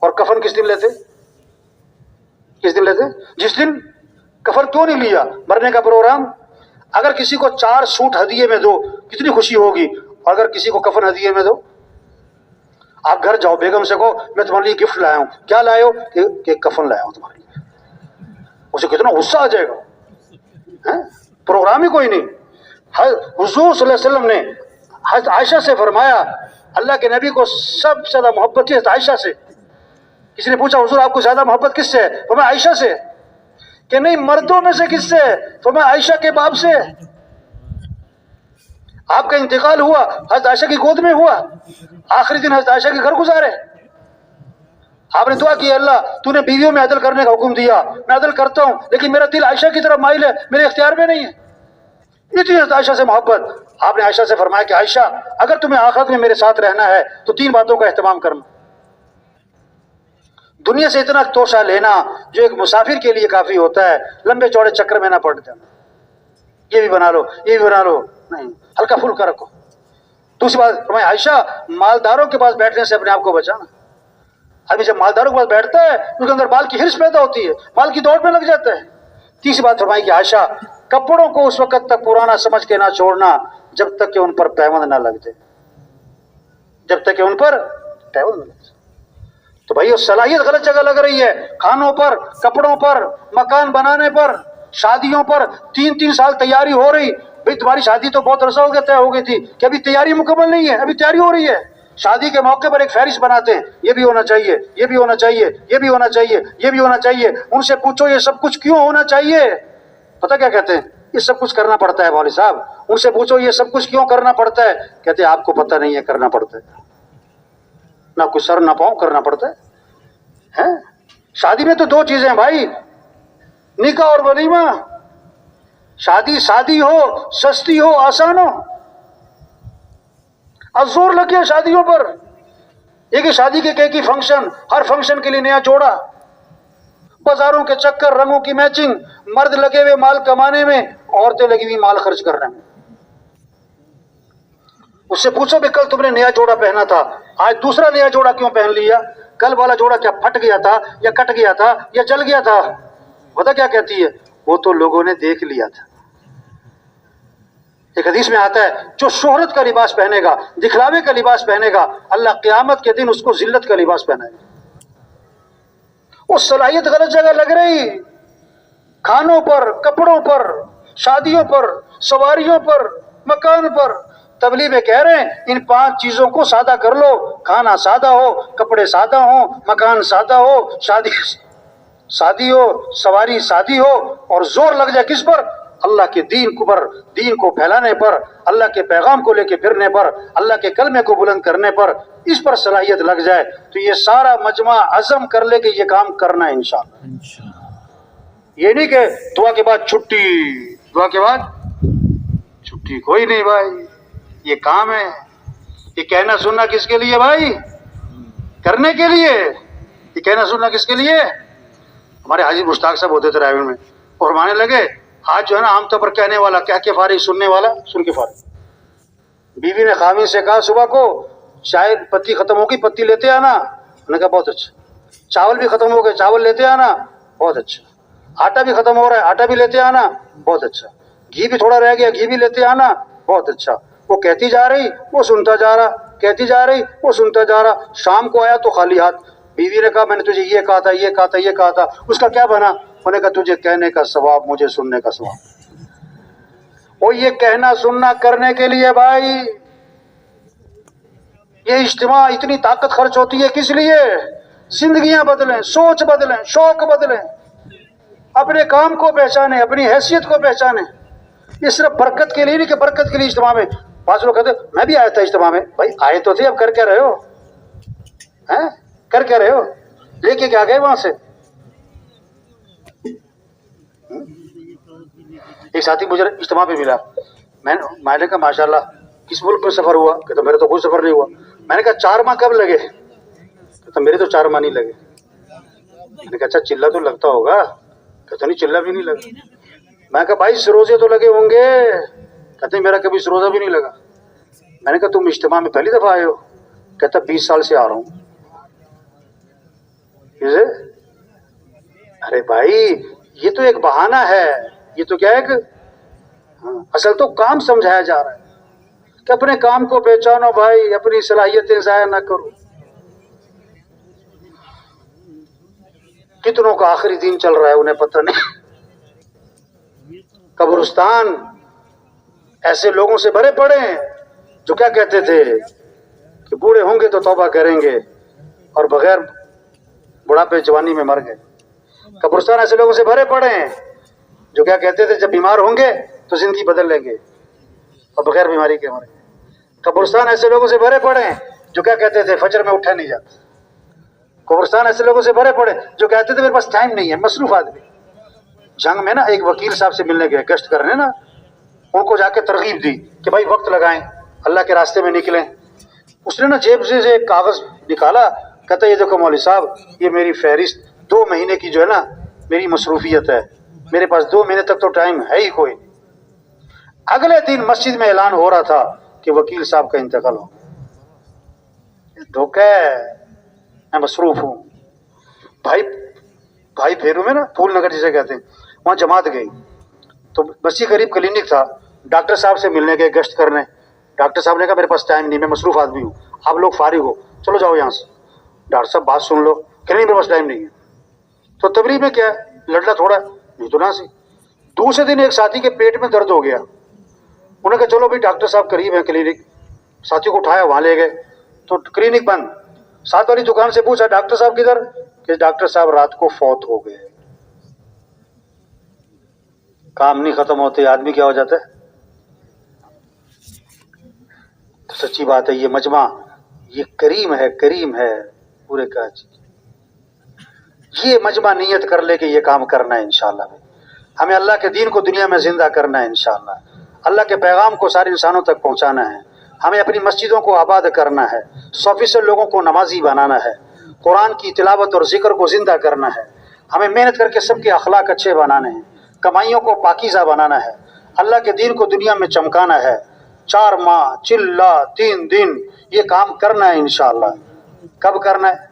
اور کفن کس دن لیتے؟ کس دن لیتے؟ جس دن. کفن کیوں نہیں لیا؟ مرنے کا پروگرام. اگر کسی کو 4 سوٹ ہدیے میں دو کتنی خوشی ہوگی, اور اگر کسی کو کفن ہدیے میں دو. آپ گھر جاؤ, بیگم سے کہو میں تمہارے لیے گفٹ لایا ہوں. کیا لائے ہو؟ کہ کفن لایا ہوں تمہارے لیے. اسے کتنا غصہ آ جائے گا. پروگرام ہی کوئی نہیں. حضور صلی اللہ علیہ وسلم نے حضرت عائشہ سے فرمایا, اللہ کے نبی کو سب سے زیادہ محبت تھی حضرت عائشہ سے. کسی نے پوچھا حضور آپ کو زیادہ محبت کس سے ہے؟ فرمایا عائشہ سے. کہ نہیں, مردوں میں سے کس سے ہے؟ فرمایا عائشہ کے باپ سے. آپ کا انتقال ہوا, حضرت عائشہ کی گود میں ہوا, آخری دن حضرت عائشہ کے گھر گزارے. آپ نے دعا کی, اللہ تو نے بیویوں میں عدل کرنے کا حکم دیا, میں عدل کرتا ہوں, لیکن میرا دل عائشہ کی طرف مائل ہے, میرے اختیار میں نہیں ہے. اتنی حضرت عائشہ سے محبت. آپ نے عائشہ سے فرمایا کہ عائشہ اگر تمہیں آخرت میں میرے ساتھ رہنا ہے تو 3 باتوں کا اہتمام کرنا. دنیا سے اتنا توشہ لینا جو ایک مسافر کے لیے کافی ہوتا ہے, لمبے چوڑے چکر میں نہ پڑ جانا. یہ بھی بنا لو, یہ بھی بنا لو, نہیں, ہلکا پھلکا رکھو. دوسری بات فرمایا عائشہ مالداروں کے پاس بیٹھنے سے اپنے آپ کو بچانا. ابھی جب مالداروں کے پاس بیٹھتا ہے اس کے اندر مال کی ہرس پیدا ہوتی ہے, مال کی دوڑ میں لگ جاتا ہے. تیسری بات فرمائی کہ عائشہ کپڑوں کو اس وقت تک پرانا سمجھ کے نہ چھوڑنا جب تک کہ ان پر پیوند نہ لگ جائے, جب تک کہ ان پر پیوند نہ لگ جائے. تو بھائی صلاحیت غلط جگہ لگ رہی ہے. کھانوں پر, کپڑوں پر, مکان بنانے پر, شادیوں پر 3 سال تیاری ہو رہی. بھائی تمہاری شادی تو بہت عرصہ ہو گیا طے ہو گئی تھی, کہ ابھی تیاری مکمل نہیں ہے, ابھی تیاری ہو رہی ہے. شادی کے موقع پر ایک فہرست بناتے ہیں, یہ بھی ہونا چاہیے, یہ بھی ہونا چاہیے, یہ بھی ہونا چاہیے, یہ بھی ہونا چاہیے. ان سے پوچھو یہ سب کچھ کیوں ہونا چاہیے؟ پتہ کیا کہتے ہیں؟ یہ سب کچھ کرنا پڑتا ہے مولوی صاحب. ان سے پوچھو یہ سب کچھ کیوں کرنا پڑتا ہے؟ کہتے ہیں آپ کو پتہ نہیں ہے کرنا پڑتا ہے. نہ کوئی سر نہ پاؤں کرنا پڑتا ہے. شادی میں تو 2 چیزیں ہیں بھائی, نکاح اور ولیمہ. شادی ہو, سستی ہو, آسان ہو. اب زور لگ گیا شادیوں پر. ایک شادی کے کئی فنکشن, ہر فنکشن کے لیے نیا جوڑا, بازاروں کے چکر, رنگوں کی میچنگ, مرد لگے ہوئے مال کمانے میں, عورتیں لگی ہوئی مال خرچ کرنے میں. اس سے پوچھو بھی کل تم نے نیا جوڑا پہنا تھا, آج دوسرا نیا جوڑا کیوں پہن لیا؟ کل والا جوڑا کیا پھٹ گیا تھا یا کٹ گیا تھا یا جل گیا تھا؟ پتہ کیا کہتی ہے, وہ تو لوگوں نے دیکھ لیا تھا. ایک حدیث میں آتا ہے جو شہرت کا لباس پہنے گا, دکھلاوے کا لباس پہنے گا, اللہ قیامت کے دن اس کو ذلت کا لباس پہنائے گا. وہ صلاحیت غلط جگہ لگ رہی. کھانوں پر, کپڑوں پر, شادیوں پر, سواریوں پر, مکان پر. تبلیغ میں کہہ رہے ہیں ان 5 چیزوں کو سادہ کر لو. کھانا سادہ ہو, کپڑے سادہ ہو, مکان سادہ ہو, شادی سادی ہو, سواری سادی ہو, اور زور لگ جائے کس پر؟ اللہ کے دین کو پھیلانے پر, اللہ کے پیغام کو لے کے پھرنے پر, اللہ کے کلمے کو بلند کرنے پر. اس پر صلاحیت لگ جائے تو یہ سارا مجمع عزم کر لے کہ یہ کام کرنا ہے انشاءاللہ. یہ نہیں کہ دعا کے بعد چھٹی, دعا کے بعد چھٹی کوئی نہیں بھائی. یہ کام ہے. یہ کہنا سننا کس کے لیے بھائی؟ کرنے کے لیے. یہ کہنا سننا کس کے لیے؟ ہمارے حاجی مشتاق صاحب ہوتے تھے رائے میں, اور مانے لگے آج جو ہے نا عام طور پر کہنے والا کہہ کے فارغ, سننے والا سن کے فارغ. بیوی نے خامی سے کہا صبح کو چائے پتی ختم ہوگی, پتی لیتے آنا. انہوں نے کہا بہت اچھا. چاول بھی ختم ہو گئے, چاول لیتے آنا. بہت اچھا. آٹا بھی ختم ہو رہا ہے, آٹا بھی لیتے آنا. بہت اچھا. گھی بھی تھوڑا رہ گیا, گھی بھی لیتے آنا. بہت اچھا. وہ کہتی جا رہی, وہ سنتا جا رہا, کہتی جا رہی, وہ سنتا جا رہا. شام کو آیا تو خالی ہاتھ. بیوی نے کہا میں نے تجھے یہ کہا تھا, یہ کہا تھا, یہ کہا تھا. اس کا کیا بنا؟ انہوں نے کہا تجھے کہنے کا ثواب, مجھے سننے کا ثواب. وہ یہ کہنا سننا کرنے کے لیے بھائی. یہ اجتماع اتنی طاقت خرچ ہوتی ہے کس لیے؟ زندگیاں بدلیں, سوچ بدلیں, شوق بدلیں, اپنے کام کو پہچانیں, اپنی حیثیت کو پہچانیں. یہ صرف برکت کے لیے نہیں کہ برکت کے لیے اجتماع میں. بعض لوگ کہتے میں بھی آیا تھا اجتماع میں. بھائی آئے تو تھے, اب کر کیا رہے ہو؟ کر کیا رہے ہو؟ لے کے کیا گئے وہاں سے؟ ایک ساتھی مجھے اجتماع پہ ملا. میں نے کہا ماشاء اللہ کس ملک میں سفر ہوا؟ کہ تو میرے تو کوئی سفر نہیں ہوا. میں نے کہا 4 ماہ کب لگے؟ تو میرے تو 4 ماہ نہیں لگے. میں نے کہا اچھا چلہ تو لگتا ہوگا؟ کہتا نہیں چلہ بھی نہیں لگا. میں نے کہا بھائی سروزے تو لگے ہوں گے؟ کہتے میرا کبھی سروزہ بھی نہیں لگا. میں نے کہا تم اجتماع میں پہلی دفعہ آئے ہو؟ کہتا 20 سال سے آ رہا ہوں. ارے بھائی یہ تو ایک بہانہ ہے. یہ تو کیا ہے, اصل تو کام سمجھایا جا رہا ہے کہ اپنے کام کو پہچانو بھائی, اپنی صلاحیتیں ضائع نہ کرو. کتنوں کا آخری دن چل رہا ہے انہیں پتہ نہیں. قبرستان ایسے لوگوں سے بھرے پڑے ہیں جو کیا کہتے تھے کہ بوڑھے ہوں گے تو توبہ کریں گے, اور بغیر بڑھاپے جوانی میں مر گئے. قبرستان ایسے لوگوں سے بھرے پڑے ہیں جو کیا کہتے تھے جب بیمار ہوں گے تو زندگی بدل لیں گے, اور بغیر بیماری کے مر گئے. قبرستان ایسے لوگوں سے بھرے پڑے ہیں جو کیا کہتے تھے فجر میں اٹھا نہیں جاتا. قبرستان ایسے لوگوں سے بھرے پڑے جو کہتے تھے میرے پاس ٹائم نہیں ہے, مصروف آدمی. جنگ میں نا ایک وکیل صاحب سے ملنے گئے, گشت کرنے نا, ان کو جا کے ترغیب دی کہ بھائی وقت لگائیں, اللہ کے راستے میں نکلیں. اس نے نا جیب سے ایک کاغذ نکالا, کہتا یہ دیکھو مولوی صاحب یہ میری فہرست 2 مہینے کی جو ہے نا میری مصروفیت ہے, میرے پاس 2 مہینے تک تو ٹائم ہے ہی کوئی. اگلے دن مسجد میں اعلان ہو رہا تھا کہ وکیل صاحب کا انتقال ہو. دھوکہ ہے, میں مصروف ہوں. بھائی پھیرو میں نا پھول نگر جسے کہتے ہیں, وہاں جماعت گئی تو بسی قریب کلینک تھا. ڈاکٹر صاحب سے ملنے گئے گشت کرنے. ڈاکٹر صاحب نے کہا میرے پاس ٹائم نہیں, میں مصروف آدمی ہوں, آپ لوگ فارغ ہو, چلو جاؤ یہاں سے. ڈاکٹر صاحب بات سن لو, کہ نہیں میرے پاس ٹائم نہیں ہے. تو تبلیغ میں کیا ہے, لڑنا تھوڑا نہیں تو نہ سی. دوسرے دن ایک ساتھی کے پیٹ میں درد ہو گیا. انہوں نے کہا چلو بھائی ڈاکٹر صاحب قریب ہیں کلینک. ساتھی کو اٹھایا, وہاں لے گئے تو کلینک بند. ساتھ والی دکان سے پوچھا ڈاکٹر صاحب کدھر؟ کہ ڈاکٹر صاحب رات کو فوت ہو گئے. کام نہیں ختم ہوتے, آدمی کیا ہو جاتا ہے. تو سچی بات ہے یہ مجمع یہ کریم ہے پورے کراچی. یہ مجمع نیت کر لے کہ یہ کام کرنا ہے انشاءاللہ. ہمیں اللہ کے دین کو دنیا میں زندہ کرنا ہے انشاءاللہ. اللہ کے پیغام کو سارے انسانوں تک پہنچانا ہے. ہمیں اپنی مسجدوں کو آباد کرنا ہے, 100% لوگوں کو نمازی بنانا ہے, قرآن کی تلاوت اور ذکر کو زندہ کرنا ہے. ہمیں محنت کر کے سب کے اخلاق اچھے بنانے ہیں, کمائیوں کو پاکیزہ بنانا ہے, اللہ کے دین کو دنیا میں چمکانا ہے. 4 ماہ چلہ 3 دن یہ کام کرنا ہے انشاءاللہ. کب کرنا ہے؟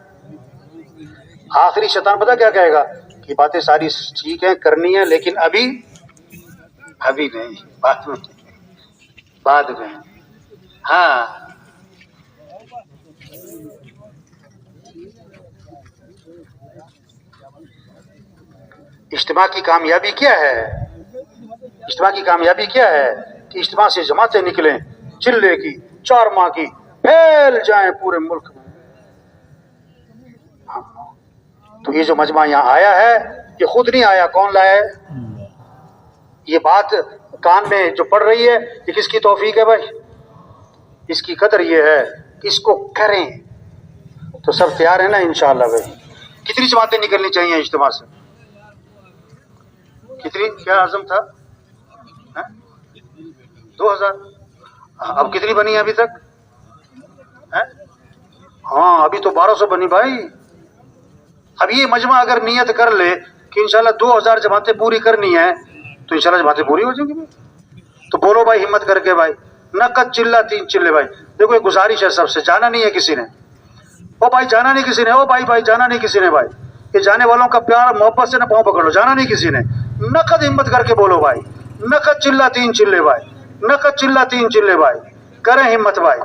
آخری شیطان پتہ کیا کہے گا کہ باتیں ساری ٹھیک ہیں کرنی ہے لیکن ابھی نہیں, بعد میں. ہاں اجتماع کی کامیابی کیا ہے؟ اجتماع کی کامیابی کیا ہے کہ اجتماع سے جماعتیں نکلیں چلے کی 4 ماہ کی، پھیل جائیں پورے ملک میں. تو یہ جو مجمع یہاں آیا ہے یہ خود نہیں آیا، کون لایا ہے؟ یہ بات کان میں جو پڑ رہی ہے یہ کس کی توفیق ہے بھائی؟ اس کی قدر یہ ہے کہ اس کو کریں. تو سب تیار ہیں نا انشاءاللہ بھائی؟ کتنی جماعتیں نکلنی چاہیے اجتماع سے؟ کتنی؟ کیا عزم تھا؟ 2000. اب کتنی بنی ہے ابھی تک؟ ہاں ابھی تو 1200 بنی بھائی. اب یہ مجمع اگر نیت کر لے کہ انشاءاللہ 2000 جماعتیں پوری کرنی ہے تو انشاءاللہ جماعتیں پوری ہو جائیں گی. تو بولو بھائی ہمت کر کے بھائی، نقد چلہ 3 چلے بھائی. دیکھو یہ گزارش ہے سب سے، جانا نہیں ہے کسی نے. او بھائی جانا نہیں کسی نے، او بھائی جانا نہیں کسی نے بھائی. یہ جانے والوں کا پیار محبت سے نہ پاؤں پکڑ لو، جانا نہیں کسی نے. نقد ہمت کر کے بولو بھائی، نقد چلہ 3 چلے بھائی، نقد چلہ 3 چلے بھائی. کریں ہمت بھائی.